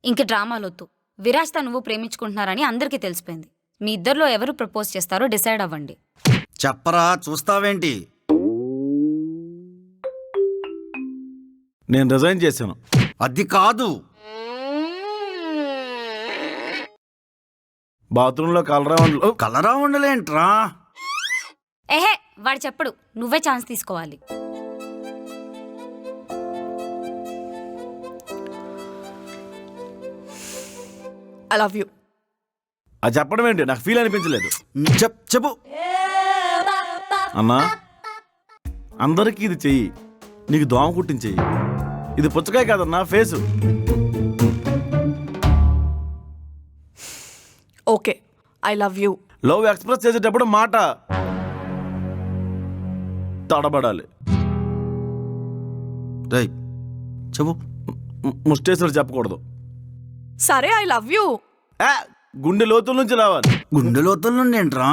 C: ఇంక డ్రామాలొద్దు. విరాజ్తో నువ్వు ప్రేమించుకుంటున్నారని అందరికీ తెలిసిపోయింది. మీ ఇద్దరిలో ఎవరు ప్రపోజ్ చేస్తారో డిసైడ్ అవ్వండి.
H: చెప్పరా, చూస్తావేంటి?
A: నేను రిజైన్ చేశాను.
H: అది కాదు,
A: బాత్రూంలో
H: కలరా ఉండలేంట్రా.
C: ఏహే, వాడు చెప్పడు, నువ్వే ఛాన్స్ తీసుకోవాలి.
I: I love you.
A: అది చెప్పడం ఏంటి? నాకు ఫీల్ అనిపించలేదు.
H: చెప్పు
A: అన్నా, అందరికీ ఇది చెయ్యి, నీకు దోమ కుట్టించెయ్యి. ఇది పుచ్చకాయ కాదన్నా, face.
I: Okay, I love you.
A: Love express చేసేటప్పుడు మాట తడబడాలి.
H: రైట్, చెప్పు.
A: ముస్టేశ్వరు చెప్పకూడదు.
I: సరే, ఐ లవ్ యూ.
A: గుండె లోతుల నుంచి రావాలి.
H: గుండె లోతుల నుండి ఏంట్రా?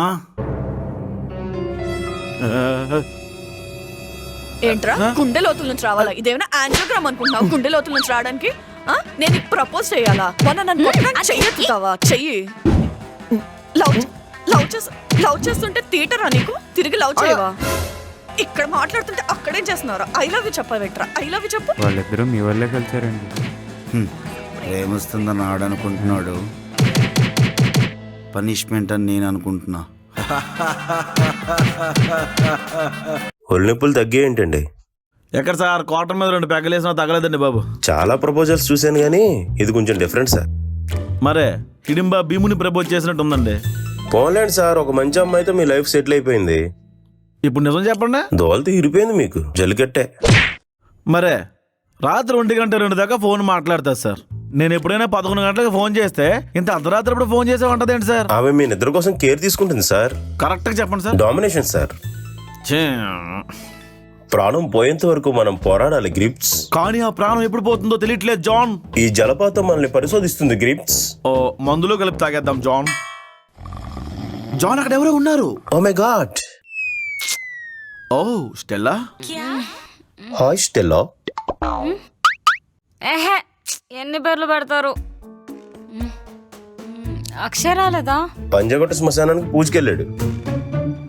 I: ఏంట్రా గుండె లోతుల నుంచి రావాలా? ఇదేమైనా యాంజియోగ్రామ్ అనుకుంటున్నావు గుండె లోతుల నుంచి రావడానికి? నేను నీకు ప్రపోజ్ చేయాలా? మొన్న నన్ను చెయ్యెత్తుతావా? చెయ్యి. లవ్ చేస్తుంటే తీటరా నీకు? తిరిగి లవ్ చేయవా? ఇక్కడ మాట్లాడుతుంటే అక్కడేం చేస్తున్నారా? ఐ లవ్ యూ చెప్పవేట్రా? ఐ లవ్ యూ చెప్పు.
E: వాళ్ళిద్దరూ మీ వల్లే కలిసారండి.
H: ప్రేమిస్తుందని ఆడనుకుంటున్నాడు, పనిష్మెంట్ అని నేను అనుకుంటున్నా.
B: ఒళ్ళు నొప్పులు తగ్గేయంటండి.
A: ఎక్కడ సార్? క్వార్టర్ మీద 2 పెగ్గలేసినా తగలేదండి బాబు.
B: చాలా ప్రపోజల్స్ చూశాను కానీ ఇది కొంచెం డిఫరెంట్ సార్.
A: మరే హిడింబా భీముని ప్రపోజ్ చేసినట్టు ఉందండి.
B: పోన్లేండి సార్, ఒక మంచి అమ్మాయితో మీ లైఫ్ సెటిల్ అయిపోయింది.
A: ఇప్పుడు నిజం చెప్పండి.
B: దోవలతో ఇరిపోయింది మీకు, జల్లికట్టే.
A: మరే రాత్రి 1 గంట 2 దాకా ఫోన్ మాట్లాడతారు సార్. నేను ఎప్పుడైనా 11 గంటలకు ఫోన్ చేస్తే ఇంత అర్ధరాత్రి ఇప్పుడు ఫోన్ చేసే ఉంటదేంటి సార్?
B: ఆమె మీ నిద్ర కోసం కేర్ తీసుకుంటుంది సార్.
A: కరెక్ట్ గా చెప్పండి సార్.
B: Domination sir. ప్రాణం పోయేంత వరకు మనం పోరాడాలి గ్రిప్స్.
A: కానీ ఆ ప్రాణం ఎప్పుడు పోతుందో తెలియట్లేదు జాన్.
B: ఈ జలపాతం మనల్ని పరిశోధిస్తుంది గ్రిప్స్.
A: ఓ మందులో కలిపి తాగేద్దాం జాన్. జాన్, అక్కడ ఎవరో ఉన్నారు.
B: Oh my God.
A: Oh Stella.
B: Hi Stella.
C: ఏహే, ఎన్ని పేర్లు పెడతారు? అక్షరాలేదా?
B: పంజగొట్ట శ్మశానానికి పూజకెళ్ళాడు.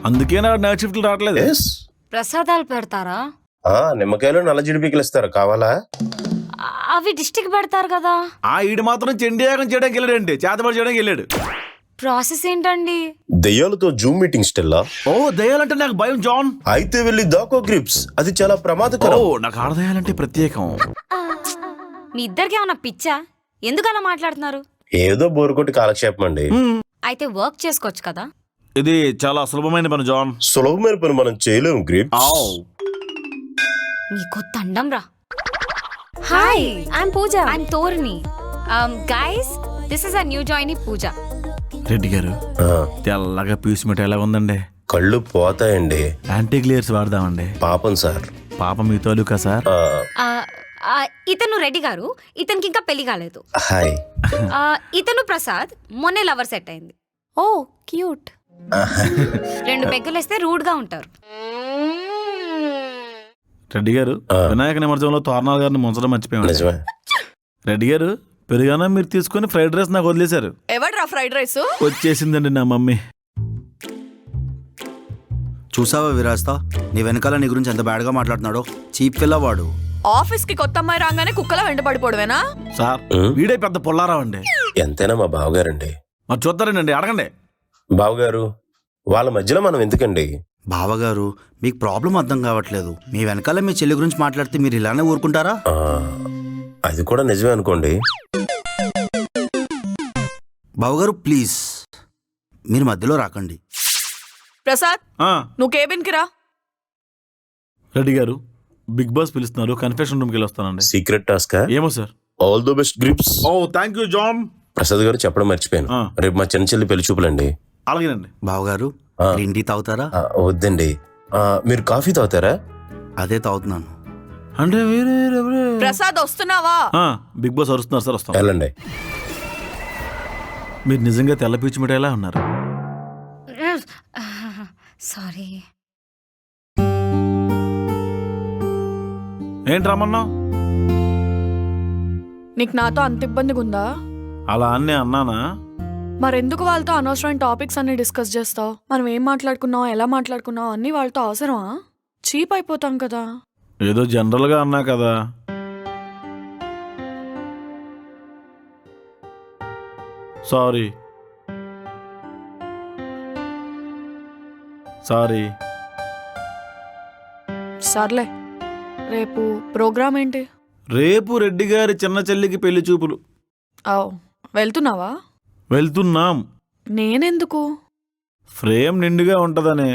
A: అందుకే నా నైట్ షిఫ్ట్లు రావట్లేదు.
C: ప్రసాదాలు పెడతారా?
B: నిమ్మకాయలు నల్ల జిడిపికలు ఇస్తారు, కావాలా?
C: అవి డిస్టిక్ పెడతారు కదా.
A: ఈడు మాత్రం చెండియాగం చేయడానికి వెళ్ళాడండి, చేతబడి చేయడానికి వెళ్ళాడు.
C: ప్రాసెస్ ఏంటండి?
B: దయ్యాలతో జూమ్ మీటింగ్ స్టెల్లా.
A: ఓ దయ్యాలంటే నాకు భయం జాన్.
B: అయితే వెళ్ళి దాకో గ్రిప్స్, అది చాలా ప్రమాదకరం.
A: నాకు ఆడదయ్యాలంటే ప్రత్యేకం.
C: మీ ఇద్దరికి ఏమన్నా పిచ్చా? ఎందుకు అలా మాట్లాడుతున్నారు?
B: ఏదో బోరుకొట్టి కాలక్షేపం అండి.
C: అయితే వర్క్ చేసుకోవచ్చు కదా.
A: ఇది చాలా సులభమైన పని జాన్.
B: సులభమైన పని మనం చేయలేము గ్రిప్స్.
C: నీకు దండం రా. Hi, I'm Pooja. I'm Thorini. Guys, this is a new joinee Pooja.
A: Reddy garu, తెల్లగా పీసుమిట ఎలా ఉందండి?
B: కళ్ళు పోతాయండి.
A: యాంటీ గ్లేయర్స్ వాడదామండి.
B: పాపం సార్.
A: పాపం మీ తోలుకా సార్.
C: ఇతను రెడ్డి గారు, ఇతనికి ఇంకా పెళ్లి కాలేదు.
B: హాయ్.
C: ఇతను ప్రసాద్, మొన్నే లవర్ సెట్ అయింది.
K: ఓ క్యూట్.
C: 2 పెగ్గులేస్తే రూడ్ గా ఉంటారు.
A: రెడ్డి గారు, వినాయక నిమజ్జనంలో తోరణాల గారిని ముంచడం మర్చిపోయాను. రెడ్డి గారు, పెరుగానా మీరు తీసుకుని ఫ్రైడ్ రైస్ నాకు వదిలేశారు.
I: ఎవడ్రా ఫ్రైడ్ రైస్?
A: వచ్చేసిందండి నా మమ్మీ.
H: చూసావా విరాజ్తా, నీ వెనకాల నీ గురించి ఎంత బ్యాడ్గా మాట్లాడుతున్నాడో. చీప్ పిల్లవాడు.
I: ఆఫీస్ కి కొత్త అమ్మాయి రాగానే కుక్కలా వెంటబడిపోవడమేనా?
A: సార్, వీడే పెద్ద పొల్లారావు అండి.
B: ఎంతైనా మా బావగారండి.
A: మరి చూద్దారండి, అడగండి.
B: బావగారు, వాళ్ళ మధ్యలో మనం ఎందుకండి?
H: బావగారు, మీకు ప్రాబ్లం అర్థం కావట్లేదు. మీ వెనకాల మీ చెల్లి గురించి మాట్లాడితే మీరు ఇలానే ఊరుకుంటారా?
B: అది కూడా నిజమే అనుకోండి.
H: బావగారు ప్లీజ్ మీరు మధ్యలో రాకండి.
I: ప్రసాద్
A: ఆ,
I: నువ్వు కేబిన్కి రా.
A: రెడ్డి గారు బిగ్ బాస్ పిలుస్తున్నారు, కన్ఫెషన్ రూమ్కి వెళ్ళి వస్తానండి.
B: సీక్రెట్ టాస్కా?
A: ఏమో sir.
B: All the best grips.
A: Oh thank you John.
B: Prasad garu చెప్పడం మర్చిపోయాను,
A: ఆ.
B: రేపు మా చిన్న చెల్లి పెళ్లి చూపులండి.
A: అలాగేనండి.
H: బావగారు
B: ఆ.
H: గ్రీన్ టీ తాగుతారా?
B: వద్దండి. మీరు కాఫీ తాగుతారా?
H: అదే తాగుతున్నాను.
A: అంటే వేరే ఎవరే?
I: ప్రసాద్ వస్తున్నావా?
A: బిగ్ బాస్ అరుస్తున్నారు సార్, వస్తాం.
B: వెళ్ళండి.
A: మీరు నిజంగా తెల్ల పీచు మిఠాయిలా ఉన్నారు.
C: సారీ.
A: ఏంటి రమ్మన్నావు?
I: నీకు నాతో అంత ఇబ్బందిగా ఉందా?
A: అలా అన్నీ అన్నానా?
I: మరెందుకు వాళ్ళతో అనవసరమైన టాపిక్స్ అన్ని డిస్కస్ చేస్తావు? మనం ఏం మాట్లాడుకున్నావు, ఎలా మాట్లాడుకున్నావు అన్నీ వాళ్ళతో అవసరమా? చీప్ అయిపోతాం కదా.
A: ఏదో జనరల్గా అన్నా కదా. Sorry sorry.
I: సర్లే, రేపు ప్రోగ్రామ్ ఏంటి?
A: రేపు రెడ్డి గారి చిన్న చెల్లికి పెళ్లి చూపులు.
I: ఓ, వెళ్తున్నావా?
A: వెళ్తున్నాం.
I: నేనెందుకు?
A: ఫ్రేమ్ నిండుగా ఉంటుందనే.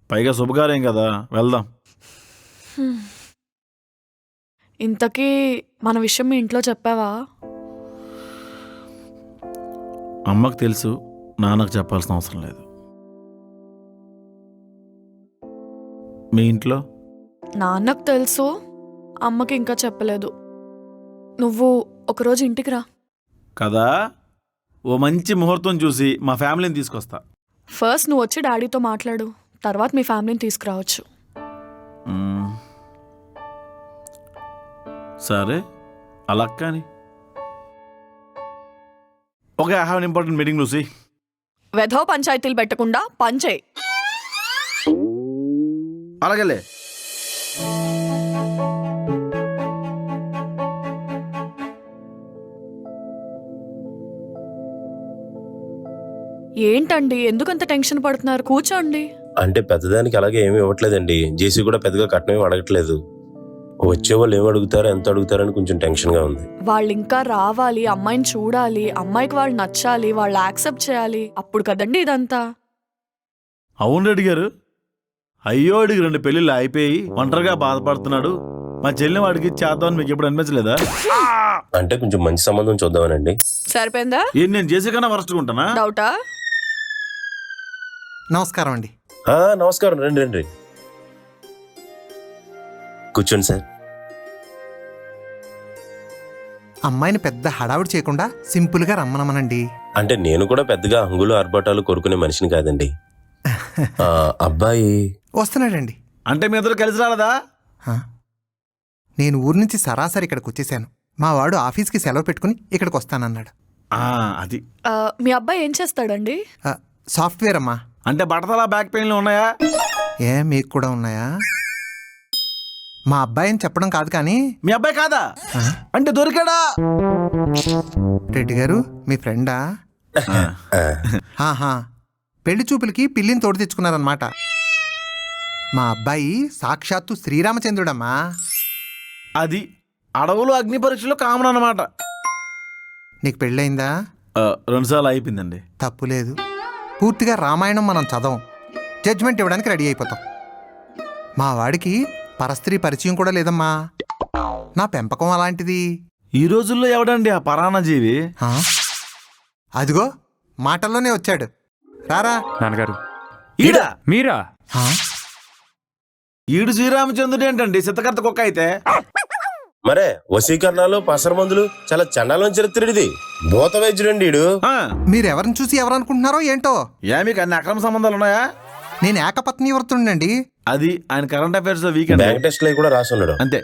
A: పైగా శుభకార్యం కదా, వెళ్దాం.
I: ఇంతకీ మన విషయం మీ ఇంట్లో చెప్పావా?
A: అమ్మకు తెలుసు, నాన్నకు చెప్పాల్సిన అవసరం లేదు. మీ ఇంట్లో?
I: నాన్నకు తెలుసు, అమ్మకి ఇంకా చెప్పలేదు. నువ్వు ఒకరోజు ఇంటికి రా.
A: కదా, ఓ మంచి ముహూర్తం చూసి మా ఫ్యామిలీని తీసుకొస్తా.
I: ఫస్ట్ నువ్వు వచ్చి డాడీతో మాట్లాడు, తర్వాత మీ ఫ్యామిలీని తీసుకురావచ్చు.
A: సరే, అలా కానీ. Okay, I have an important meeting Lucy.
I: వెధవ పంచాయతీలు పెట్టకుండా పంచేయి.
A: అలాగలే.
I: ఏంటండి ఎందుకంత టెన్షన్ పడుతున్నారు? కూర్చోండి.
B: అంటే పెద్దదానికి అలాగే ఏమీ ఇవ్వట్లేదండి. జేసీ కూడా పెద్దగా కట్నం ఏమి అడగట్లేదు. వచ్చే వాళ్ళు ఏమి అడుగుతారో ఎంత అడుగుతారని కొంచెం టెన్షన్గా ఉంది.
I: వాళ్ళు ఇంకా రావాలి, అమ్మాయిని చూడాలి, అమ్మాయికి వాళ్ళు నచ్చాలి, వాళ్ళు యాక్సెప్ట్ చేయాలి, అప్పుడు కదండి ఇదంతా.
A: అవును రెడ్డి గారు. అయ్యో, అడిగి 2 పెళ్ళిళ్ళు అయిపోయి ఒంటరిగా బాధపడుతున్నాడు. మా చెల్లి వాడికి చేద్దామని మీకు ఎప్పుడు అనిపించలేదా?
B: అంటే కొంచెం మంచి సంబంధం చూద్దామనండి.
I: సరిపోయిందా?
A: ఏం నేను చేసే కన్నా వరస్ట్గా ఉంటానా?
I: డౌటా?
N: నమస్కారం అండి.
B: నమస్కారం, రండి రండి కూర్చోండి సార్.
N: అమ్మాయిని పెద్ద హడావుడి చేయకుండా సింపుల్గా రమ్మనమనండి.
B: అంటే నేను కూడా పెద్దగా హంగులు ఆర్భాటాలు కోరుకునే మనిషిని కాదండి. అబ్బాయి
N: వస్తున్నాడండి.
A: అంటే మీ ఇద్దరు కలిసి రాలేదా?
N: నేను ఊరు నుంచి సరాసరి ఇక్కడికి వచ్చేసాను. మా వాడు ఆఫీస్కి సెలవు పెట్టుకుని ఇక్కడికి వస్తానన్నాడు.
A: అది
I: మీ అబ్బాయి ఏం చేస్తాడండి?
N: సాఫ్ట్వేర్ అమ్మా.
A: అంటే బట్టతల బ్యాక్ పెయిన్లు ఉన్నాయా?
N: మీకు కూడా ఉన్నాయా? మా అబ్బాయి అని చెప్పడం కాదు కానీ.
A: మీ అబ్బాయి కాదా? అంటే దొరికాడా?
N: రెడ్డి గారు మీ ఫ్రెండా? పెళ్లి చూపులకి పిల్లిని తోడు తెచ్చుకున్నారనమాట. మా అబ్బాయి సాక్షాత్తు శ్రీరామచంద్రుడమ్మా.
A: అది అడవులు అగ్ని పరీక్షలో కామన్ అన్నమాట.
N: నీకు పెళ్ళయిందా?
A: 2 సార్లు అయిపోయిందండి.
N: తప్పులేదు. పూర్తిగా రామాయణం మనం చదవం, జడ్జిమెంట్ ఇవ్వడానికి రెడీ అయిపోతాం. మా వాడికి పరస్త్రీ పరిచయం కూడా లేదమ్మా. నా పెంపకం అలాంటిది.
A: ఈ రోజుల్లో ఎవడండి ఆ పరాణ జీవి?
N: అదిగో మాటల్లోనే వచ్చాడు. రారా
E: నాన్నగారు.
A: ఈడా
E: మీరా?
A: ఈడు శ్రీరామచంద్రుడు ఏంటండి సిద్ధకర్త కుక్క అయితే?
B: మరే వశీకరణాలు పసరమందులు చాలా చండాలం చరిత్రది. భూత వైద్యుడండి ఈడు.
N: మీరెవరిని చూసి ఎవరనుకుంటున్నారో ఏంటో.
A: మీకు అన్ని అక్రమ సంబంధాలు ఉన్నాయా?
N: నేను ఏకపత్ని వ్రతుండండి.
A: అది ఆయన current affairs weekend
B: bank test లో కూడా రాసున్నాడు
A: అంతే.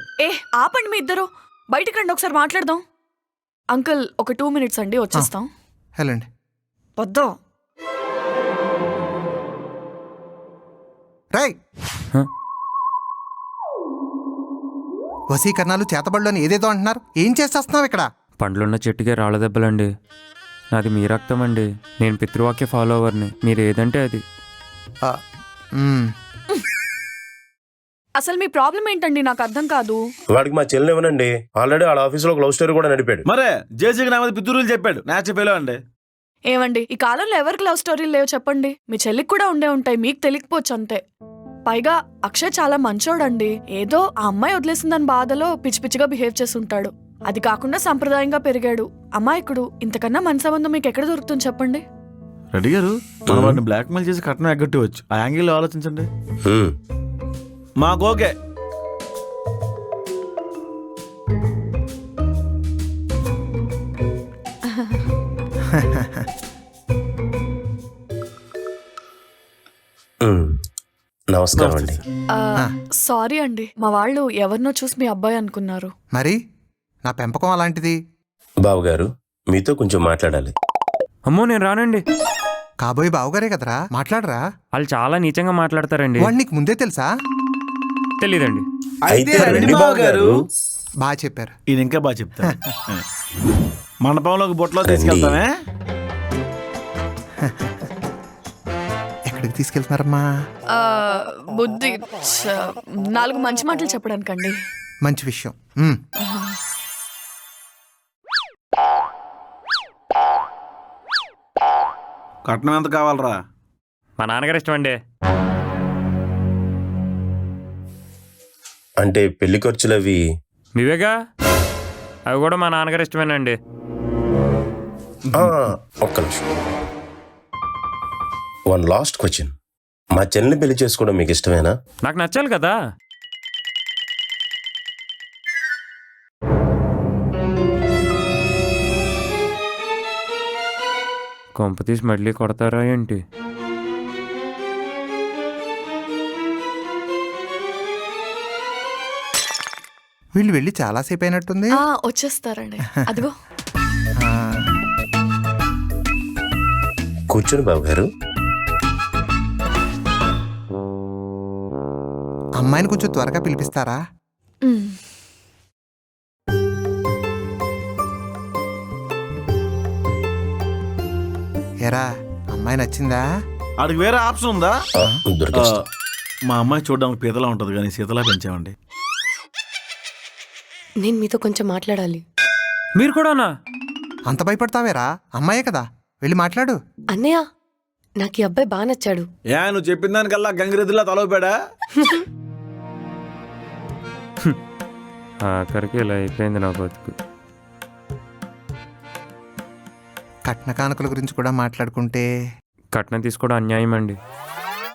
I: ఆపండి మీ ఇద్దరు, బయటికి రండి ఒకసారి మాట్లాడదాం. అంకుల్ ఒక 2 minutes అండి, వచ్చేస్తాం.
N: వెళ్ళండి.
I: వద్దాం.
N: రై వశీకరణాలు చేతబడులని ఏదేదో అంటున్నారు. ఏం చేసేస్తున్నావు ఇక్కడ?
E: పండ్లున్న చెట్టుకే రాళ్ళ దెబ్బలండి. నాది మీ రక్తం అండి. నేను పితృవాక్య ఫాలోవర్ని. మీరు ఏదంటే అది.
I: అసలు మీ ప్రాబ్లం ఏంటండి నాకు అర్థం కాదు.
B: వాడికి మా చెల్లిని ఇవ్వనండి. ఆల్రెడీ వాళ్ళ ఆఫీస్లో ఒక లవ్ స్టోరీ కూడా నడిపాడు.
A: మరే జేసీకి నా మీద పితూరులు చెప్పాడు. నా చెప్పేలో అండి.
I: ఏమండి ఈ కాలంలో ఎవరికి లవ్ స్టోరీలు లేవు చెప్పండి. మీ చెల్లికి కూడా ఉండే ఉంటాయి, మీకు తెలియకపోవచ్చు అంతే. పైగా అక్షయ్ చాలా మంచోడండి. ఏదో ఆ అమ్మాయి వదిలేసిందని బాధలో పిచ్చి పిచ్చిగా బిహేవ్ చేస్తుంటాడు. అది కాకుండా సంప్రదాయంగా పెరిగాడు. అమాయకుడు. ఇంతకన్నా మంచి సంబంధం మీకు ఎక్కడ దొరుకుతుంది చెప్పండి.
A: రెడ్డి గారు మనం వాడిని బ్లాక్ మెయిల్ చేసి కట్నం ఎగ్గొట్టవచ్చు. ఆ యాంగిల్లో ఆలోచించండి. మాకు ఓకే.
B: నమస్కారం అండి.
I: సారీ అండి, మా వాళ్ళు ఎవరినో చూసి మీ అబ్బాయి అనుకున్నారు.
N: మరి నా పెంపకం అలాంటిది.
B: బాబు గారు మీతో కొంచెం మాట్లాడాలి.
F: అమ్మో నేను రానండి.
N: కాబోయే బావగారే కదరా, మాట్లాడరా.
F: వాళ్ళు చాలా నీచంగా మాట్లాడతారండి.
N: వాడు నీకు ముందే తెలుసా?
F: తెలీదండి.
N: బాగా చెప్పారు.
A: ఈయన ఇంకా బాగా చెప్తారు. మండపంలోకి బొట్లో తీసుకెళ్తామే.
N: ఎక్కడికి తీసుకెళ్తున్నారమ్మా?
I: బుద్ధి 4 మంచి మాటలు చెప్పడానికండి.
N: మంచి విషయం.
A: కట్నం ఎంత కావాలరా?
F: మా నాన్నగారు ఇష్టం అండి.
B: అంటే పెళ్లి ఖర్చులు అవి
F: మీవేగా, అవి కూడా మా నాన్నగారు ఇష్టమేనండి.
B: ఒక్క నిమిషం. One last question. మా చెల్లిని పెళ్లి చేసుకోవడం మీకు ఇష్టమేనా?
F: నాకు నచ్చాలి కదా. కొంప తీసి మళ్ళీ కొడతారా ఏంటి?
N: వీళ్ళు వెళ్ళి చాలాసేపు అయినట్టుంది.
I: వచ్చేస్తారండి. అదిగో
B: కూర్చొని బాబు గారు.
N: అమ్మాయిని కొంచెం త్వరగా పిలిపిస్తారా? ఎరా అమ్మాయి నచ్చిందా?
A: ఆడికి వేరే ఆప్షన్ ఉందా?
B: దొరికేస్తా.
A: మా అమ్మాయి చూడడానికి పీతలా ఉంటుంది కానీ సీతలా పెంచామండి.
K: నేను మీతో కొంచెం మాట్లాడాలి.
F: మీరు కూడానా?
N: అంత భయపడతావేరా? అమ్మాయే కదా, వెళ్ళి మాట్లాడు.
K: అన్నయ్య నాకు ఈ అబ్బాయి బాగా నచ్చాడు.
A: నువ్వు చెప్పిన దానికల్లా గంగిరెద్దులా తలవుపాడా?
F: ఆఖరికి ఇలా అయిపోయింది నా బతుకు.
N: కట్న కానుకల గురించి కూడా మాట్లాడుకుంటే.
F: కట్నం తీసుకోవడం అన్యాయం అండి.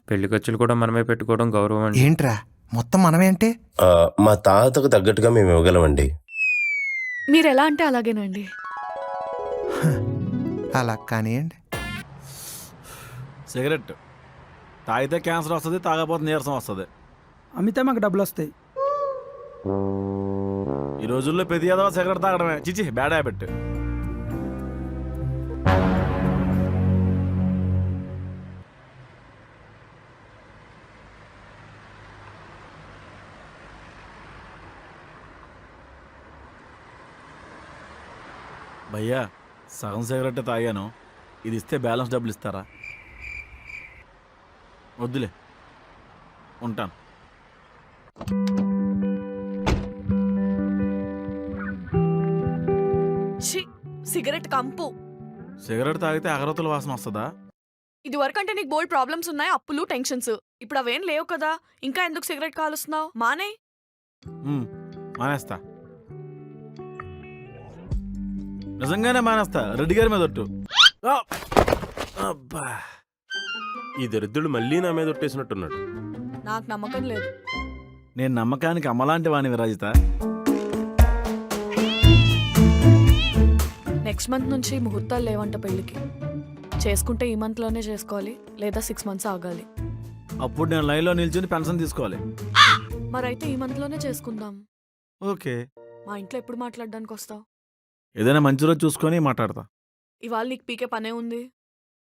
F: పెళ్లి ఖర్చులు కూడా మనమే పెట్టుకోవడం గౌరవం అండి.
N: ఏంట్రా మొత్తం మనమే అంటే?
B: మా తాతకు తగ్గట్టుగా మేము ఇవ్వగలమండి.
I: మీరు ఎలా అంటే అలాగేనండి.
N: అలా కానివ్వండి.
A: సిగరెట్ తాగితే క్యాన్సర్ వస్తుంది, తాగకపోతే నీరసం వస్తుంది.
D: అమ్మితే మాకు డబ్బులు వస్తాయి.
A: ఈ రోజుల్లో ప్రతి ఏదో సిగరెట్ తాగడమే. చిచి బ్యాడ్ హ్యాబిట్. భయ్యా సగం సిగరెట్ తాగాను, ఇది ఇస్తే బ్యాలెన్స్ డబ్బులు ఇస్తారా? వద్దులే, ఉంటాను.
I: సిగరెట్ కంపు.
A: సిగరెట్ తాగితే అగరత్తుల వాసన వస్తుందా?
I: ఇది వరకు అంటే నీకు బోల్డ్ ప్రాబ్లమ్స్ ఉన్నాయి, అప్పులు, టెన్షన్స్. ఇప్పుడు అవేం లేవు కదా, ఇంకా ఎందుకు సిగరెట్ కాలుస్తున్నావు? మానే.
A: మానేస్తా, నిజంగానే మానేస్తా. రెడ్డి గారి మీద ఒట్టు.
B: అబ్బా, ఈ దరిద్రుడు మళ్ళీ నా మీద ఒట్టేసినట్టున్నాడు.
I: నాకు నమ్మకం లేదు.
A: నేను నమ్మకానికి అమ్మలాంటి వాణి విరాజిత.
I: నెక్స్ట్ మంత్ నుంచి ముహూర్తాలు లేవంట పెళ్లికి. చేసుకుంటే ఈ మంత్ లోనే చేసుకోవాలి, లేదా 6 months ఆగాలి.
A: అప్పుడు నేను లైన్లో నిల్చుని పెన్షన్ తీసుకోవాలి.
I: మరైతే ఈ మంత్ లోనే చేసుకుందాం.
A: ఓకే.
I: మా ఇంట్లో ఎప్పుడు మాట్లాడడానికి వస్తావు?
A: ఏదైనా మంచి రోజు చూసుకొని మాట్లాడతా.
I: ఇవాళ నీకు పీకే పనే ఉంది.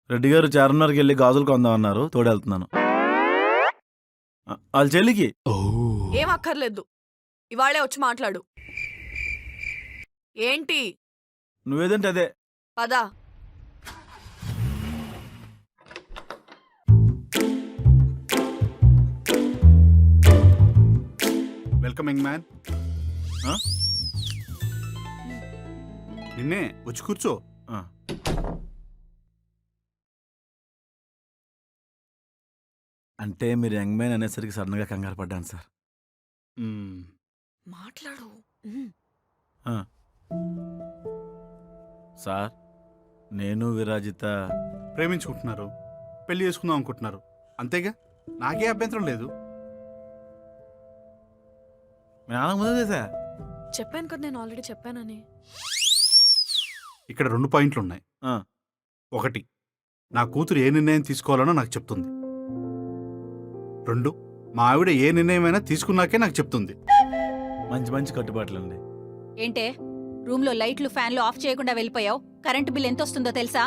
A: రెడ్డి గారు చార్మినార్కి వెళ్ళి గాజులు కొందామన్నారు, తోడెళ్తున్నాను. వాళ్ళ చెల్లికి
I: ఏం అక్కర్లేదు, ఇవాళే వచ్చి మాట్లాడు. ఏంటి?
A: నువ్వేదంటే అదే.
I: పదా.
J: Welcome young man. నిన్నే వచ్చి కూర్చో.
A: అంటే మీరు యంగ్ మ్యాన్ అనేసరికి సడన్గా కంగారు పడ్డాను సార్.
I: మాట్లాడు.
A: సార్ నేను విరాజిత
J: ప్రేమించుకుంటున్నారు, పెళ్లి చేసుకుందాం అనుకుంటున్నారు, అంతేగా? నాకే అభ్యంతరం లేదు.
A: మీ నాన్న ముందు చేసా.
I: చెప్పాను కదా, నేను ఆల్రెడీ చెప్పానని.
J: ఇక్కడ 2 పాయింట్లు ఉన్నాయి. ఒకటి, నా కూతురు ఏ నిర్ణయం తీసుకోవాలనో నాకు చెప్తుంది. 2, మా ఆవిడ ఏ నిర్ణయమైనా తీసుకున్నాకే నాకు చెప్తుంది.
A: మంచి మంచి కట్టుబాట్లండి.
O: ఏంటే రూమ్లో లైట్లు ఫ్యాన్లు ఆఫ్ చేయకుండా వెళ్ళిపోయావు? కరెంటు బిల్ ఎంత వస్తుందో తెలుసా?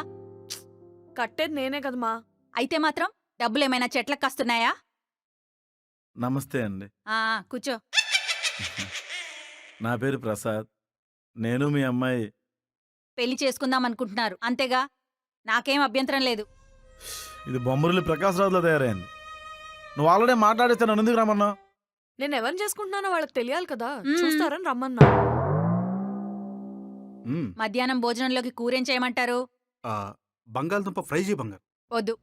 I: కట్టేది నేనే కదమ్మా.
O: అయితే మాత్రం డబ్బులేమైనా చెట్లకు కాస్తున్నాయా?
A: నమస్తే అండి.
O: కూర్చో.
A: నా పేరు ప్రసాద్. నేను మీ అమ్మాయి
O: పెళ్లి చేసుకుందాం అనుకుంటున్నారు అంతేగా? నాకేం అభ్యంతరం లేదు.
A: ఇది బొమ్మరులు ప్రకాశ్ రాజులో తయారైంది. నువ్వు ఆల్రెడీ మాట్లాడేస్తే నన్ను ఎందుకు రమ్మన్నా?
I: నేను ఎవరిని చేసుకుంటున్నానో వాళ్ళకి తెలియాలి కదా, చూస్తారని రమ్మన్నా.
O: మధ్యాహ్నం భోజనంలోకి కూరేం చేయమంటారు?
J: బంగాళదుంప ఫ్రై చేయి బంగారు.
O: వద్దు,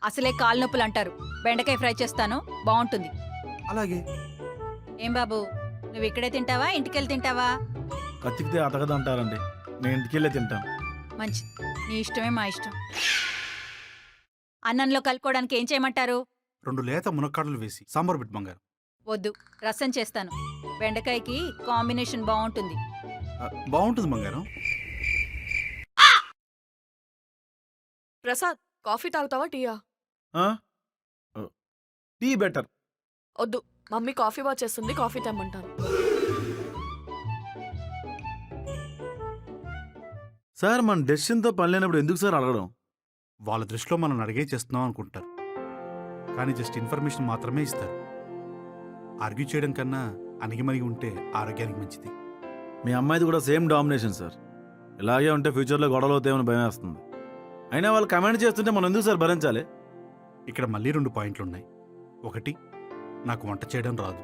O: అసలే కాలు నొప్పులు అంటారు. బెండకాయ ఫ్రై చేస్తాను, బాగుంటుంది.
J: అలాగే.
O: ఏం బాబు, నువ్వు ఇక్కడే తింటావా ఇంటికెళ్ళి తింటావా?
A: కత్తికితే అతకదంటారండి, నేను ఇంటికెళ్ళే తింటాను.
O: మంచిది, నీ ఇష్టమే మా ఇష్టం. అన్నంలో కలుపుకోవడానికి ఏం చేయమంటారు?
J: 2 లేత మునక్కాడలు వేసి సాంబార్ బిట్ బంగారు.
O: వద్దు, రసం చేస్తాను. బెండకాయకి కాంబినేషన్ బాగుంటుంది.
J: బాగుంటుంది బంగారం.
I: ప్రసాద్, కాఫీ తాగుతావా టీయా?
A: Tea better.
I: వద్దు, మమ్మీ కాఫీ బాగా చేస్తుంది, కాఫీ తెమ్మంటాను.
A: సార్ మన డెసిషన్తో పని లేనప్పుడు ఎందుకు సార్ అడగడం?
J: వాళ్ళ దృష్టిలో మనం అడిగే చేస్తున్నాం అనుకుంటారు, కానీ జస్ట్ ఇన్ఫర్మేషన్ మాత్రమే ఇస్తారు. ఆర్గ్యూ చేయడం కన్నా అణిగిమణిగి ఉంటే ఆరోగ్యానికి మంచిది.
A: మీ అమ్మాయిది కూడా సేమ్ డామినేషన్ సార్. ఇలాగే ఉంటే ఫ్యూచర్లో గొడవలు అవుతాయని భయం వేస్తుంది. అయినా వాళ్ళు కమెంట్ చేస్తుంటే మనం ఎందుకు సార్ భరించాలి?
J: ఇక్కడ మళ్ళీ 2 పాయింట్లు ఉన్నాయి. ఒకటి, నాకు వంట చేయడం రాదు,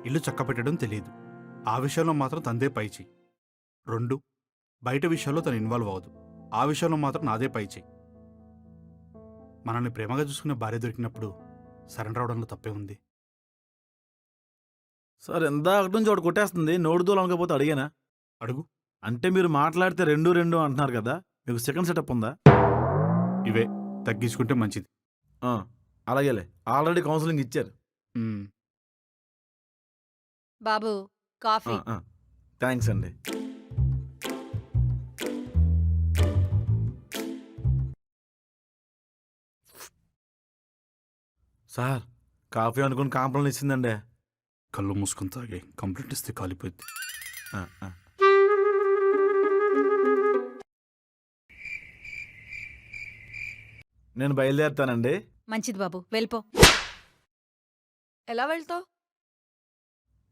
J: ఇల్లు చక్క పెట్టడం తెలియదు, ఆ విషయంలో మాత్రం తందే పై చెయ్యి. 2, బయట విషయాల్లో తను ఇన్వాల్వ్ అవ్వదు, ఆ విషయంలో మాత్రం నాదే పై చెయ్యి. మనల్ని ప్రేమగా చూసుకునే భార్య దొరికినప్పుడు సరెండర్ అవడంలో తప్పే ఉంది.
A: సార్ ఎంత ఒకటి నుంచి ఒకటి కొట్టేస్తుంది, నోడుదోలు అనకపోతే అడిగానా?
J: అడుగు.
A: అంటే మీరు మాట్లాడితే 2 అంటున్నారు కదా, మీకు సెకండ్ సెటప్ ఉందా?
J: ఇవే తగ్గించుకుంటే మంచిది.
A: అలాగేలే, ఆల్రెడీ కౌన్సిలింగ్ ఇచ్చారు.
O: బాబు కాఫీ.
A: థ్యాంక్స్ అండి. సార్ కాఫీ అనుకుని కాంప్లైంట్ ఇచ్చిందండి.
J: కళ్ళు మూసుకొని తాగే, కంప్లీట్ ఇస్తే కాలిపోయింది.
A: నేను బయలుదేరుతానండి.
O: మంచిది బాబు, వెళ్ళిపో.
I: ఎలా వెళ్తావు?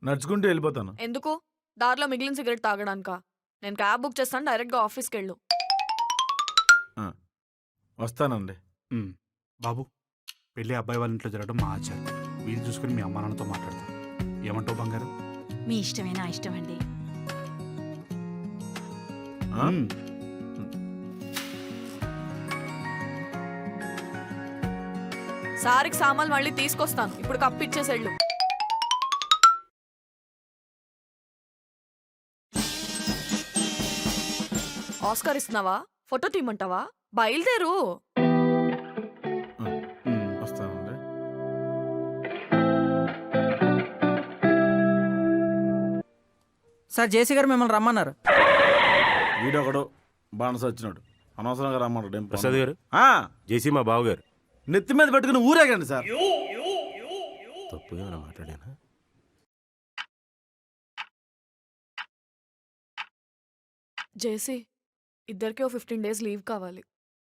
A: నడుచుకుంటూ వెళ్ళిపోతాను.
I: ఎందుకు? దారిలో మిగిలిన సిగరెట్ తాగడానికా? నేను క్యాబ్ బుక్ చేస్తాను, డైరెక్ట్గా ఆఫీస్కి వెళ్ళు.
A: వస్తానండి.
J: బాబు, పెళ్ళి అబ్బాయి వాళ్ళ ఇంట్లో జరగడం మా ఆచారం. వీలు చూసుకుని మీ అమ్మా నాన్నతో మాట్లాడతాను. ఏమంటావు బంగారం?
O: మీ ఇష్టమే నా ఇష్టం అండి.
I: సారికి సామాన్లు మళ్ళీ తీసుకొస్తాను, ఇప్పుడు కప్పు ఇచ్చేసేళ్ళు. ఆస్కార్ ఇస్తున్నావా? ఫోటో తీయమంటావా? బయలుదేరు.
A: వస్తానండి.
P: సార్ జేసీ గారు మిమ్మల్ని రమ్మన్నారు.
A: వీడొకడు బాణస వచ్చినాడు, అనవసరంగా రమ్మన్నాడు.
B: ప్రసాద్ గారు, జేసీ మా బావగారు.
A: నెత్తి మీద పెట్టుకుని ఊరేగండి సార్.
B: తప్పు ఏమైనా మాట్లాడానా?
I: జేసీ, ఇద్దరికి 15 days లీవ్ కావాలి.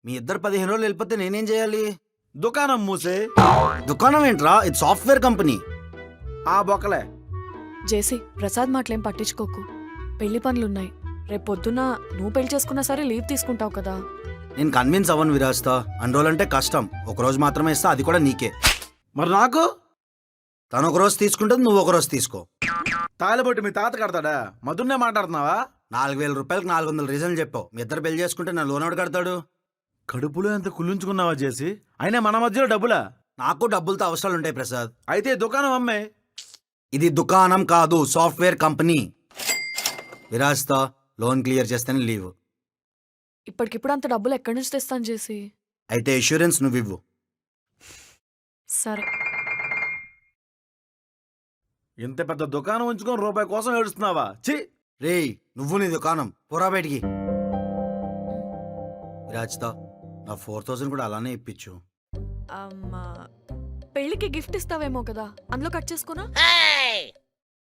H: మీ ఇద్దరు 15 రోజులు వెళ్ళిపోతే నేనేం చేయాలి?
A: దుకాణం మూసే.
H: దుకాణం ఏంట్రా? ఇది సాఫ్ట్వేర్ కంపెనీ.
A: ఆ బొక్కలే.
I: జేసీ, ప్రసాద్ మాటలేం పట్టించుకోకు. పెళ్లి పనులున్నాయి. రేపు పొద్దున నువ్వు పెళ్లి చేసుకున్నా సరే లీవ్ తీసుకుంటావు కదా.
H: నేను కన్విన్స్ అవ్వను విరాజ్తో. అన్ని రోజులంటే కష్టం, 1 రోజు మాత్రమే ఇస్తా, అది కూడా నీకే.
A: మరి నాకు
H: తను ఒక రోజు తీసుకుంటుంది, నువ్వు ఒక రోజు తీసుకో.
A: తాలిబొట్టు మీ తాత కడతాడా? మధున్నే మాట్లాడుతున్నావా?
H: 4,000 రూపాయలకు 400 రీజన్లు చెప్పావు. మీ ఇద్దరు పెళ్లి చేసుకుంటే నా లోన్ ఎవడు కడతాడు?
A: కడుపులో ఎంత కుళ్ళుంచుకున్నావా చేసి? అయినా మన మధ్యలో డబ్బులా?
H: నాకు డబ్బులతో అవసరాలు ఉంటాయి ప్రసాద్.
A: అయితే దుకాణం అమ్మే.
H: ఇది దుకాణం కాదు, సాఫ్ట్వేర్ కంపెనీ. విరాజ్తో లోన్ క్లియర్ చేస్తేనే లీవ్.
I: ఇప్పటికిప్పుడు అంత డబ్బులు ఎక్కడి నుంచి తెస్తాను చేసి?
H: అయితే ఇన్సూరెన్స్ నువ్వు ఇవ్వు.
I: సరే.
A: ఇంత పెద్ద దుకాణం ఉంచుకొని రూపాయి కోసం ఏడుస్తున్నావా? ఛీ!
H: రేయ్, నువ్వు నీ దుకాణం పోరా బయటికి. విరాజ్తో నా 4,000 కూడా అలానే ఇప్పించు.
I: పెళ్ళికి గిఫ్ట్ ఇస్తావేమో కదా, అందులో కట్ చేసుకోనా?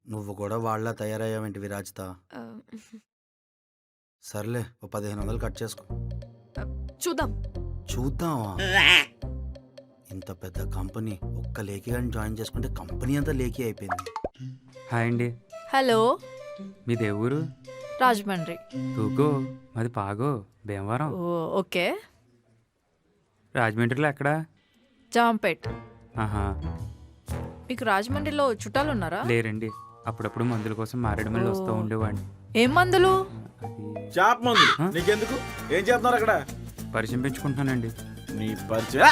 H: నువ్వు కూడా వాళ్ళ తయారయ్యావేంటి విరాజ్తో? సర్లే, ఓ 1,500 కట్ చేసుకో.
I: చూద్దాం.
H: చూద్దామా? ఇంత పెద్ద కంపెనీ ఒక్క లేఖి గారిని జాయిన్ చేసుకుంటే కంపెనీ అంతా లేఖి అయిపోయింది.
F: హాయ్ అండి.
K: హలో,
F: మీ దేవురు?
K: రాజమండ్రి.
F: తూకో, మాది పాగో, భీమవరం.
K: ఓకే.
F: రాజమండ్రిలో ఎక్కడా?
K: జాంపేట్.
F: ఆహా.
K: మీకు రాజమండ్రిలో చుట్టాలు ఉన్నారా?
F: లేరండి, అప్పుడప్పుడు మందుల కోసం మారేడుమల్లి వస్తూ ఉండేవాడిని.
K: ఏం మందులు?
A: చాప్ మందు. నీకెందుకు? ఏం చేస్తున్నారు అక్కడ?
F: పరిచయం పెంచుకుంటున్నానండి.
A: నీ పరిచయం?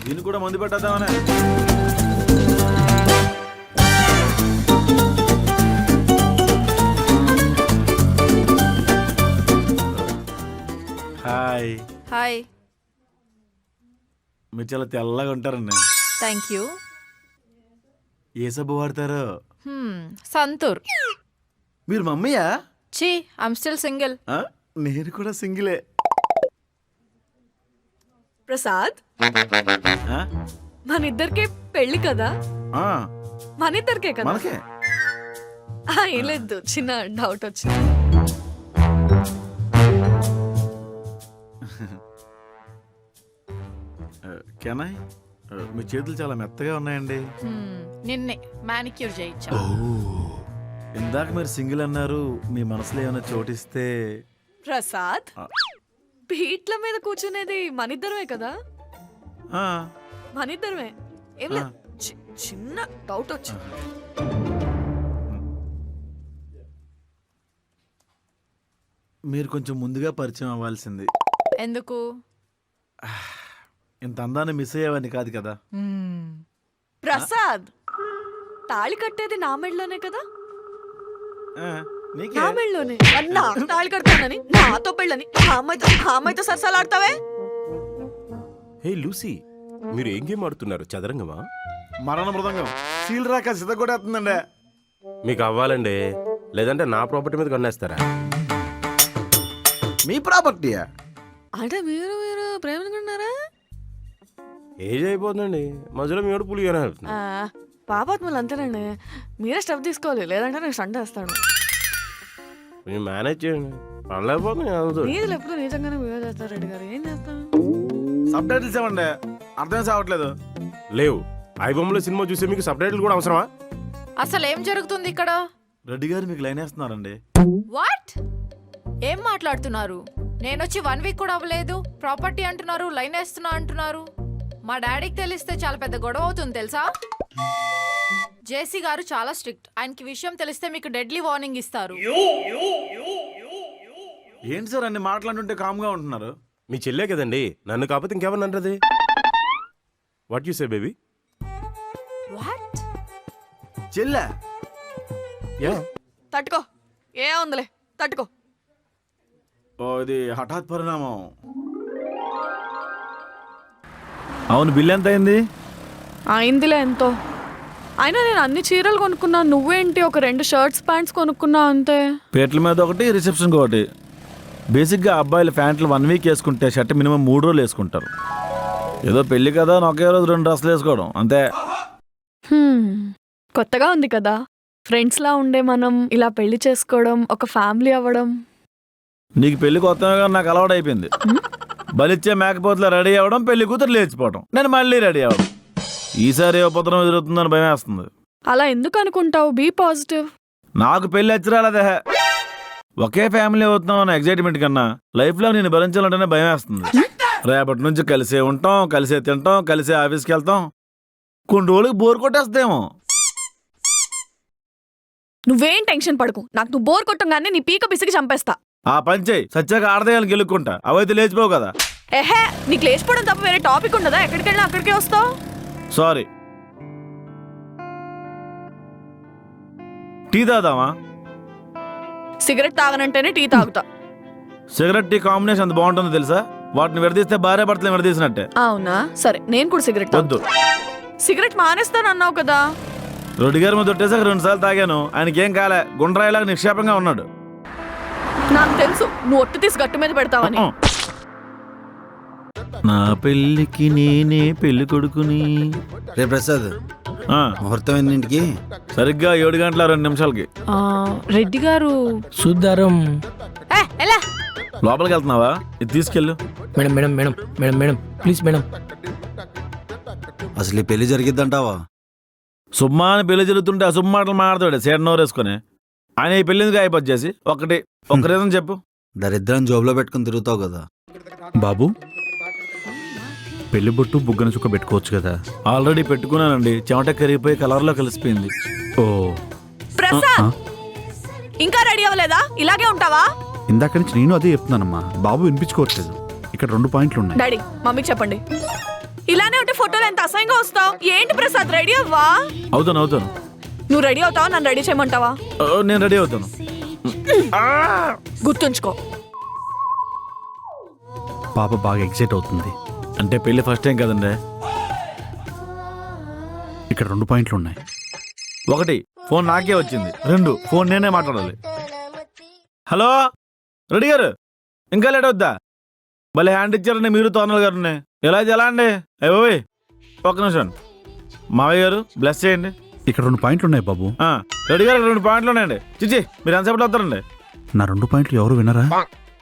A: దీన్ని కూడా మందు పెట్టేద్దామనే. హాయ్.
K: హాయ్.
A: మీరు చాలా తెల్లగా ఉంటారండి.
K: Thank you.
A: ఏ సబ్బు వాడతారు?
K: సంతూర్.
A: మీరు మమ్మీయా?
K: చీ, ఐమ్ స్టిల్ సింగిల్.
A: నేను కూడా సింగిలే.
I: ప్రసాద్, మన ఇద్దరికే పెళ్లి కదా? మన ఇద్దరికే కదా?
A: మనకే.
I: ఏం లేదు, చిన్న డౌట్ వచ్చింది.
A: Can I? మీ చేతులు చాలా మెత్తగా ఉన్నాయండి.
K: నిన్నే మానిక్యూర్ చేయించా.
A: ఇందాక మీరు సింగిల్ అన్నారు, మీ మనసులో ఏమైనా చోటిస్తే?
I: ప్రసాద్, పీట్ల మీద కూర్చునేది మనిద్దరమే కదా? మనిద్దరమే. ఏం లేదు, చిన్న డౌట్ వచ్చింది.
A: మీరు కొంచెం ముందుగా పరిచయం అవ్వాల్సింది.
K: ఎందుకు?
A: ఇంత అందాన్ని మిస్ అయ్యేవాడిని కాదు కదా.
I: ప్రసాద్, తాళి కట్టేది నా మెడలోనే కదా? నా మెడలోనే. నాకు తాళి కడతానని, నాతో పెళ్ళని అమ్మాయితో సరసాలాడతావే?
B: హే లూసీ, మీరు ఏం గేమ్ ఆడుతున్నారు? చదరంగమా?
A: మరణ మృదంగం. సీల్ రాక సిద్ధ కూడా వస్తుందండి.
B: మీకు అవ్వాలండి, లేదంటే నా ప్రాపర్టీ మీద కొనేస్తారా?
A: మీ ప్రాపర్టీయా?
I: అంటే మీరు ప్రేమనుకున్నారా?
B: ఏజ్ అయిపోతుందండి, మధ్యలో మీరు పులిగానే వెళ్తుంది.
I: పాపాత్మలు అంతేనండి, మీరే స్టెప్ తీసుకోవాలి, లేదంటే నేను సండే వేస్తాను.
B: మీరు మేనేజ్ చేయండి, పనిలేకపోతుంది.
I: నీళ్ళు ఎప్పుడు నిజంగానే బిహేవ్ చేస్తారు రెడ్డి గారు, ఏం చేస్తాం?
A: సబ్ టైటిల్స్ ఏమండి? అర్థం కావట్లేదు.
B: లేవు. ఐబొమ్మలో సినిమా చూసే మీకు సబ్ టైటిల్ కూడా అవసరమా?
K: అసలు ఏం జరుగుతుంది ఇక్కడ?
A: రెడ్డి గారు మీకు లైన్ వేస్తున్నారండి.
K: వాట్? ఏం మాట్లాడుతున్నారు? నేనొచ్చి 1 వీక్ కూడా అవ్వలేదు, ప్రాపర్టీ అంటున్నారు, లైన్ వేస్తున్నా అంటున్నారు. మా డాడీకి తెలిస్తే చాలా పెద్ద గొడవ అవుతుంది తెలుసా? జేసీ గారు చాలా స్ట్రిక్ట్, ఆయనకి విషయం తెలిస్తే మీకు డెడ్లీ వార్నింగ్ ఇస్తారు.
A: ఏంటి సార్ అన్ని మాట్లాడుతుంటే కామ్గా ఉంటున్నారు?
B: మీ చెల్లే కదండి, నన్ను కాకపోతే ఇంకెవరిని అంటది? What you say baby?
K: What?
A: చెల్లె?
I: తట్టుకో, ఏ ఉందిలే, తట్టుకో.
A: ఓ, ఇది హఠాత్ పరిణామం. అవును, బిల్ ఎంత అయింది?
I: అయిందిలే ఎంతో. అయినా నేను అన్ని చీరలు కొనుక్కున్నా, నువ్వేంటి ఒక 2 షర్ట్స్ ప్యాంట్స్ కొనుక్కున్నా అంతే.
A: పేట్ల మీద ఒకటి, రిసెప్షన్కి ఒకటి. బేసిక్గా అబ్బాయిలు ప్యాంట్లు 1 వీక్ వేసుకుంటే షర్ట్ మినిమం 3 రోజులు వేసుకుంటారు. ఏదో పెళ్లి కదా ఒకే రోజు 2 డ్రెస్సులు వేసుకోవడం అంతే.
I: కొత్తగా ఉంది కదా, ఫ్రెండ్స్లా ఉండే మనం ఇలా పెళ్లి చేసుకోవడం, ఒక ఫ్యామిలీ అవ్వడం.
A: నీకు పెళ్లి కొత్తగా నాకు అలవాటు అయిపోయింది. బలిచ్చే మేకపోతులా రెడీ అవ్వడం, పెళ్లి కూతురు లేచిపోవడం, నేను మళ్ళీ రెడీ అవ్వడం. ఈసారి ఏ ఉపద్రవం ఎదురవుతుందని భయం వేస్తుంది.
I: అలా ఎందుకు అనుకుంటావు? Be positive.
A: నాకు పెళ్లి అచ్చిరాలదే. ఒకే ఫ్యామిలీ అవుతున్నాం అన్న ఎగ్జైట్మెంట్ కన్నా లైఫ్లో నేను భరించాలంటేనే భయం వేస్తుంది. రేపటి నుంచి కలిసే ఉంటాం, కలిసే తింటాం, కలిసే ఆఫీస్కి వెళ్తాం. కొన్ని రోజులకి బోర్ కొట్టేస్తేమో.
I: నువ్వేం టెన్షన్ పడకు, నాకు నువ్వు బోర్ కొట్టంగానే నీ పీక పిసికి చంపేస్తా.
A: ఆ పంచేయి సత్యాక ఆడదేయాలని గెలుక్కుంటా, అవైతే లేచిపోవు కదా.
I: ఎహే, నీకు లేచిపోవడం తప్ప వేరే టాపిక్ ఉండదా? ఎక్కడికి వెళ్ళినా అక్కడికే వస్తావు.
A: సారీ. టీ తాగుదామా?
I: సిగరెట్ తాగనంటేనే టీ తాగుతా.
A: సిగరెట్ టీ కాంబినేషన్ అంత బాగుంటుందో తెలుసా? వాటిని విడదీస్తే భార్య భర్తలు విడదీసినట్టే.
I: అవునా? సరే, నేను కూడా సిగరెట్
A: వద్దు.
I: సిగరెట్ మానేస్తానన్నావు కదా.
A: రెడ్డి గారి మీద తొట్టేసాక 2 సార్లు తాగాను, ఆయనకి ఏం కాలే, గుండ్రాయిలాగా నిక్షేపంగా ఉన్నాడు.
I: నాకు తెలుసు నువ్వు ఒట్టు తీసి గట్టు మీద పెడతావని.
A: నా పెళ్ళికి నేనే పెళ్లి కొడుకుని.
H: రే ప్రసాద్, ముహూర్తం ఎన్నింటికి?
A: సరిగ్గా 7 గంటల 2 నిమిషాలకి.
K: రెడ్డి గారు
P: చూద్దారం.
A: లోపలికి వెళ్తున్నావా? ఇది తీసుకెళ్ళు.
P: Madam madam madam madam madam please madam.
H: అసలు ఈ పెళ్లి జరిగిద్దంటావా?
A: సుమ్మా అని పెళ్లి జరుగుతుంటే అశుభ మాటలు మాట్లాడతాడు సేట నోరేసుకొని. ఆయన ఈ పెళ్లి అయిపోద్ది చేసి ఒక రీజన్ చెప్పు.
H: దరిద్రం జోబులో పెట్టుకుని తిరుగుతావు కదా.
J: బాబు, పెళ్లి బొట్టు బుగ్గన చుక్క పెట్టుకోవచ్చు కదా.
A: ఆల్రెడీ పెట్టుకున్నానండి, చెమట కరిగిపోయి కలర్లో కలిసిపోయింది.
J: ఓ
I: ప్రసాద్, ఇంకా రెడీ అవ్వలేదా? ఇలాగే ఉంటావా?
J: ఇందాక నుంచి నేను అదే చెప్తున్నానమ్మా, బాబు వినిపించుకోవట్లేదు. ఇక్కడ 2 పాయింట్లు ఉన్నాయి.
I: డాడీ, మమ్మీకి చెప్పండి. ఇలానే ఉంటే ఫోటోలు ఎంత అసహ్యంగా వస్తావు. ఏంటి ప్రసాద్, రెడీ అవ్వా?
A: అవుతాను.
I: నువ్వు రెడీ అవుతావా? నన్ను రెడీ చేయమంటావా?
A: నేను రెడీ అవుతాను.
I: గుర్తుంచుకో.
J: పాప బాగా ఎక్సైట్ అవుతుంది.
A: అంటే పెళ్లి ఫస్ట్ టైం కదండి.
J: ఇక్కడ 2 పాయింట్లు ఉన్నాయి.
A: 1, ఫోన్ నాకే వచ్చింది. 2, ఫోన్ నేనే మాట్లాడాలి. హలో రెడ్డి గారు, ఇంకా లేట్ అవుద్దా? భలే హ్యాండ్ ఇచ్చారండి మీరు, తోనల్ గారు. ఎలా అయితే ఎలా అండి? అయ్యోయ్, 1 నిమిషం. మావయ్య గారు బ్లెస్ చేయండి.
J: ఇక్కడ 2 పాయింట్లు ఉన్నాయి బాబు.
A: రెడ్డి గారు 2 పాయింట్లు ఉన్నాయండి. చిచ్చి, మీరు ఎంతసేపట్లో వస్తారండి?
J: నా 2 పాయింట్లు ఎవరు వినరా?